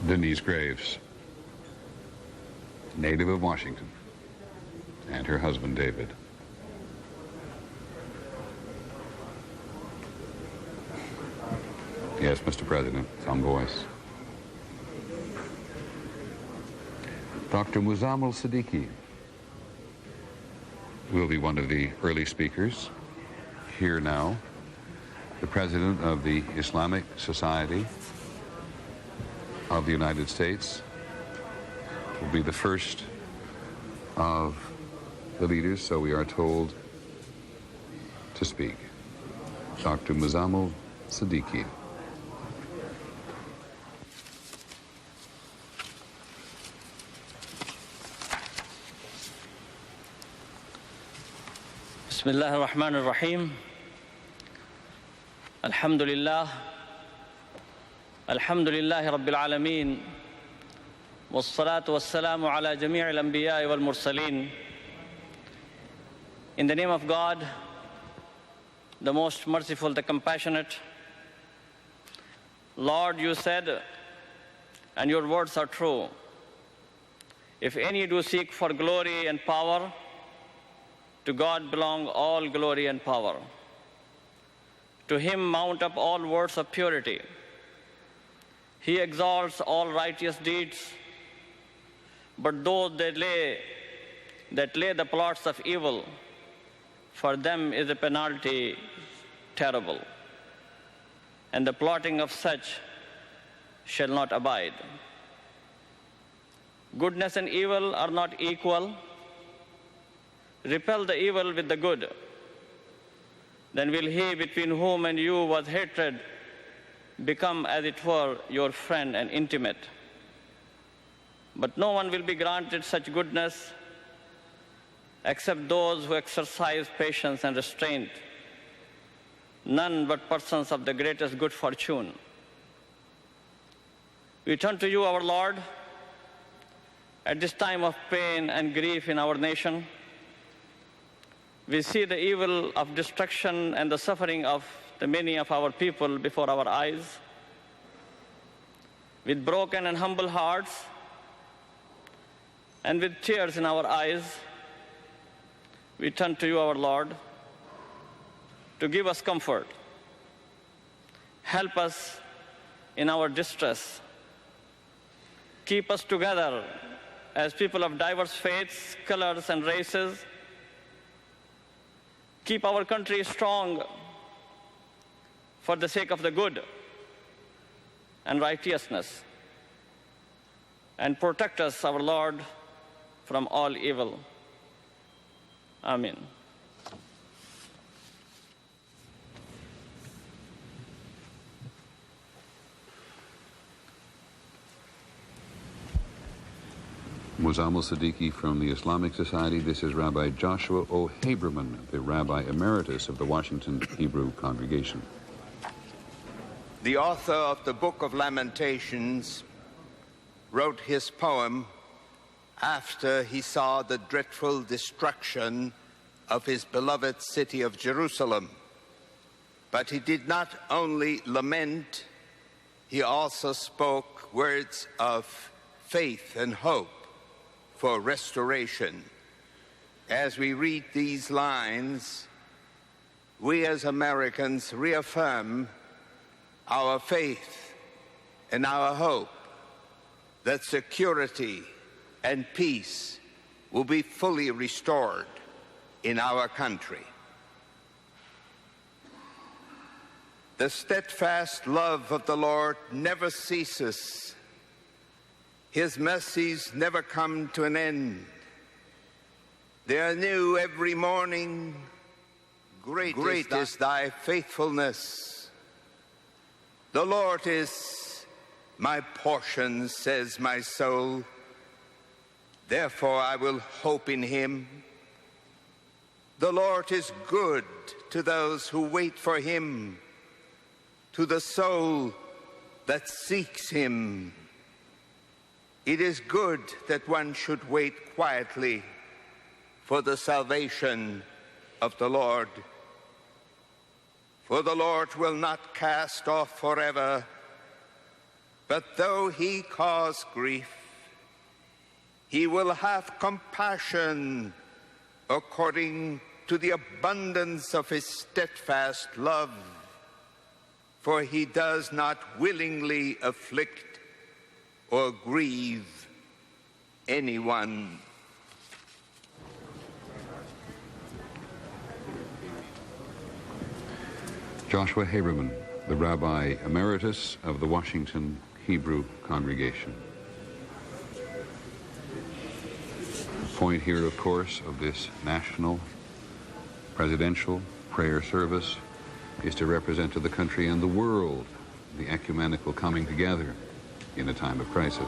Denise Graves, native of Washington, and her husband, David. Yes, Mr. President, some voice. Dr. Muzammil Siddiqui will be one of the early speakers. Here now, the President of the Islamic Society of the United States will be the first of the leaders, so we are told, to speak. Dr. Muzammil Siddiqui. بسم الله الرحمن الرحيم الحمد لله رب العالمين والصلاة والسلام على جميع الأنبياء والمرسلين. In the name of God, the most merciful, the compassionate, Lord, you said, and your words are true, if any do seek for glory and power, to God belong all glory and power. To him mount up all words of purity. He exalts all righteous deeds, but those that lay the plots of evil, for them is a penalty terrible, and the plotting of such shall not abide. Goodness and evil are not equal. Repel the evil with the good. Then will he between whom and you was hatred become, as it were, your friend and intimate. But no one will be granted such goodness except those who exercise patience and restraint, none but persons of the greatest good fortune. We turn to you, our Lord, at this time of pain and grief in our nation. We see the evil of destruction and the suffering of the many of our people before our eyes. With broken and humble hearts and with tears in our eyes, we turn to you, our Lord, to give us comfort. Help us in our distress. Keep us together as people of diverse faiths, colors, and races. Keep our country strong for the sake of the good and righteousness. And protect us, our Lord, from all evil. Amen. Muzammil Siddiqui from the Islamic Society. This is Rabbi Joshua O. Haberman, the Rabbi Emeritus of the Washington Hebrew Congregation. The author of the Book of Lamentations wrote his poem after he saw the dreadful destruction of his beloved city of Jerusalem. But he did not only lament, he also spoke words of faith and hope for restoration. As we read these lines, we as Americans reaffirm our faith and our hope that security and peace will be fully restored in our country. The steadfast love of the Lord never ceases. His mercies never come to an end. They are new every morning. Great is thy faithfulness. The Lord is my portion, says my soul. Therefore I will hope in him. The Lord is good to those who wait for him, to the soul that seeks him. It is good that one should wait quietly for the salvation of the Lord. For the Lord will not cast off forever But though he cause grief, he will have compassion according to the abundance of his steadfast love, for he does not willingly afflict or grieve anyone. Joshua Haberman, the Rabbi Emeritus of the Washington Hebrew Congregation. The point here, of course, of this national presidential prayer service is to represent to the country and the world the ecumenical coming together in a time of crisis.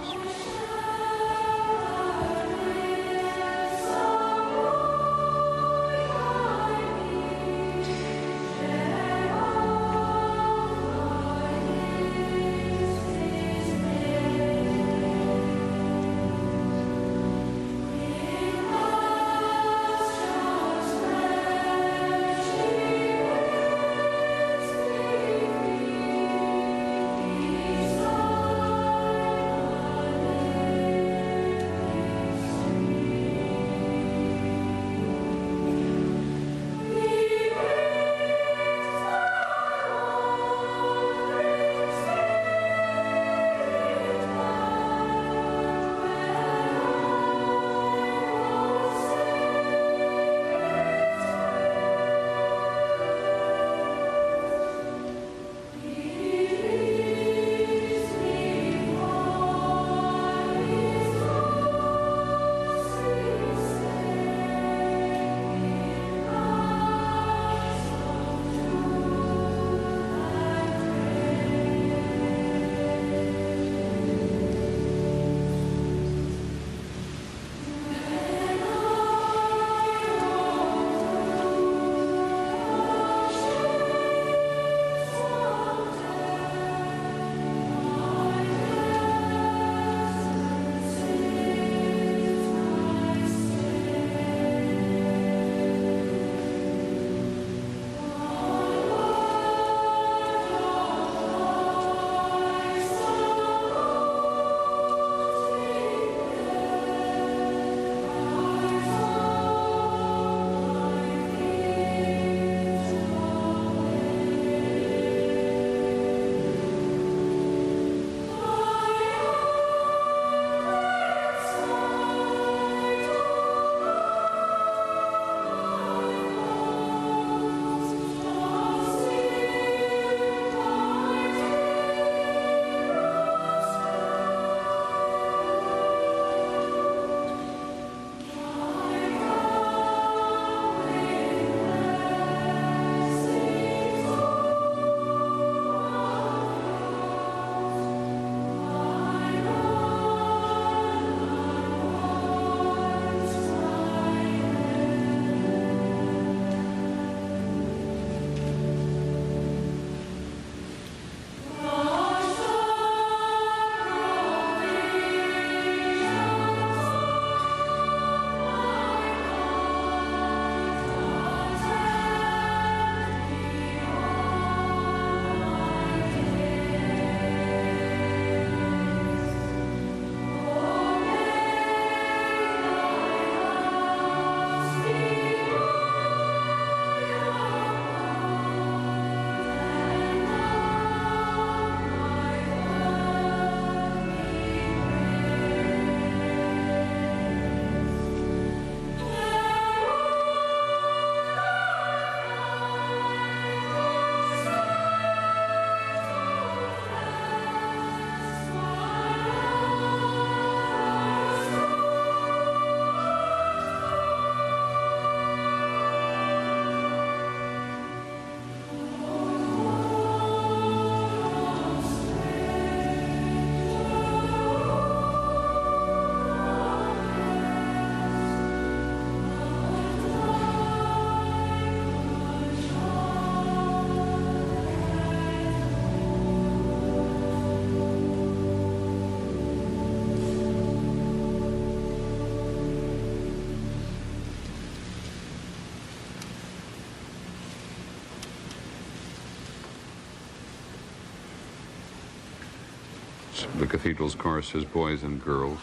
The cathedral's chorus is boys and girls.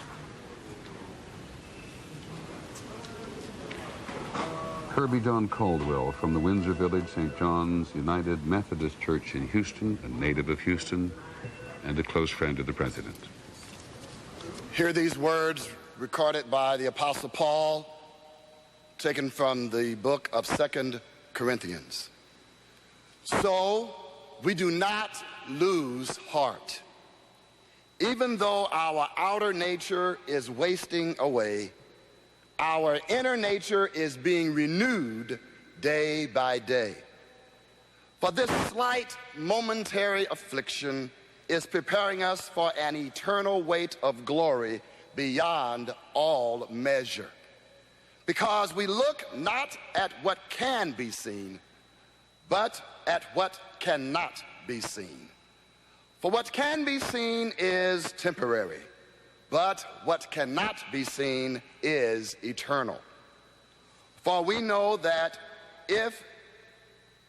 Herbie John Caldwell from the Windsor Village St. John's United Methodist Church in Houston, a native of Houston and a close friend of the president. Hear these words recorded by the Apostle Paul, taken from the book of 2 Corinthians. So we do not lose heart. Even though our outer nature is wasting away, our inner nature is being renewed day by day. For this slight momentary affliction is preparing us for an eternal weight of glory beyond all measure. Because we look not at what can be seen, but at what cannot be seen. For what can be seen is temporary, but what cannot be seen is eternal. For we know that if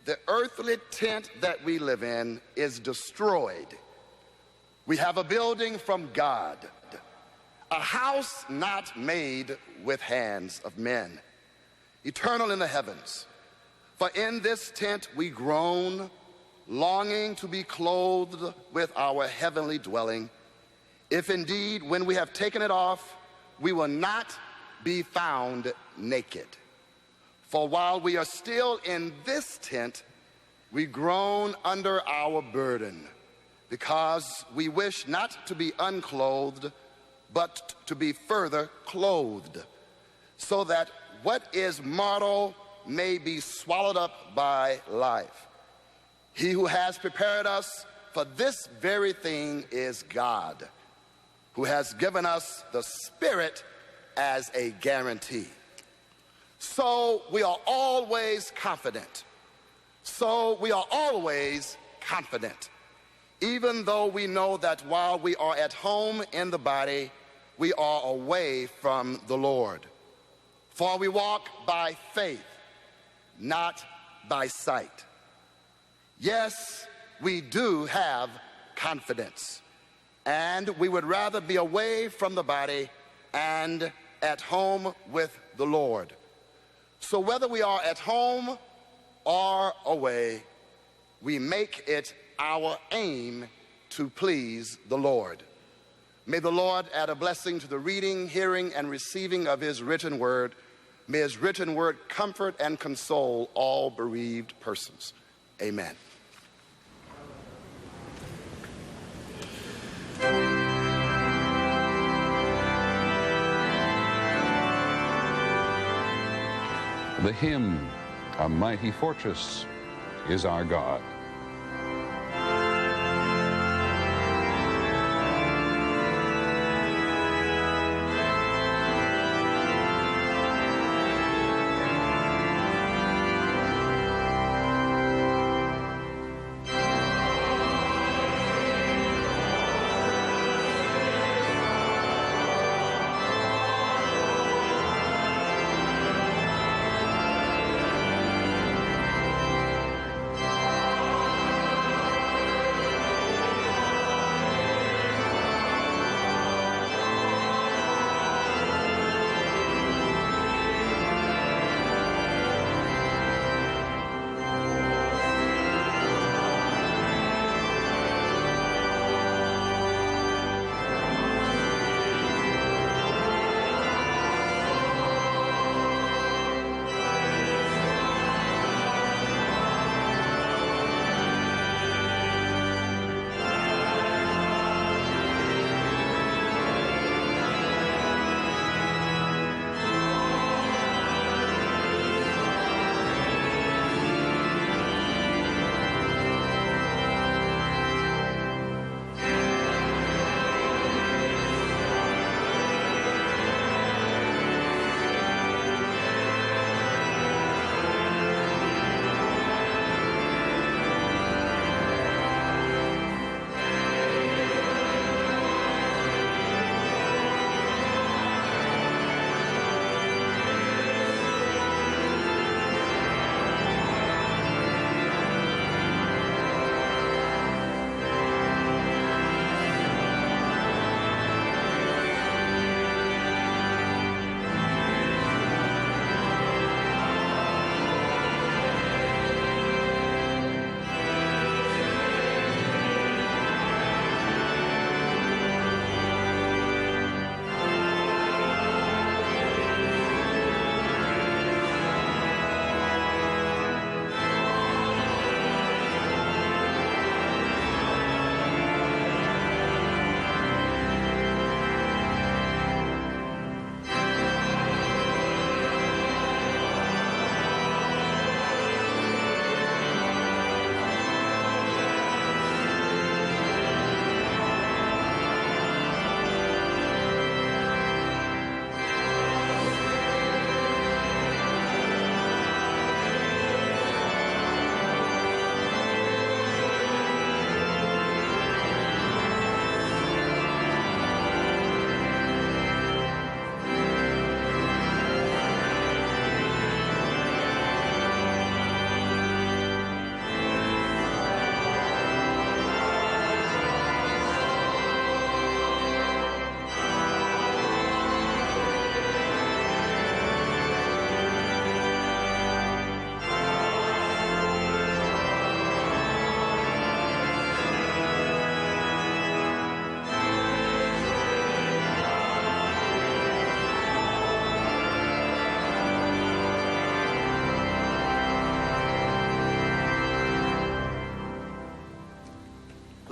the earthly tent that we live in is destroyed, we have a building from God, a house not made with hands of men, eternal in the heavens. For in this tent we groan, longing to be clothed with our heavenly dwelling, if indeed when we have taken it off, we will not be found naked. For while we are still in this tent, we groan under our burden, because we wish not to be unclothed, but to be further clothed, so that what is mortal may be swallowed up by life. He who has prepared us for this very thing is God, who has given us the Spirit as a guarantee. So we are always confident. Even though we know that while we are at home in the body, we are away from the Lord. For we walk by faith, not by sight. Yes, we do have confidence, and we would rather be away from the body and at home with the Lord. So whether we are at home or away, we make it our aim to please the Lord. May the Lord add a blessing to the reading, hearing, and receiving of his written word. May his written word comfort and console all bereaved persons. Amen. The hymn, "A Mighty Fortress is Our God."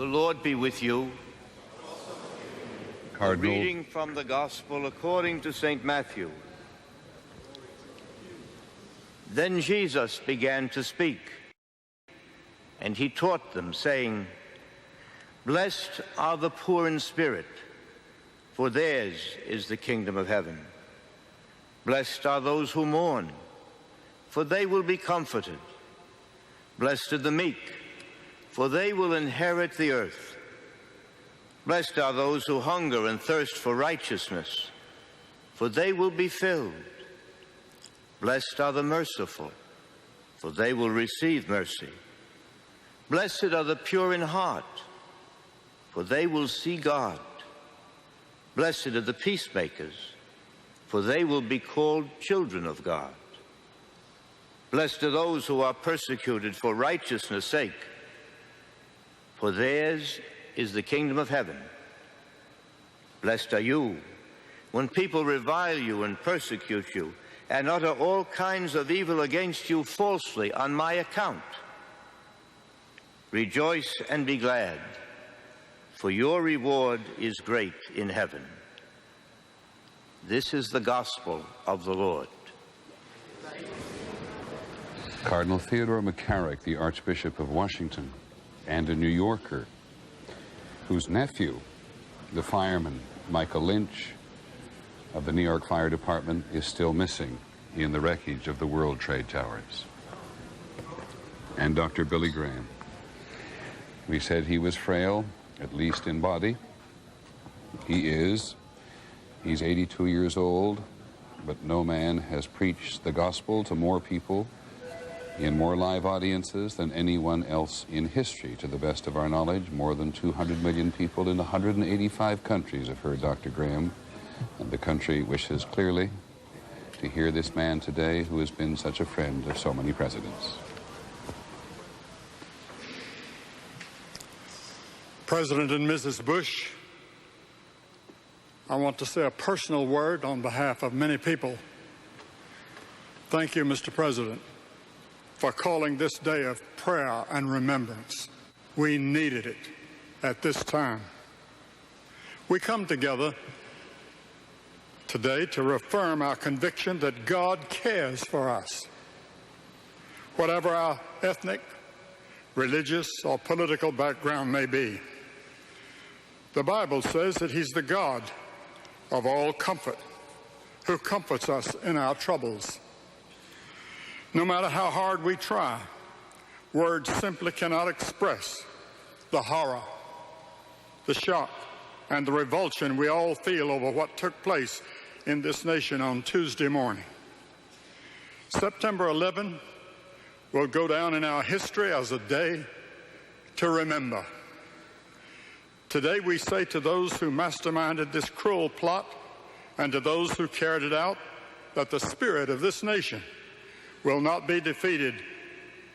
Lord be with you. Cardinal. A reading from the Gospel according to St. Matthew. Then Jesus began to speak, and he taught them, saying, "Blessed are the poor in spirit, for theirs is the kingdom of heaven. Blessed are those who mourn, for they will be comforted. Blessed are the meek, for they will inherit the earth. Blessed are those who hunger and thirst for righteousness, for they will be filled. Blessed are the merciful, for they will receive mercy. Blessed are the pure in heart, for they will see God. Blessed are the peacemakers, for they will be called children of God. Blessed are those who are persecuted for righteousness' sake, for theirs is the kingdom of heaven. Blessed are you when people revile you and persecute you and utter all kinds of evil against you falsely on my account. Rejoice and be glad, for your reward is great in heaven." This is the gospel of the Lord. Cardinal Theodore McCarrick, the Archbishop of Washington, and a New Yorker, whose nephew, the fireman Michael Lynch of the New York Fire Department, is still missing in the wreckage of the World Trade Towers. And Dr. Billy Graham. We said he was frail, at least in body. He is. He's 82 years old, but no man has preached the gospel to more people in more live audiences than anyone else in history. To the best of our knowledge, more than 200 million people in 185 countries have heard Dr. Graham, and the country wishes clearly to hear this man today who has been such a friend of so many presidents. President and Mrs. Bush, I want to say a personal word on behalf of many people. Thank you, Mr. President, for calling this day of prayer and remembrance. We needed it at this time. We come together today to reaffirm our conviction that God cares for us. Whatever our ethnic, religious, or political background may be, the Bible says that He's the God of all comfort, who comforts us in our troubles. No matter how hard we try, words simply cannot express the horror, the shock, and the revulsion we all feel over what took place in this nation on Tuesday morning. September 11 will go down in our history as a day to remember. Today we say to those who masterminded this cruel plot and to those who carried it out that the spirit of this nation will not be defeated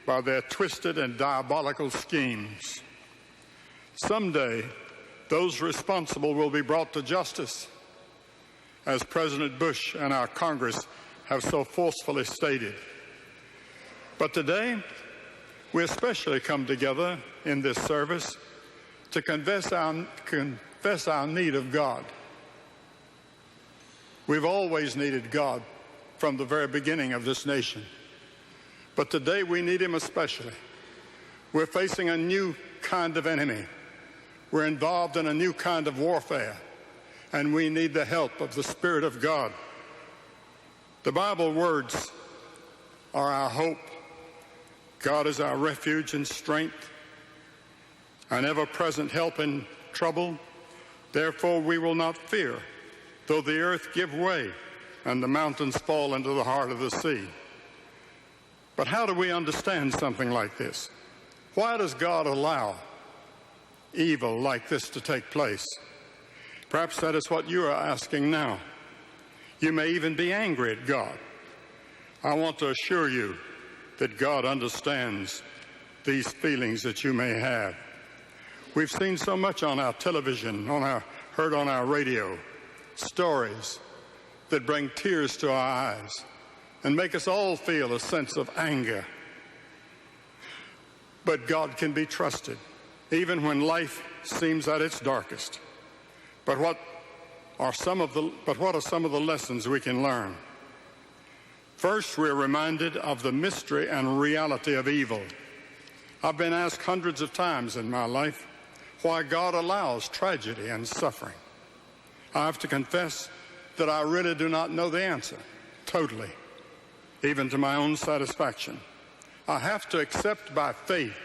by their twisted and diabolical schemes. Someday, those responsible will be brought to justice, as President Bush and our Congress have so forcefully stated. But today, we especially come together in this service to confess our need of God. We've always needed God from the very beginning of this nation. But today we need Him especially. We're facing a new kind of enemy. We're involved in a new kind of warfare, and we need the help of the Spirit of God. The Bible words are our hope. God is our refuge and strength, an ever-present help in trouble. Therefore we will not fear, though the earth give way and the mountains fall into the heart of the sea. But how do we understand something like this? Why does God allow evil like this to take place? Perhaps that is what you are asking now. You may even be angry at God. I want to assure you that God understands these feelings that you may have. We've seen so much on our television, heard on our radio, stories that bring tears to our eyes and make us all feel a sense of anger. But God can be trusted. even when life seems at its darkest. But what are some of the lessons we can learn? First, we're reminded of the mystery and reality of evil. I've been asked hundreds of times in my life why God allows tragedy and suffering. I have to confess that I really do not know the answer, totally, even to my own satisfaction. I have to accept by faith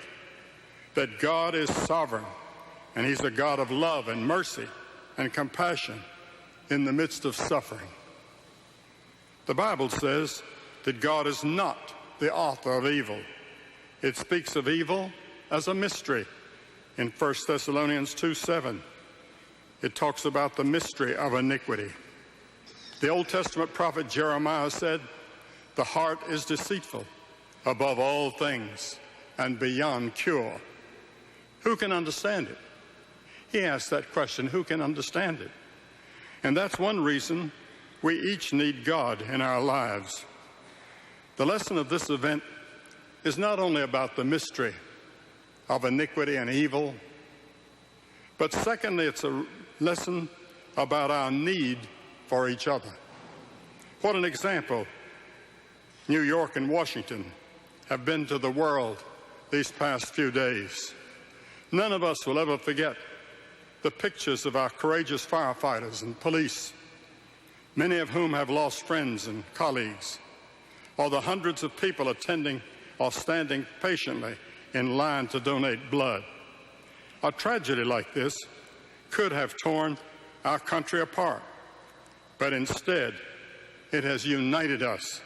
that God is sovereign, and He's a God of love and mercy and compassion in the midst of suffering. The Bible says that God is not the author of evil. It speaks of evil as a mystery. In 1 Thessalonians 2:7, it talks about the mystery of iniquity. The Old Testament prophet Jeremiah said, "The heart is deceitful above all things and beyond cure. Who can understand it?" He asked that question, who can understand it? And that's one reason we each need God in our lives. The lesson of this event is not only about the mystery of iniquity and evil, but secondly, it's a lesson about our need for each other. What an example New York and Washington have been to the world these past few days. None of us will ever forget the pictures of our courageous firefighters and police, many of whom have lost friends and colleagues, or the hundreds of people attending or standing patiently in line to donate blood. A tragedy like this could have torn our country apart, but instead it has united us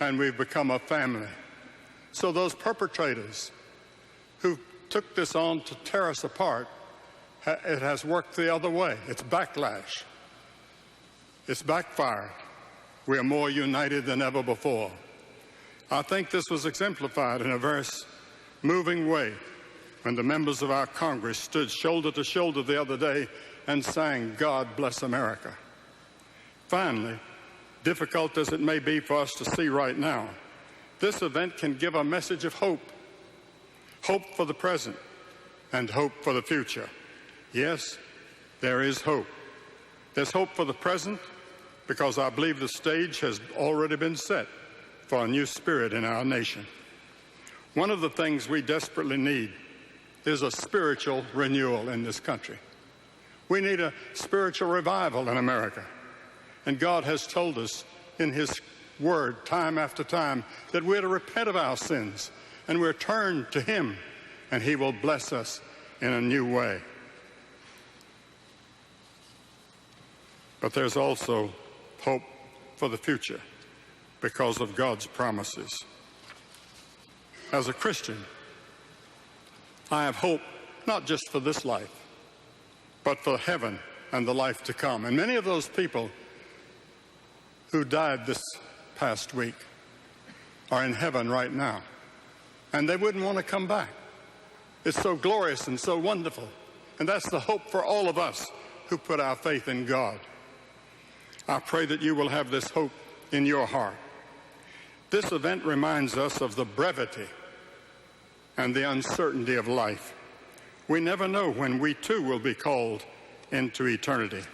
and we've become a family. So those perpetrators who took this on to tear us apart, it has worked the other way. It's backlash. It's backfired. We are more united than ever before. I think this was exemplified in a very moving way when the members of our Congress stood shoulder to shoulder the other day and sang, "God Bless America." Finally, difficult as it may be for us to see right now, this event can give a message of hope. Hope for the present and hope for the future. Yes, there is hope. There's hope for the present because I believe the stage has already been set for a new spirit in our nation. One of the things we desperately need is a spiritual renewal in this country. We need a spiritual revival in America. And God has told us in His Word time after time that we're to repent of our sins and we're turned to Him, and He will bless us in a new way. But there's also hope for the future because of God's promises. As a Christian, I have hope not just for this life, but for heaven and the life to come. And many of those people who died this past week are in heaven right now, and they wouldn't want to come back. It's so glorious and so wonderful, and that's the hope for all of us who put our faith in God. I pray that you will have this hope in your heart. This event reminds us of the brevity and the uncertainty of life. We never know when we too will be called into eternity.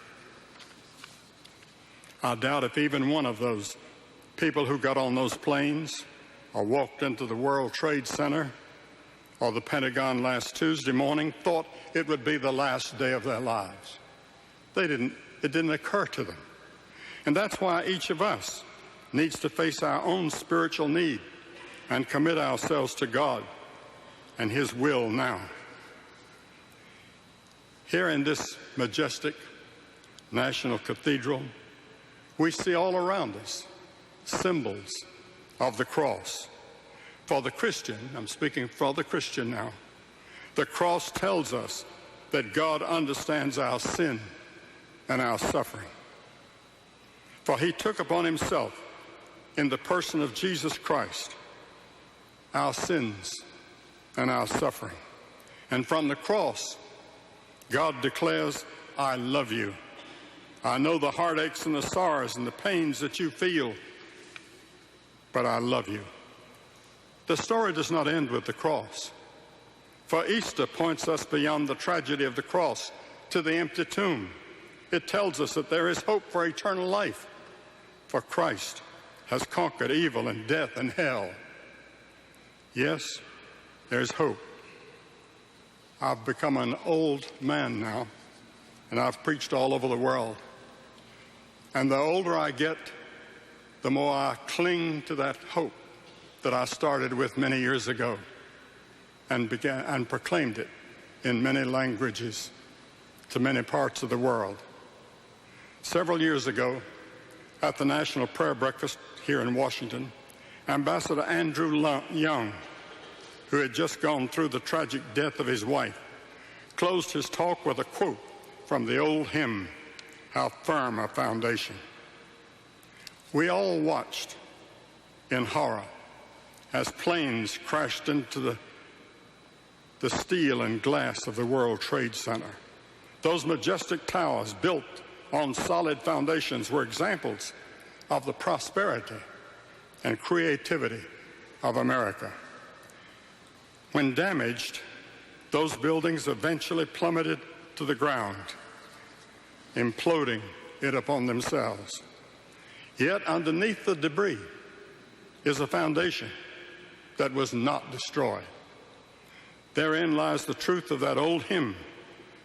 I doubt if even one of those people who got on those planes or walked into the World Trade Center or the Pentagon last Tuesday morning thought it would be the last day of their lives. It didn't occur to them. And that's why each of us needs to face our own spiritual need and commit ourselves to God and His will now. Here in this majestic National Cathedral, we see all around us symbols of the cross. For the Christian, I'm speaking for the Christian now, the cross tells us that God understands our sin and our suffering. For He took upon Himself, in the person of Jesus Christ, our sins and our suffering. And from the cross, God declares, "I love you. I know the heartaches and the sorrows and the pains that you feel, but I love you." The story does not end with the cross. For Easter points us beyond the tragedy of the cross to the empty tomb. It tells us that there is hope for eternal life, for Christ has conquered evil and death and hell. Yes, there's hope. I've become an old man now, and I've preached all over the world. And the older I get, the more I cling to that hope that I started with many years ago and began and proclaimed it in many languages to many parts of the world. Several years ago, at the National Prayer Breakfast here in Washington, Ambassador Andrew Young, who had just gone through the tragic death of his wife, closed his talk with a quote from the old hymn, "How Firm a Foundation." We all watched in horror as planes crashed into the steel and glass of the World Trade Center. Those majestic towers built on solid foundations were examples of the prosperity and creativity of America. When damaged, those buildings eventually plummeted to the ground, imploding it upon themselves. Yet underneath the debris is a foundation that was not destroyed. Therein lies the truth of that old hymn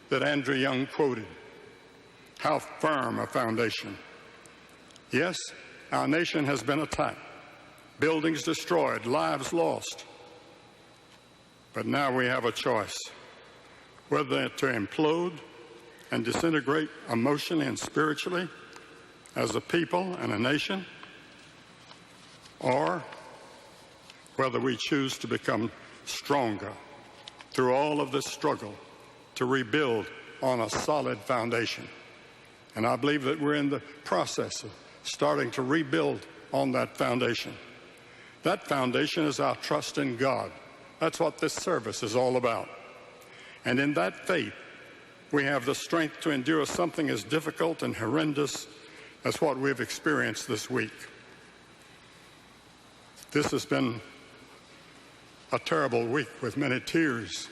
that Andrew Young quoted. How firm a foundation. Yes, our nation has been attacked, buildings destroyed, lives lost. But now we have a choice, whether to implode and disintegrate emotionally and spiritually as a people and a nation, or whether we choose to become stronger through all of this struggle to rebuild on a solid foundation. And I believe that we're in the process of starting to rebuild on that foundation. That foundation is our trust in God. That's what this service is all about. And in that faith, we have the strength to endure something as difficult and horrendous as what we've experienced this week. This has been a terrible week with many tears,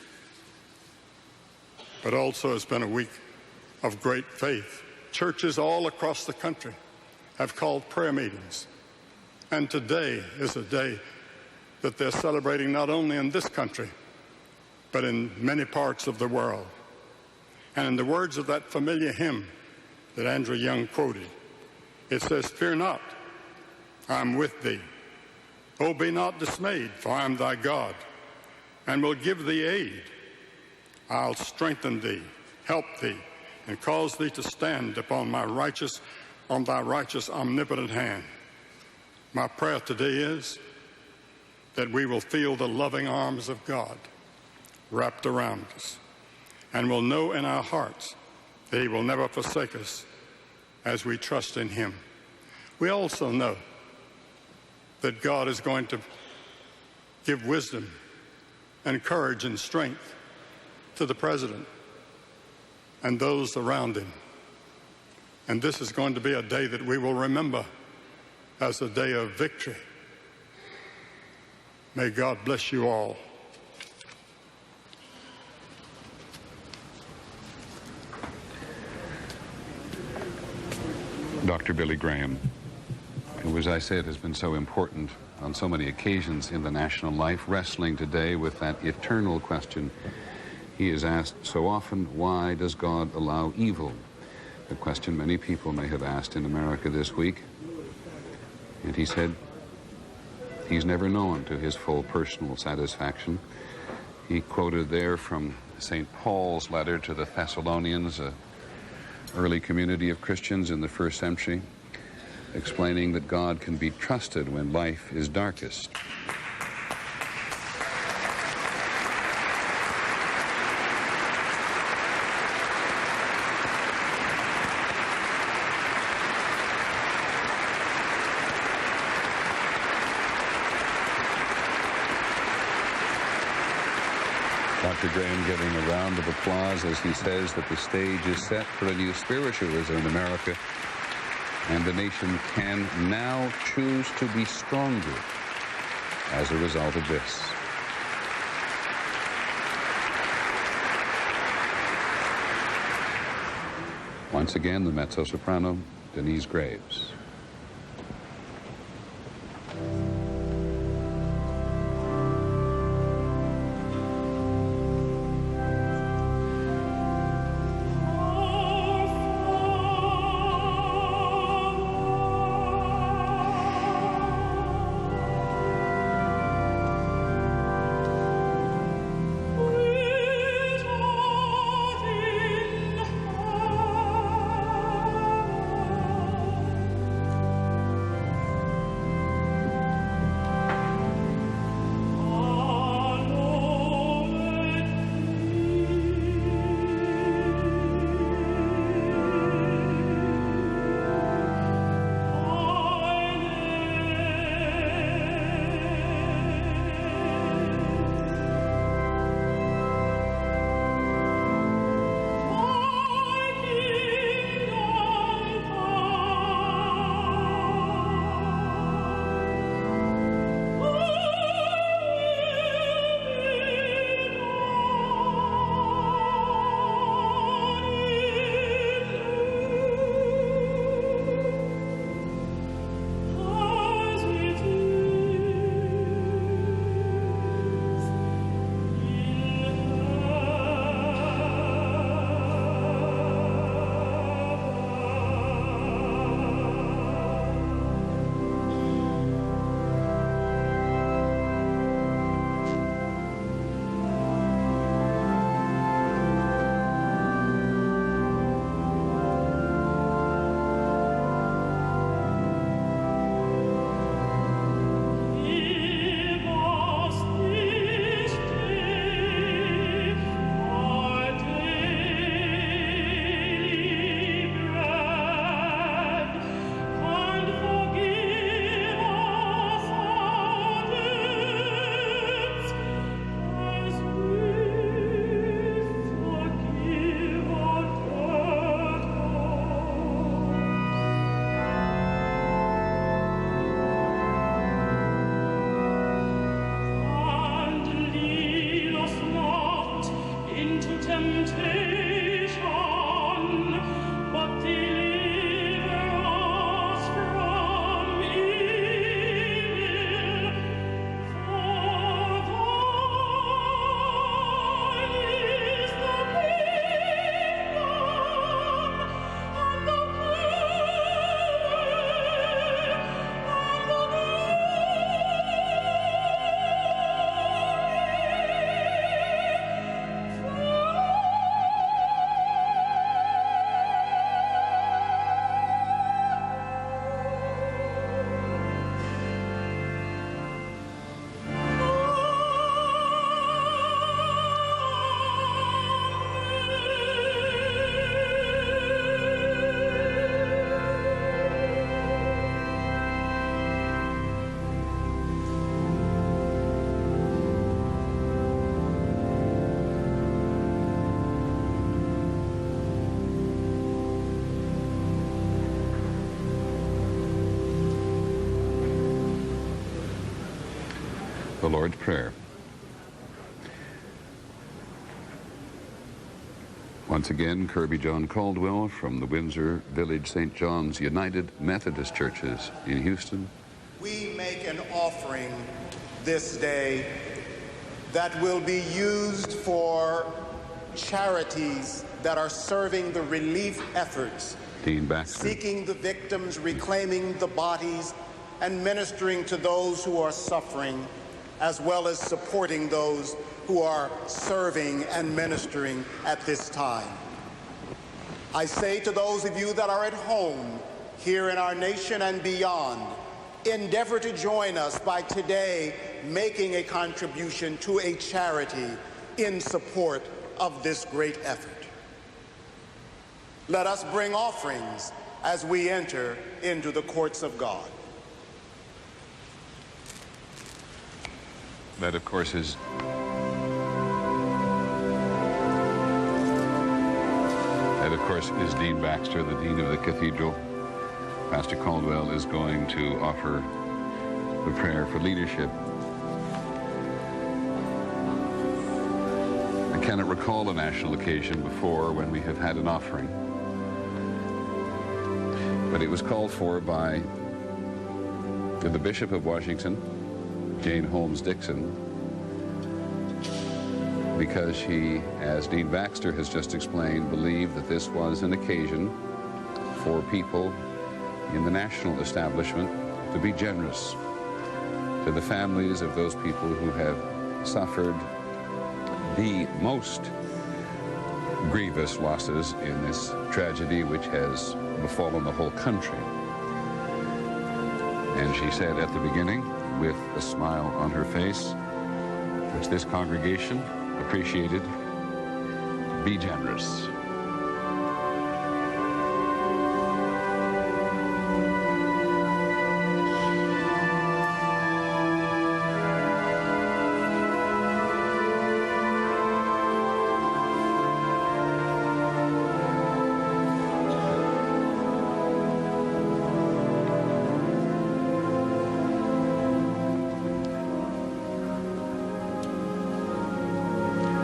but also it's been a week of great faith. Churches all across the country have called prayer meetings, and today is a day that they're celebrating not only in this country, but in many parts of the world. And in the words of that familiar hymn that Andrew Young quoted, it says, "Fear not, I'm with thee. Oh, be not dismayed, for I am thy God, and will give thee aid. I'll strengthen thee, help thee, and cause thee to stand upon thy righteous omnipotent hand." My prayer today is that we will feel the loving arms of God wrapped around us, and will know in our hearts that he will never forsake us as we trust in him. We also know that God is going to give wisdom and courage and strength to the president and those around him. And this is going to be a day that we will remember as a day of victory. May God bless you all. Dr. Billy Graham, who, as I said, has been so important on so many occasions in the national life, wrestling today with that eternal question he is asked so often: why does God allow evil? A question many people may have asked in America this week. And he said he's never known to his full personal satisfaction. He quoted there from St. Paul's letter to the Thessalonians, an early community of Christians in the first century, explaining that God can be trusted when life is darkest. Dr. Graham giving a round of applause as he says that the stage is set for a new spiritualism in America, and the nation can now choose to be stronger as a result of this. Once again, the mezzo-soprano, Denise Graves. The Lord's Prayer. Once again, Kirby John Caldwell from the Windsor Village St. John's United Methodist Churches in Houston. We make an offering this day that will be used for charities that are serving the relief efforts, Dean Baxter. seeking the victims, reclaiming the bodies, and ministering to those who are suffering, as well as supporting those who are serving and ministering at this time. I say to those of you that are at home, here in our nation and beyond, endeavor to join us by today making a contribution to a charity in support of this great effort. Let us bring offerings as we enter into the courts of God. That, of course, is Dean Baxter, the Dean of the Cathedral. Pastor Caldwell is going to offer the prayer for leadership. I cannot recall a national occasion before when we have had an offering. But it was called for by the Bishop of Washington, Jane Holmes Dixon, because she, as Dean Baxter has just explained, believed that this was an occasion for people in the national establishment to be generous to the families of those people who have suffered the most grievous losses in this tragedy which has befallen the whole country. And she said at the beginning, with a smile on her face, which this congregation appreciated, be generous.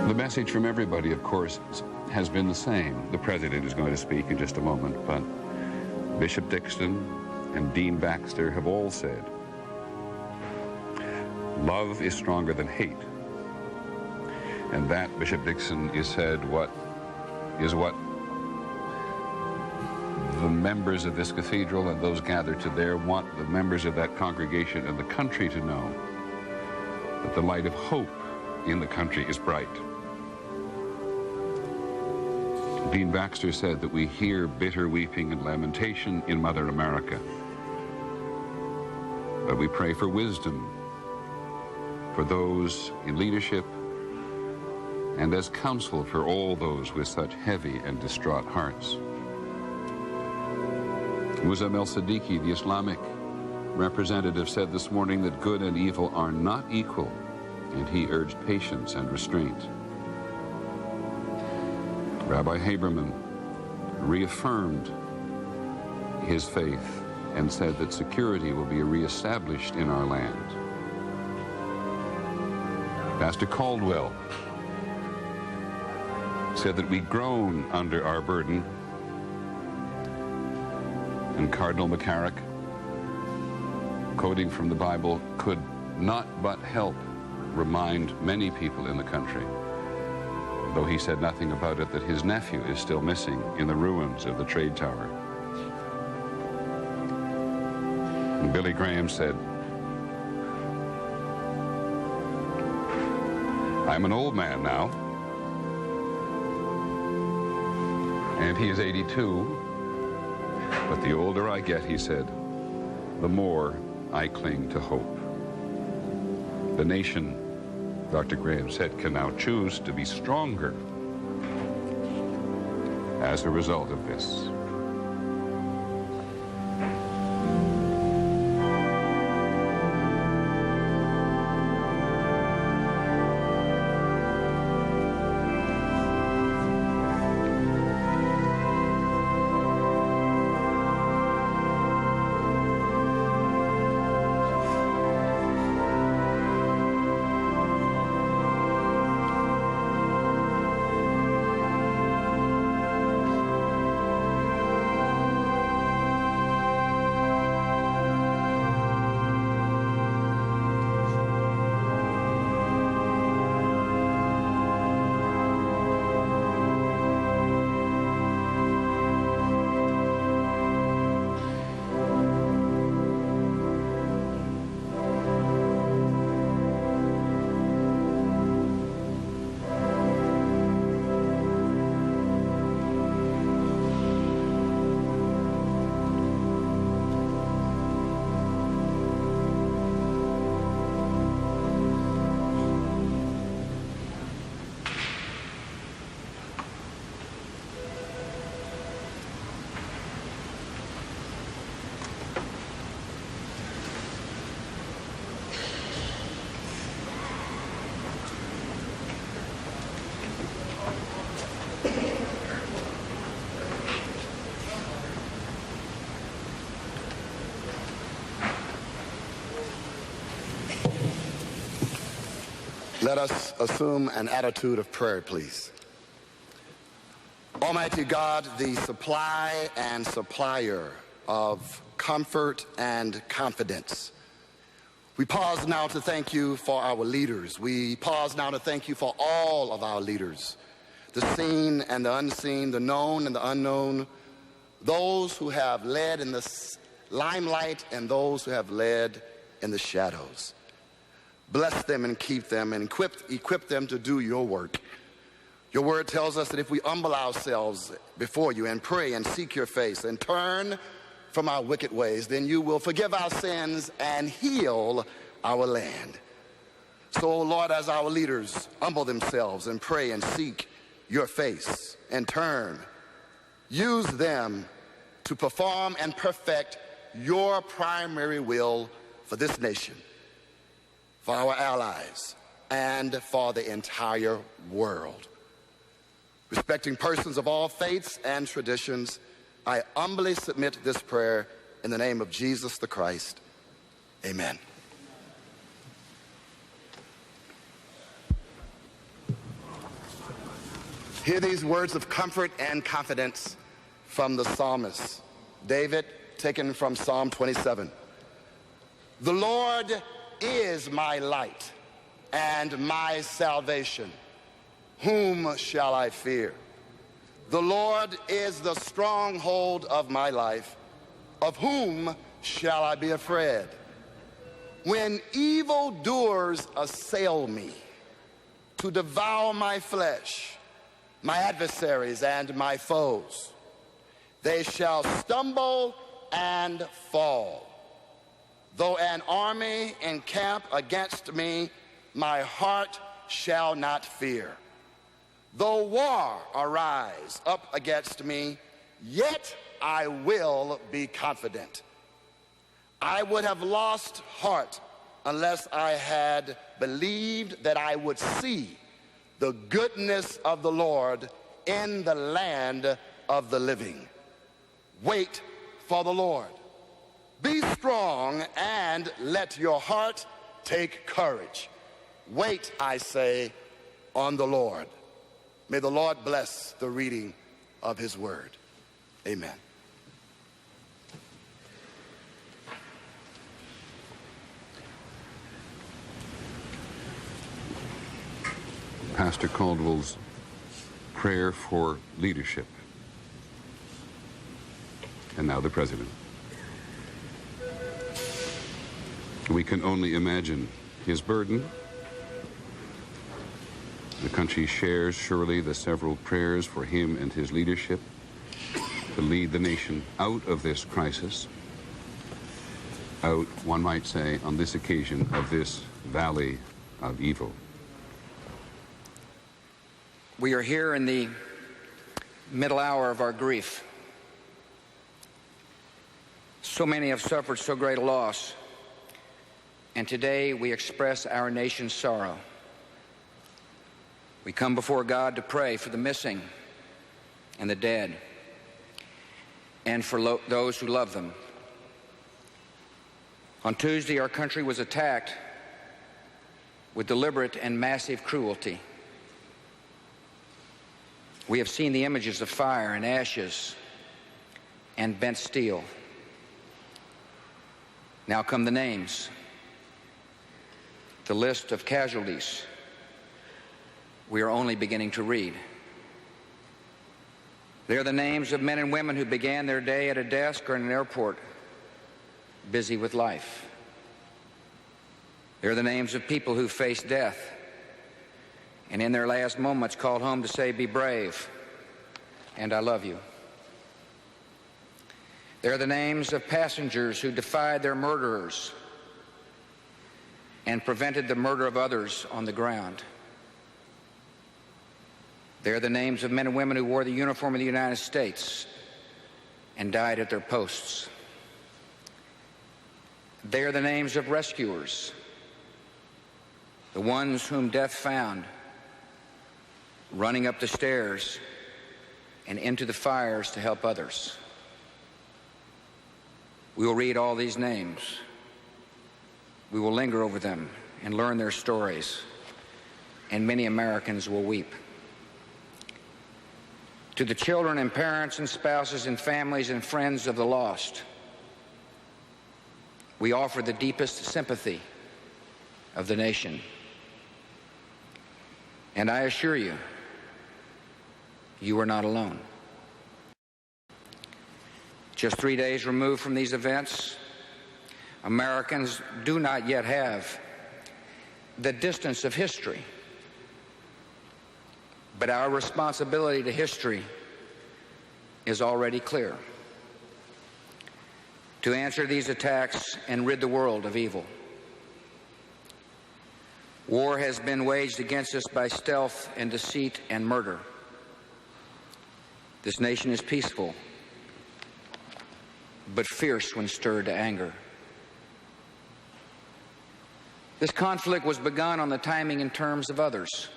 The message from everybody, of course, has been the same. The president is going to speak in just a moment, but Bishop Dixon and Dean Baxter have all said, love is stronger than hate. And that, Bishop Dixon has said, what the members of this cathedral and those gathered to there want the members of that congregation and the country to know, that the light of hope in the country is bright. Dean Baxter said that we hear bitter weeping and lamentation in Mother America, but we pray for wisdom for those in leadership and as counsel for all those with such heavy and distraught hearts. Musa al-Siddiqui, the Islamic representative, said this morning that good and evil are not equal, and he urged patience and restraint. Rabbi Haberman reaffirmed his faith and said that security will be reestablished in our land. Pastor Caldwell said that we groan under our burden, and Cardinal McCarrick, quoting from the Bible, could not but help remind many people in the country, though he said nothing about it, that his nephew is still missing in the ruins of the trade tower. And Billy Graham said, I'm an old man now, and he is 82, but the older I get, he said, the more I cling to hope. The nation, Dr. Graham said, can now choose to be stronger as a result of this. Let us assume an attitude of prayer, please. Almighty God, the supply and supplier of comfort and confidence. We pause now to thank you for our leaders. We pause now to thank you for all of our leaders, the seen and the unseen, the known and the unknown, those who have led in the limelight and those who have led in the shadows. Bless them and keep them and equip them to do your work. Your word tells us that if we humble ourselves before you and pray and seek your face and turn from our wicked ways, then you will forgive our sins and heal our land. So, oh Lord, as our leaders humble themselves and pray and seek your face and turn, use them to perform and perfect your primary will for this nation, for our allies, and for the entire world. Respecting persons of all faiths and traditions, I humbly submit this prayer in the name of Jesus the Christ. Amen. Hear these words of comfort and confidence from the psalmist David, taken from Psalm 27. The Lord is my light and my salvation. Whom shall I fear? The Lord is the stronghold of my life. Of whom shall I be afraid? When evildoers assail me to devour my flesh, my adversaries and my foes, they shall stumble and fall. Though an army encamp against me, my heart shall not fear. Though war arise up against me, yet I will be confident. I would have lost heart unless I had believed that I would see the goodness of the Lord in the land of the living. Wait for the Lord. Be strong and let your heart take courage. Wait, I say, on the Lord. May the Lord bless the reading of his word. Amen. Pastor Caldwell's prayer for leadership. And now the president. We can only imagine his burden. The country shares surely the several prayers for him and his leadership to lead the nation out of this crisis, out, one might say, on this occasion, of this valley of evil. We are here in the middle hour of our grief. So many have suffered so great a loss, and today we express our nation's sorrow. We come before God to pray for the missing and the dead, and for those who love them. On Tuesday, our country was attacked with deliberate and massive cruelty. We have seen the images of fire and ashes and bent steel. Now come the names, the list of casualties we are only beginning to read. They are the names of men and women who began their day at a desk or in an airport, busy with life. They are the names of people who faced death and in their last moments called home to say, "Be brave, and I love you." They are the names of passengers who defied their murderers and prevented the murder of others on the ground. They are the names of men and women who wore the uniform of the United States and died at their posts. They are the names of rescuers, the ones whom death found running up the stairs and into the fires to help others. We will read all these names. We will linger over them and learn their stories, and many Americans will weep. To the children and parents and spouses and families and friends of the lost, we offer the deepest sympathy of the nation. And I assure you, you are not alone. Just 3 days removed from these events, Americans do not yet have the distance of history. But our responsibility to history is already clear: to answer these attacks and rid the world of evil. War has been waged against us by stealth and deceit and murder. This nation is peaceful, but fierce when stirred to anger. This conflict was begun on the timing and terms of others.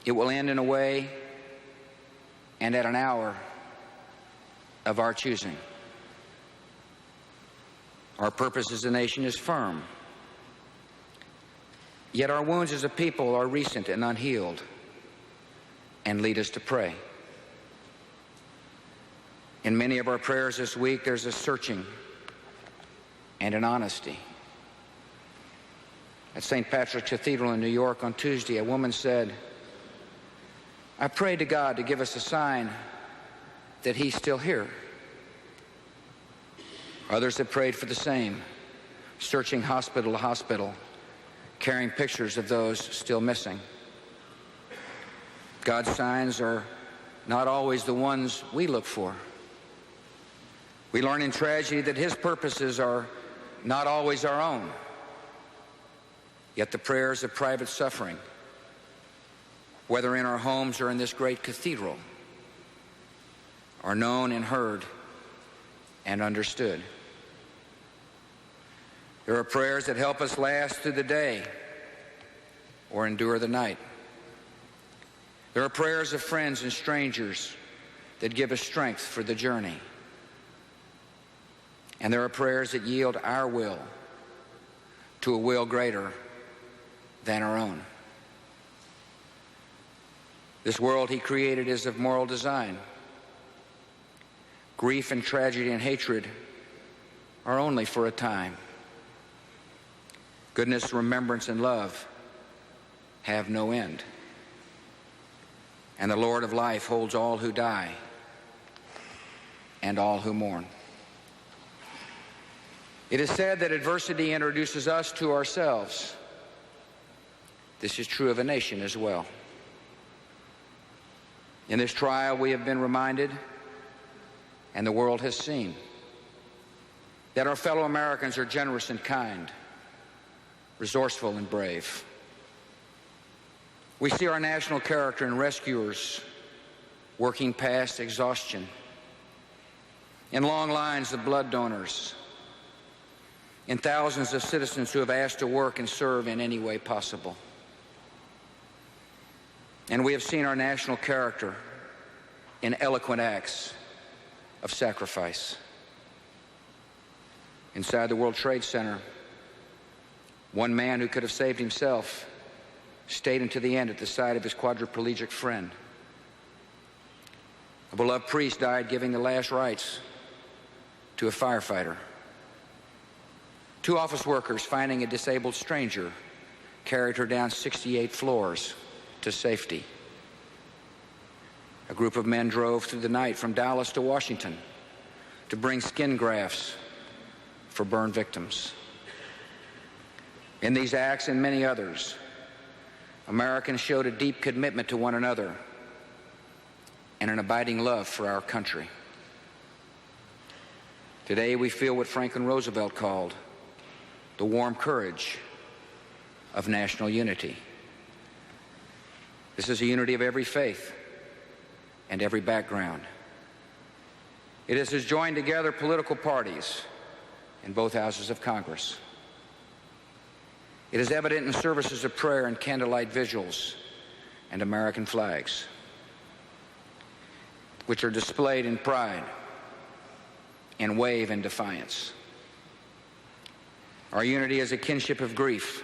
It will end in a way and at an hour of our choosing. Our purpose as a nation is firm, yet our wounds as a people are recent and unhealed and lead us to pray. In many of our prayers this week, there's a searching and an honesty. At St. Patrick's Cathedral in New York on Tuesday, a woman said, "I prayed to God to give us a sign that He's still here." Others have prayed for the same, searching hospital to hospital, carrying pictures of those still missing. God's signs are not always the ones we look for. We learn in tragedy that His purposes are not always our own. Yet the prayers of private suffering, whether in our homes or in this great cathedral, are known and heard and understood. There are prayers that help us last through the day or endure the night. There are prayers of friends and strangers that give us strength for the journey. And there are prayers that yield our will to a will greater than our own. This world He created is of moral design. Grief and tragedy and hatred are only for a time. Goodness, remembrance, and love have no end. And the Lord of life holds all who die and all who mourn. It is said that adversity introduces us to ourselves. This is true of a nation as well. In this trial, we have been reminded, and the world has seen, that our fellow Americans are generous and kind, resourceful and brave. We see our national character in rescuers working past exhaustion, in long lines of blood donors, in thousands of citizens who have asked to work and serve in any way possible. And we have seen our national character in eloquent acts of sacrifice. Inside the World Trade Center, one man who could have saved himself stayed until the end at the side of his quadriplegic friend. A beloved priest died giving the last rites to a firefighter. 2 office workers finding a disabled stranger carried her down 68 floors to safety. A group of men drove through the night from Dallas to Washington to bring skin grafts for burn victims. In these acts and many others, Americans showed a deep commitment to one another and an abiding love for our country. Today we feel what Franklin Roosevelt called the warm courage of national unity. This is a unity of every faith and every background. It has joined together political parties in both houses of Congress. It is evident in services of prayer and candlelight vigils and American flags, which are displayed in pride and wave in defiance. Our unity is a kinship of grief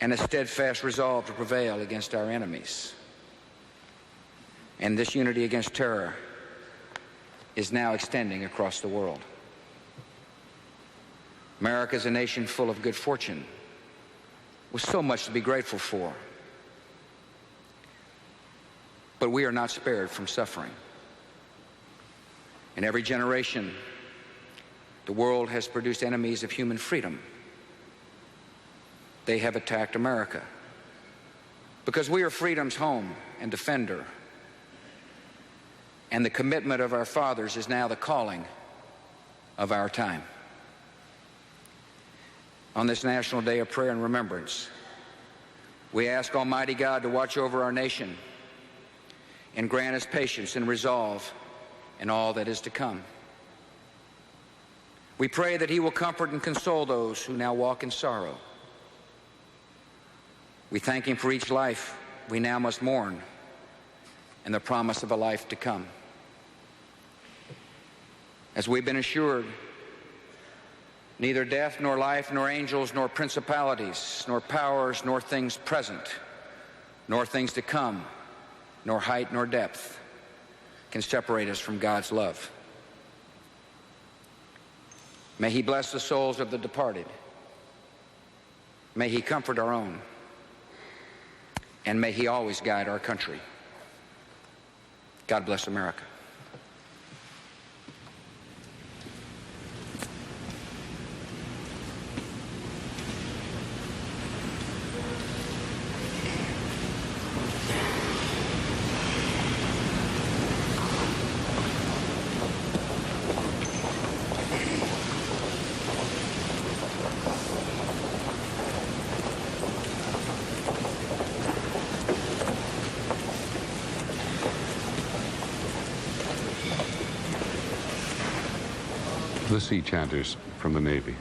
and a steadfast resolve to prevail against our enemies. And this unity against terror is now extending across the world. America is a nation full of good fortune, with so much to be grateful for. But we are not spared from suffering. In every generation, the world has produced enemies of human freedom. They have attacked America because we are freedom's home and defender. And the commitment of our fathers is now the calling of our time. On this National Day of Prayer and Remembrance, we ask Almighty God to watch over our nation and grant us patience and resolve in all that is to come. We pray that He will comfort and console those who now walk in sorrow. We thank Him for each life we now must mourn and the promise of a life to come. As we've been assured, neither death, nor life, nor angels, nor principalities, nor powers, nor things present, nor things to come, nor height, nor depth can separate us from God's love. May He bless the souls of the departed. May He comfort our own. And may He always guide our country. God bless America. The sea chanters from the Navy.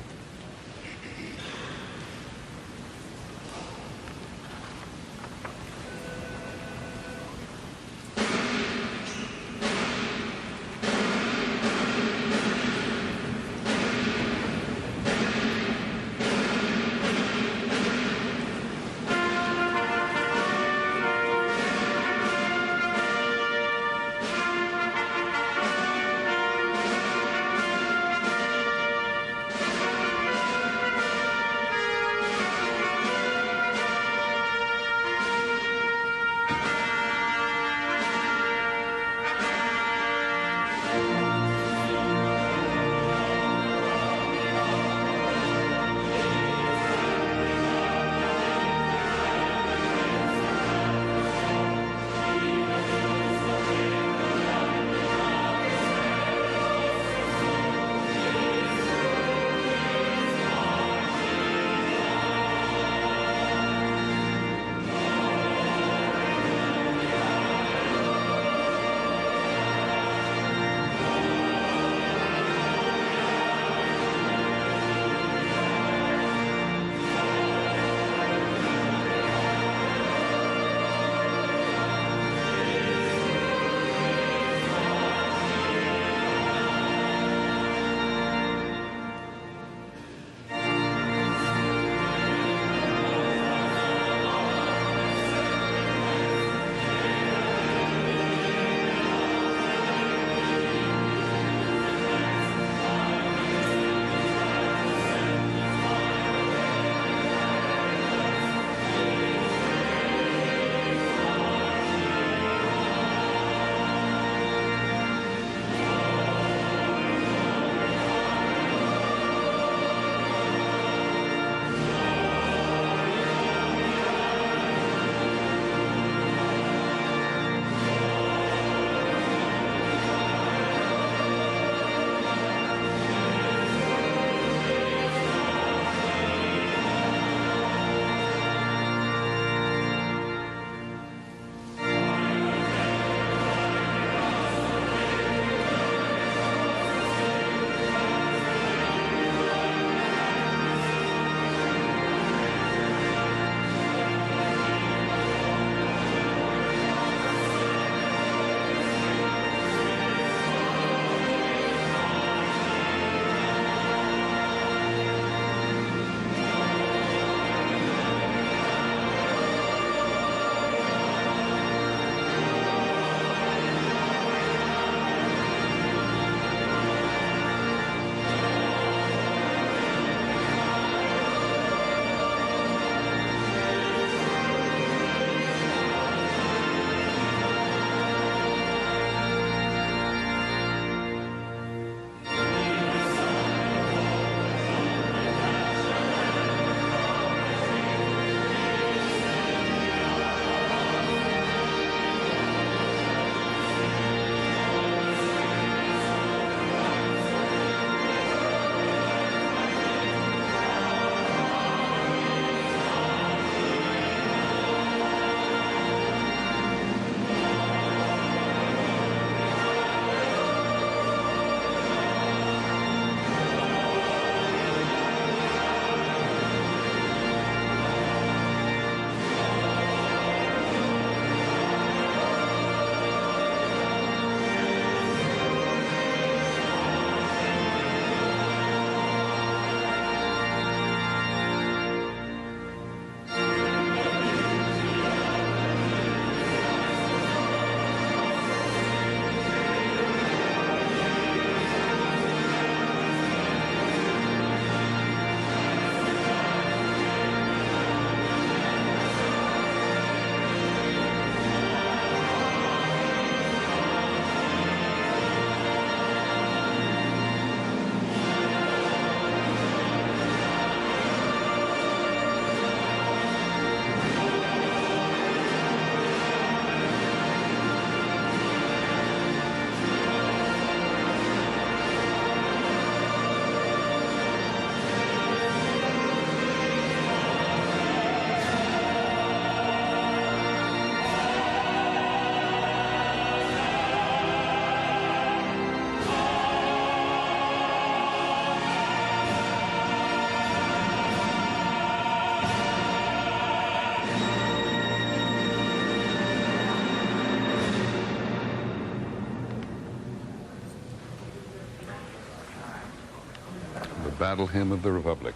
Battle Hymn of the Republic.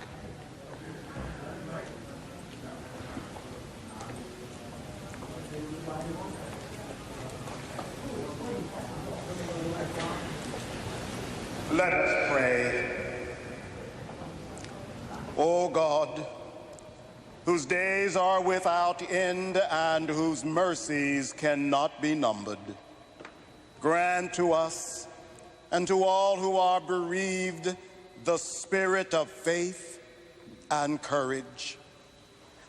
Let us pray. O God, whose days are without end and whose mercies cannot be numbered, grant to us and to all who are bereaved the spirit of faith and courage,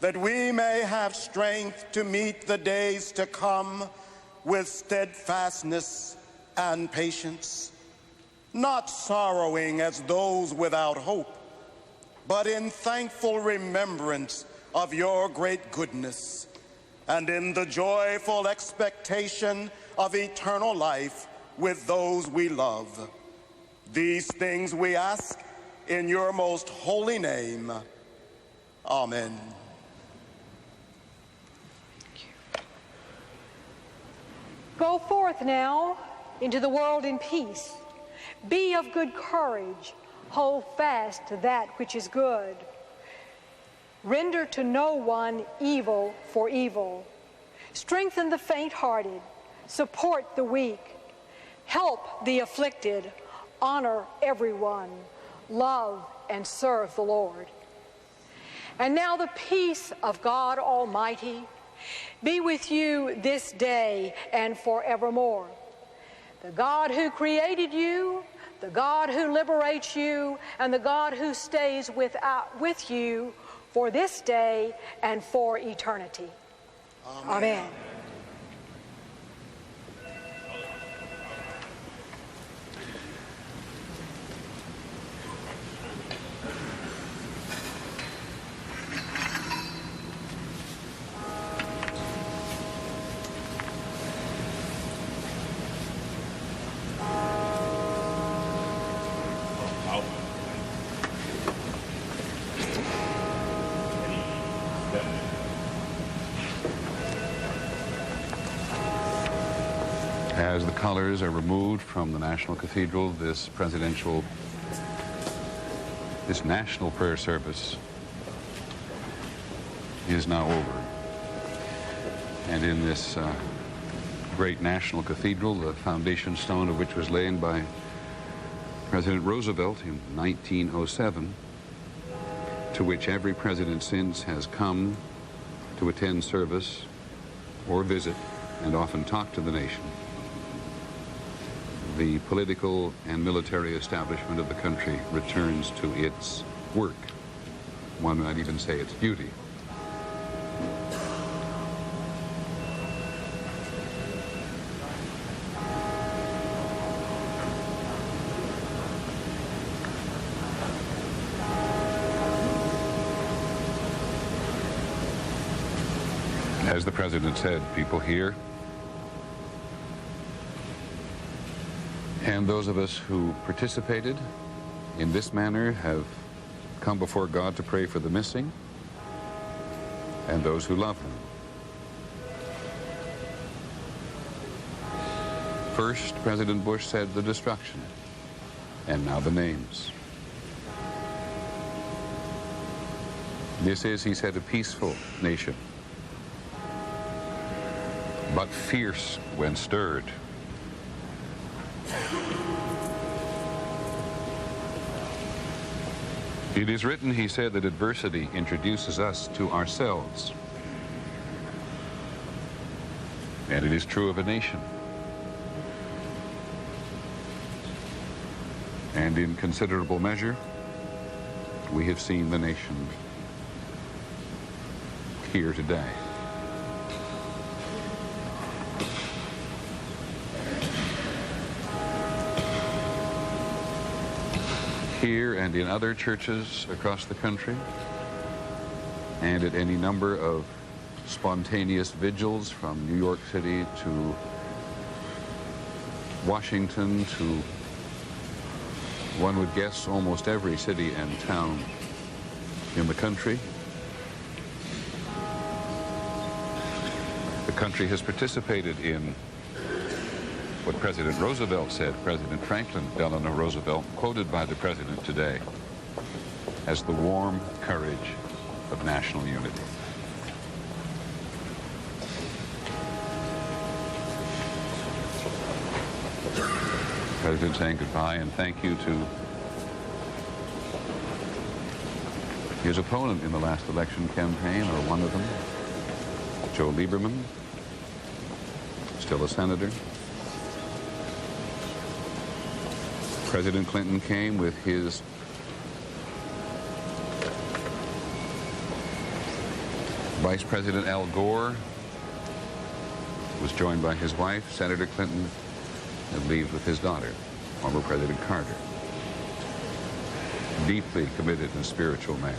that we may have strength to meet the days to come with steadfastness and patience, not sorrowing as those without hope, but in thankful remembrance of your great goodness, and in the joyful expectation of eternal life with those we love. These things we ask in your most holy name. Amen. Go forth now into the world in peace. Be of good courage. Hold fast to that which is good. Render to no one evil for evil. Strengthen the faint-hearted. Support the weak. Help the afflicted. Honor everyone. Love and serve the Lord. And now the peace of God Almighty be with you this day and forevermore. The God who created you, the God who liberates you, and the God who stays with you for this day and for eternity. Amen. Amen. As the colors are removed from the National Cathedral, this national prayer service is now over. And in this great national cathedral, the foundation stone of which was laid by President Roosevelt in 1907, to which every president since has come to attend service or visit and often talk to the nation. The political and military establishment of the country returns to its work. One might even say its duty. As the president said, people here, and those of us who participated in this manner have come before God to pray for the missing and those who love them. First, President Bush said the destruction, and now the names. This is, he said, a peaceful nation, but fierce when stirred. It is written, he said, that adversity introduces us to ourselves. And it is true of a nation. And in considerable measure, we have seen the nation here today. Here and in other churches across the country, and at any number of spontaneous vigils from New York City to Washington to, one would guess, almost every city and town in the country. The country has participated in what President Roosevelt said, President Franklin Delano Roosevelt, quoted by the president today. as the warm courage of national unity. President saying goodbye, and thank you to his opponent in the last election campaign, or one of them, Joe Lieberman, still a senator. President Clinton came with his Vice President Al Gore, was joined by his wife, Senator Clinton, and leaves with his daughter, former President Carter. Deeply committed and spiritual man.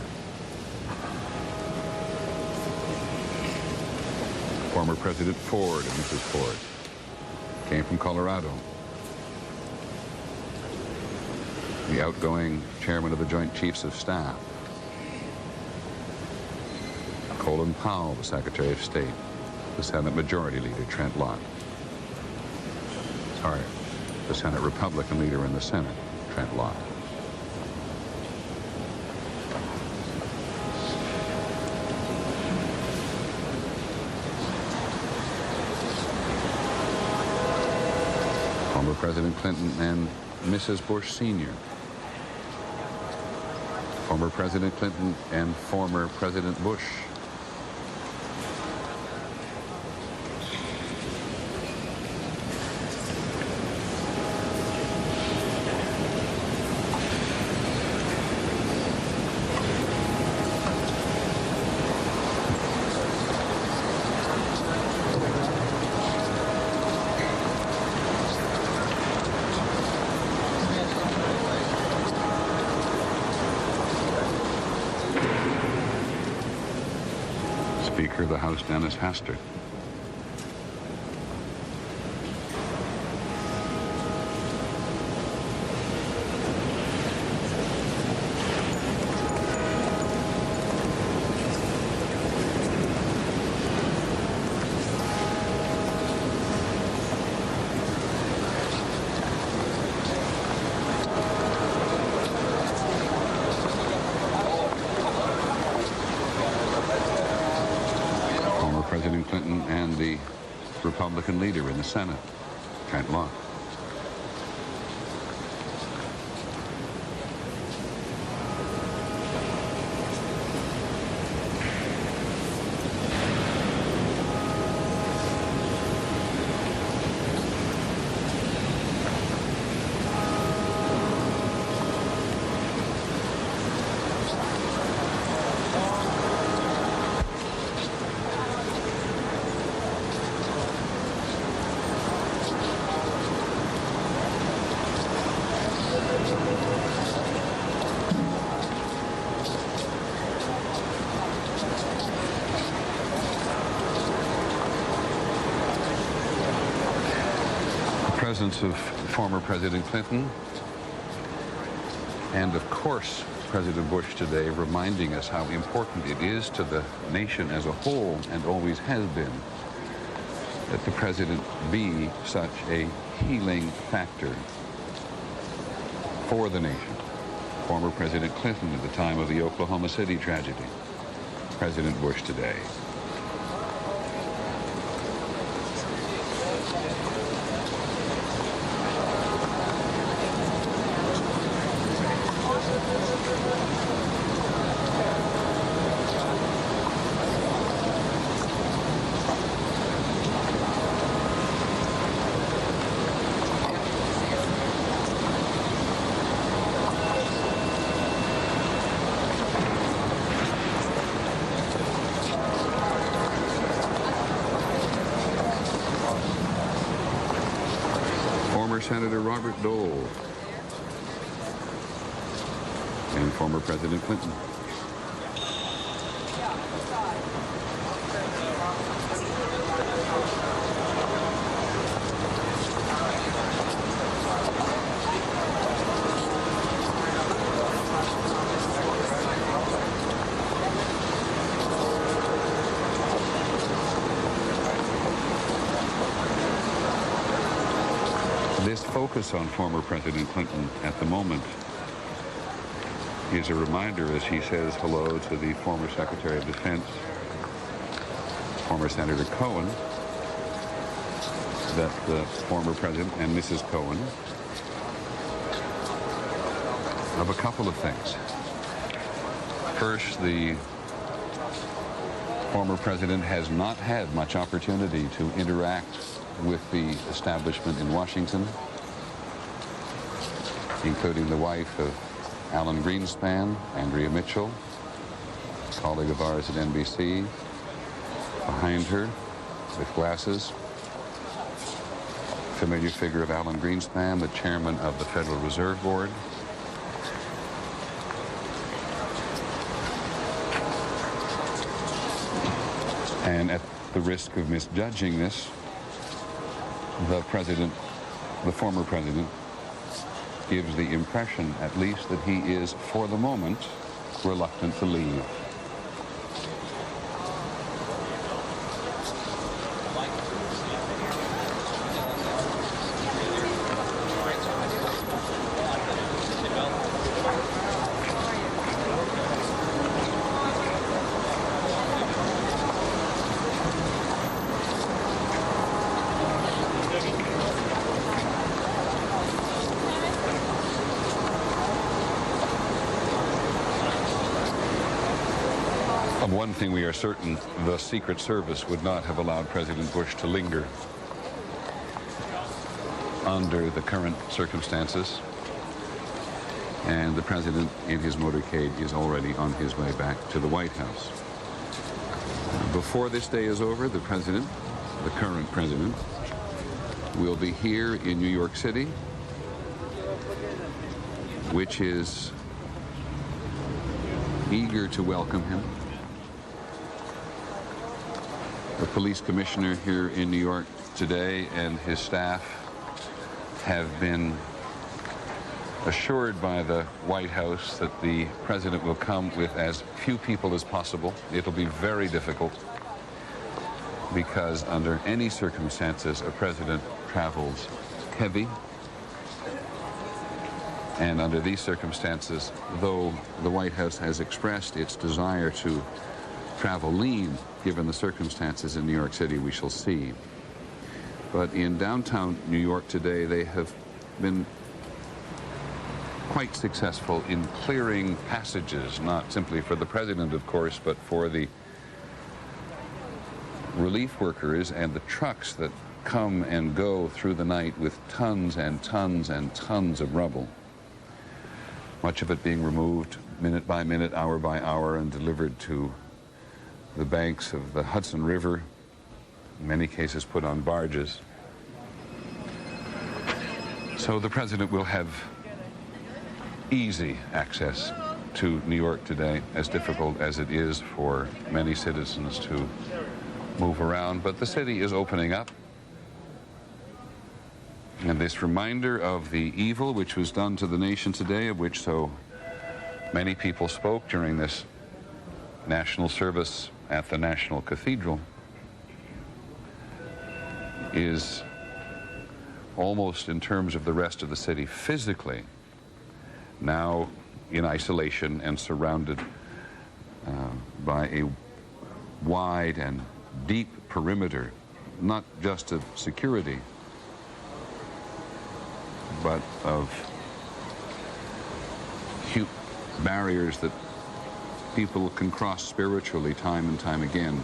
Former President Ford and Mrs. Ford came from Colorado. The outgoing chairman of the Joint Chiefs of Staff. Colin Powell, the Secretary of State. The Senate Majority Leader, Trent Lott. Sorry, the Senate Republican Leader in the Senate, Trent Lott. Former President Clinton and Mrs. Bush Sr. Former President Clinton and former President Bush. Speaker of the House, Dennis Hastert. President Clinton and the Republican leader in the Senate, Trent Lott. Presence of former President Clinton and, of course, President Bush today, reminding us how important it is to the nation as a whole, and always has been, that the president be such a healing factor for the nation. Former President Clinton at the time of the Oklahoma City tragedy. President Bush today. Senator Robert Dole and former President Clinton. This focus on former President Clinton at the moment is a reminder as he says hello to the former Secretary of Defense, former Senator Cohen, that the former President and Mrs. Cohen of a couple of things. First, the former President has not had much opportunity to interact with the establishment in Washington, including the wife of Alan Greenspan, Andrea Mitchell, a colleague of ours at NBC, behind her with glasses, familiar figure of Alan Greenspan, the chairman of the Federal Reserve Board. And at the risk of misjudging this, the former president, gives the impression, at least, that he is, for the moment, reluctant to leave. Of one thing we are certain, the Secret Service would not have allowed President Bush to linger under the current circumstances. And the president in his motorcade is already on his way back to the White House. Before this day is over, the president, the current president, will be here in New York City, which is eager to welcome him. The police commissioner here in New York today and his staff have been assured by the White House that the president will come with as few people as possible. It'll be very difficult because under any circumstances a president travels heavy, and under these circumstances, though the White House has expressed its desire to travel lean, given the circumstances in New York City, we shall see. But in downtown New York today, they have been quite successful in clearing passages, not simply for the president, of course, but for the relief workers and the trucks that come and go through the night with tons and tons and tons of rubble. Much of it being removed minute by minute, hour by hour, and delivered to the banks of the Hudson River, in many cases put on barges. So the president will have easy access to New York today, as difficult as it is for many citizens to move around. But the city is opening up. And this reminder of the evil which was done to the nation today, of which so many people spoke during this national service at the National Cathedral, is almost, in terms of the rest of the city, physically now in isolation and surrounded by a wide and deep perimeter, not just of security, but of barriers that people can cross spiritually time and time again,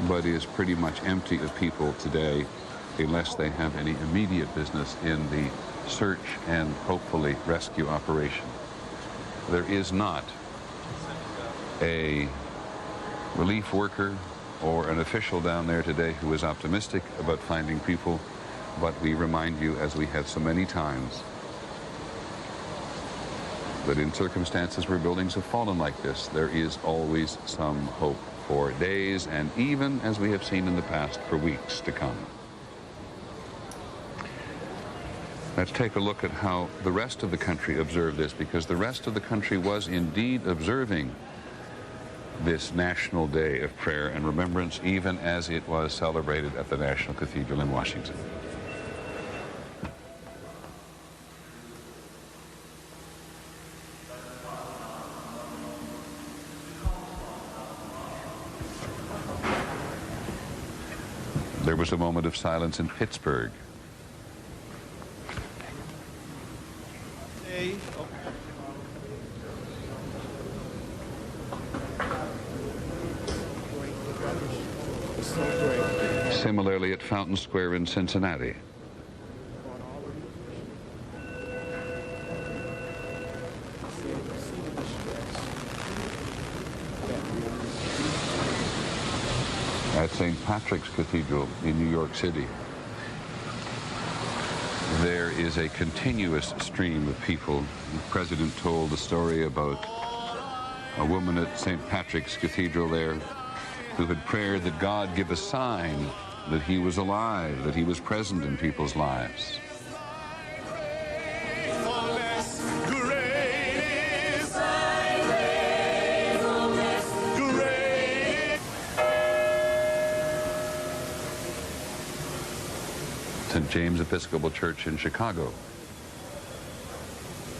but is pretty much empty of people today, unless they have any immediate business in the search and hopefully rescue operation. There is not a relief worker or an official down there today who is optimistic about finding people, but we remind you, as we have so many times, that in circumstances where buildings have fallen like this, there is always some hope for days, and even, as we have seen in the past, for weeks to come. Let's take a look at how the rest of the country observed this, because the rest of the country was indeed observing this National Day of Prayer and Remembrance, even as it was celebrated at the National Cathedral in Washington. There was a moment of silence in Pittsburgh. Similarly at Fountain Square in Cincinnati. At St. Patrick's Cathedral in New York City, there is a continuous stream of people. The president told the story about a woman at St. Patrick's Cathedral there who had prayed that God give a sign that he was alive, that he was present in people's lives. St. James Episcopal Church in Chicago.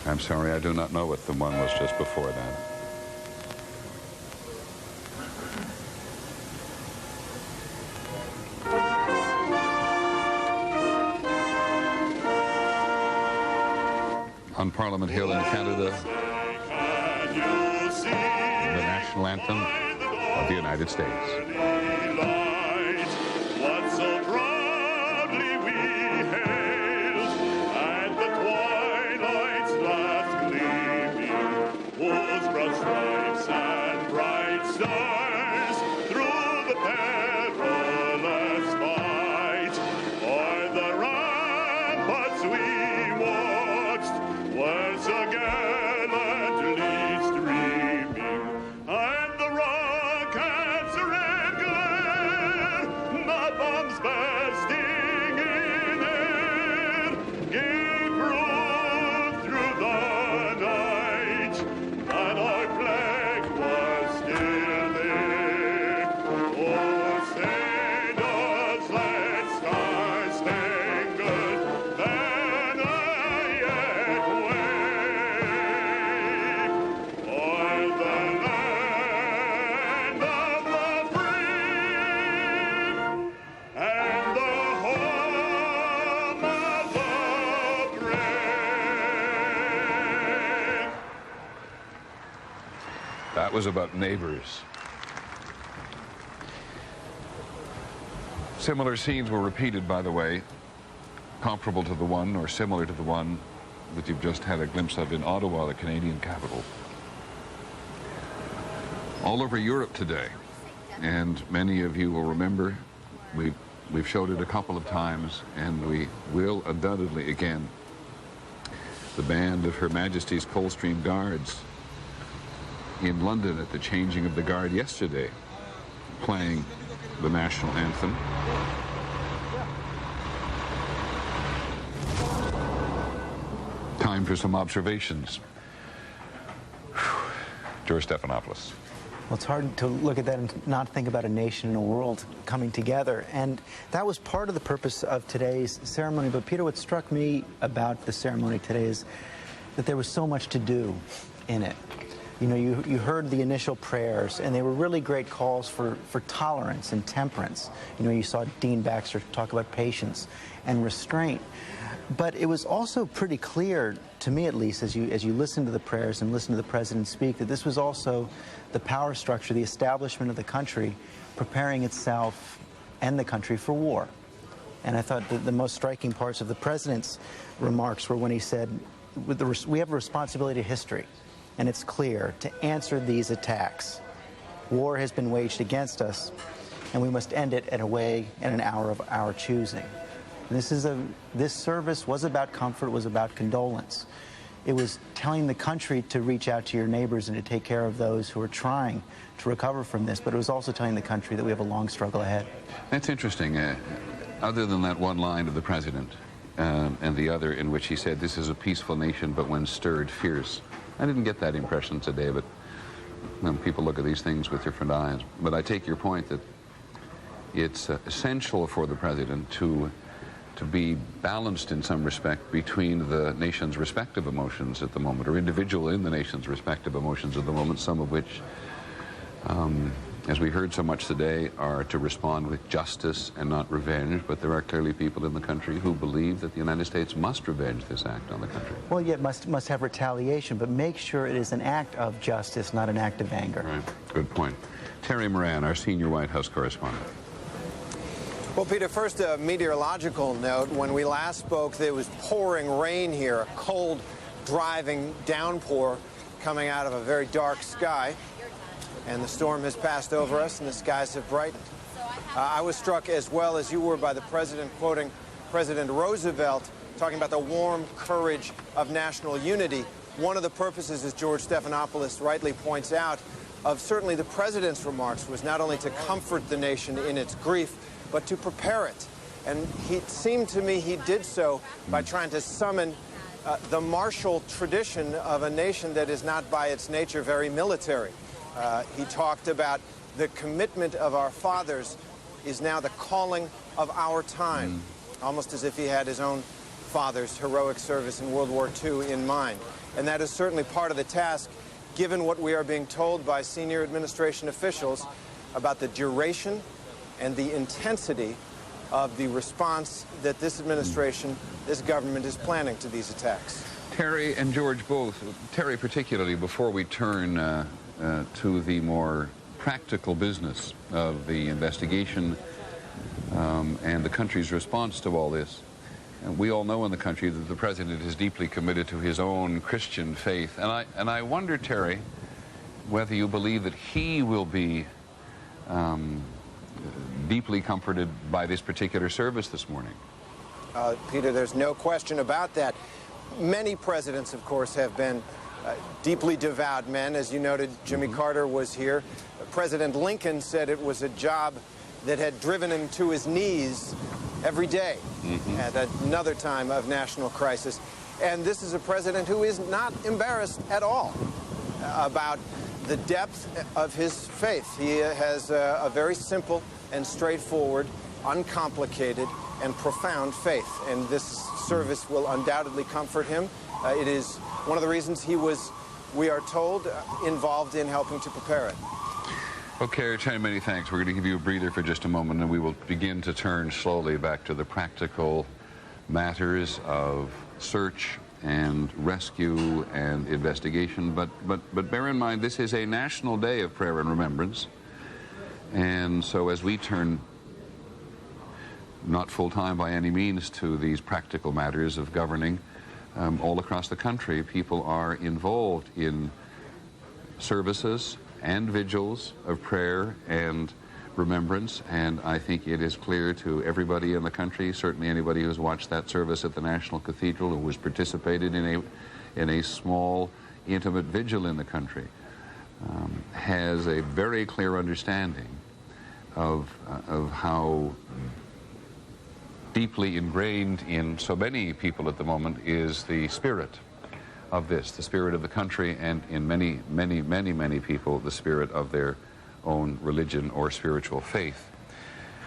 I'm sorry, I do not know what the one was just before that. On Parliament Hill in Canada, the national anthem of the United States. That was about neighbors. Similar scenes were repeated, by the way, comparable to the one or similar to the one that you've just had a glimpse of in Ottawa, the Canadian capital. All over Europe today, and many of you will remember, we've showed it a couple of times, and we will undoubtedly again. The band of Her Majesty's Coldstream Guards in London at the changing of the guard yesterday, playing the national anthem. Time for some observations. George Stephanopoulos. Well, it's hard to look at that and not think about a nation and a world coming together. And that was part of the purpose of today's ceremony. But Peter, what struck me about the ceremony today is that there was so much to do in it. You know, you heard the initial prayers, and they were really great calls for tolerance and temperance. You know, you saw Dean Baxter talk about patience and restraint. But it was also pretty clear, to me at least, as you listen to the prayers and listen to the president speak, that this was also the power structure, the establishment of the country, preparing itself and the country for war. And I thought that the most striking parts of the president's remarks were when he said, we have a responsibility to history, and it's clear, to answer these attacks. War has been waged against us, and we must end it at a way and an hour of our choosing. This service was about comfort, was about condolence. It was telling the country to reach out to your neighbors and to take care of those who are trying to recover from this, but it was also telling the country that we have a long struggle ahead. That's interesting. Other than that one line of the president, and the other in which he said, this is a peaceful nation, but when stirred, fierce. I didn't get that impression today, but people look at these things with different eyes. But I take your point that it's essential for the president to be balanced in some respect between the nation's respective emotions at the moment, or individual in the nation's respective emotions at the moment, some of which as we heard so much today, are to respond with justice and not revenge, but there are clearly people in the country who believe that the United States must revenge this act on the country. Well, yeah, must have retaliation, but make sure it is an act of justice, not an act of anger. Right. Good point. Terry Moran, our senior White House correspondent. Well, Peter, first a meteorological note. When we last spoke, there was pouring rain here, a cold, driving downpour coming out of a very dark sky. And the storm has passed over us and the skies have brightened. I was struck as well as you were by the president quoting President Roosevelt, talking about the warm courage of national unity. One of the purposes, as George Stephanopoulos rightly points out, of certainly the president's remarks was not only to comfort the nation in its grief, but to prepare it. And it seemed to me he did so by trying to summon the martial tradition of a nation that is not by its nature very military. He talked about the commitment of our fathers is now the calling of our time, almost as if he had his own father's heroic service in World War II in mind. And that is certainly part of the task, given what we are being told by senior administration officials about the duration and the intensity of the response that this administration, this government is planning to these attacks. Terry and George both, Terry particularly, before we turn to the more practical business of the investigation and the country's response to all this. And we all know in the country that the president is deeply committed to his own Christian faith. And I wonder, Terry, whether you believe that he will be deeply comforted by this particular service this morning. Peter, there's no question about that. Many presidents, of course, have been deeply devout men. As you noted, Jimmy Carter was here. President Lincoln said it was a job that had driven him to his knees every day at another time of national crisis. And this is a president who is not embarrassed at all about the depth of his faith. He has a very simple and straightforward, uncomplicated, and profound faith. And this service will undoubtedly comfort him. It is one of the reasons he was, we are told, involved in helping to prepare it. Okay, Terry, many thanks. We're going to give you a breather for just a moment, and we will begin to turn slowly back to the practical matters of search and rescue and investigation. But bear in mind, this is a national day of prayer and remembrance. And so as we turn, not full-time by any means, to these practical matters of governing, all across the country, people are involved in services and vigils of prayer and remembrance, and I think it is clear to everybody in the country, certainly anybody who's watched that service at the National Cathedral, who has participated in a small, intimate vigil in the country, has a very clear understanding of how deeply ingrained in so many people at the moment is the spirit of this, the spirit of the country, and in many, many, many, many people, the spirit of their own religion or spiritual faith.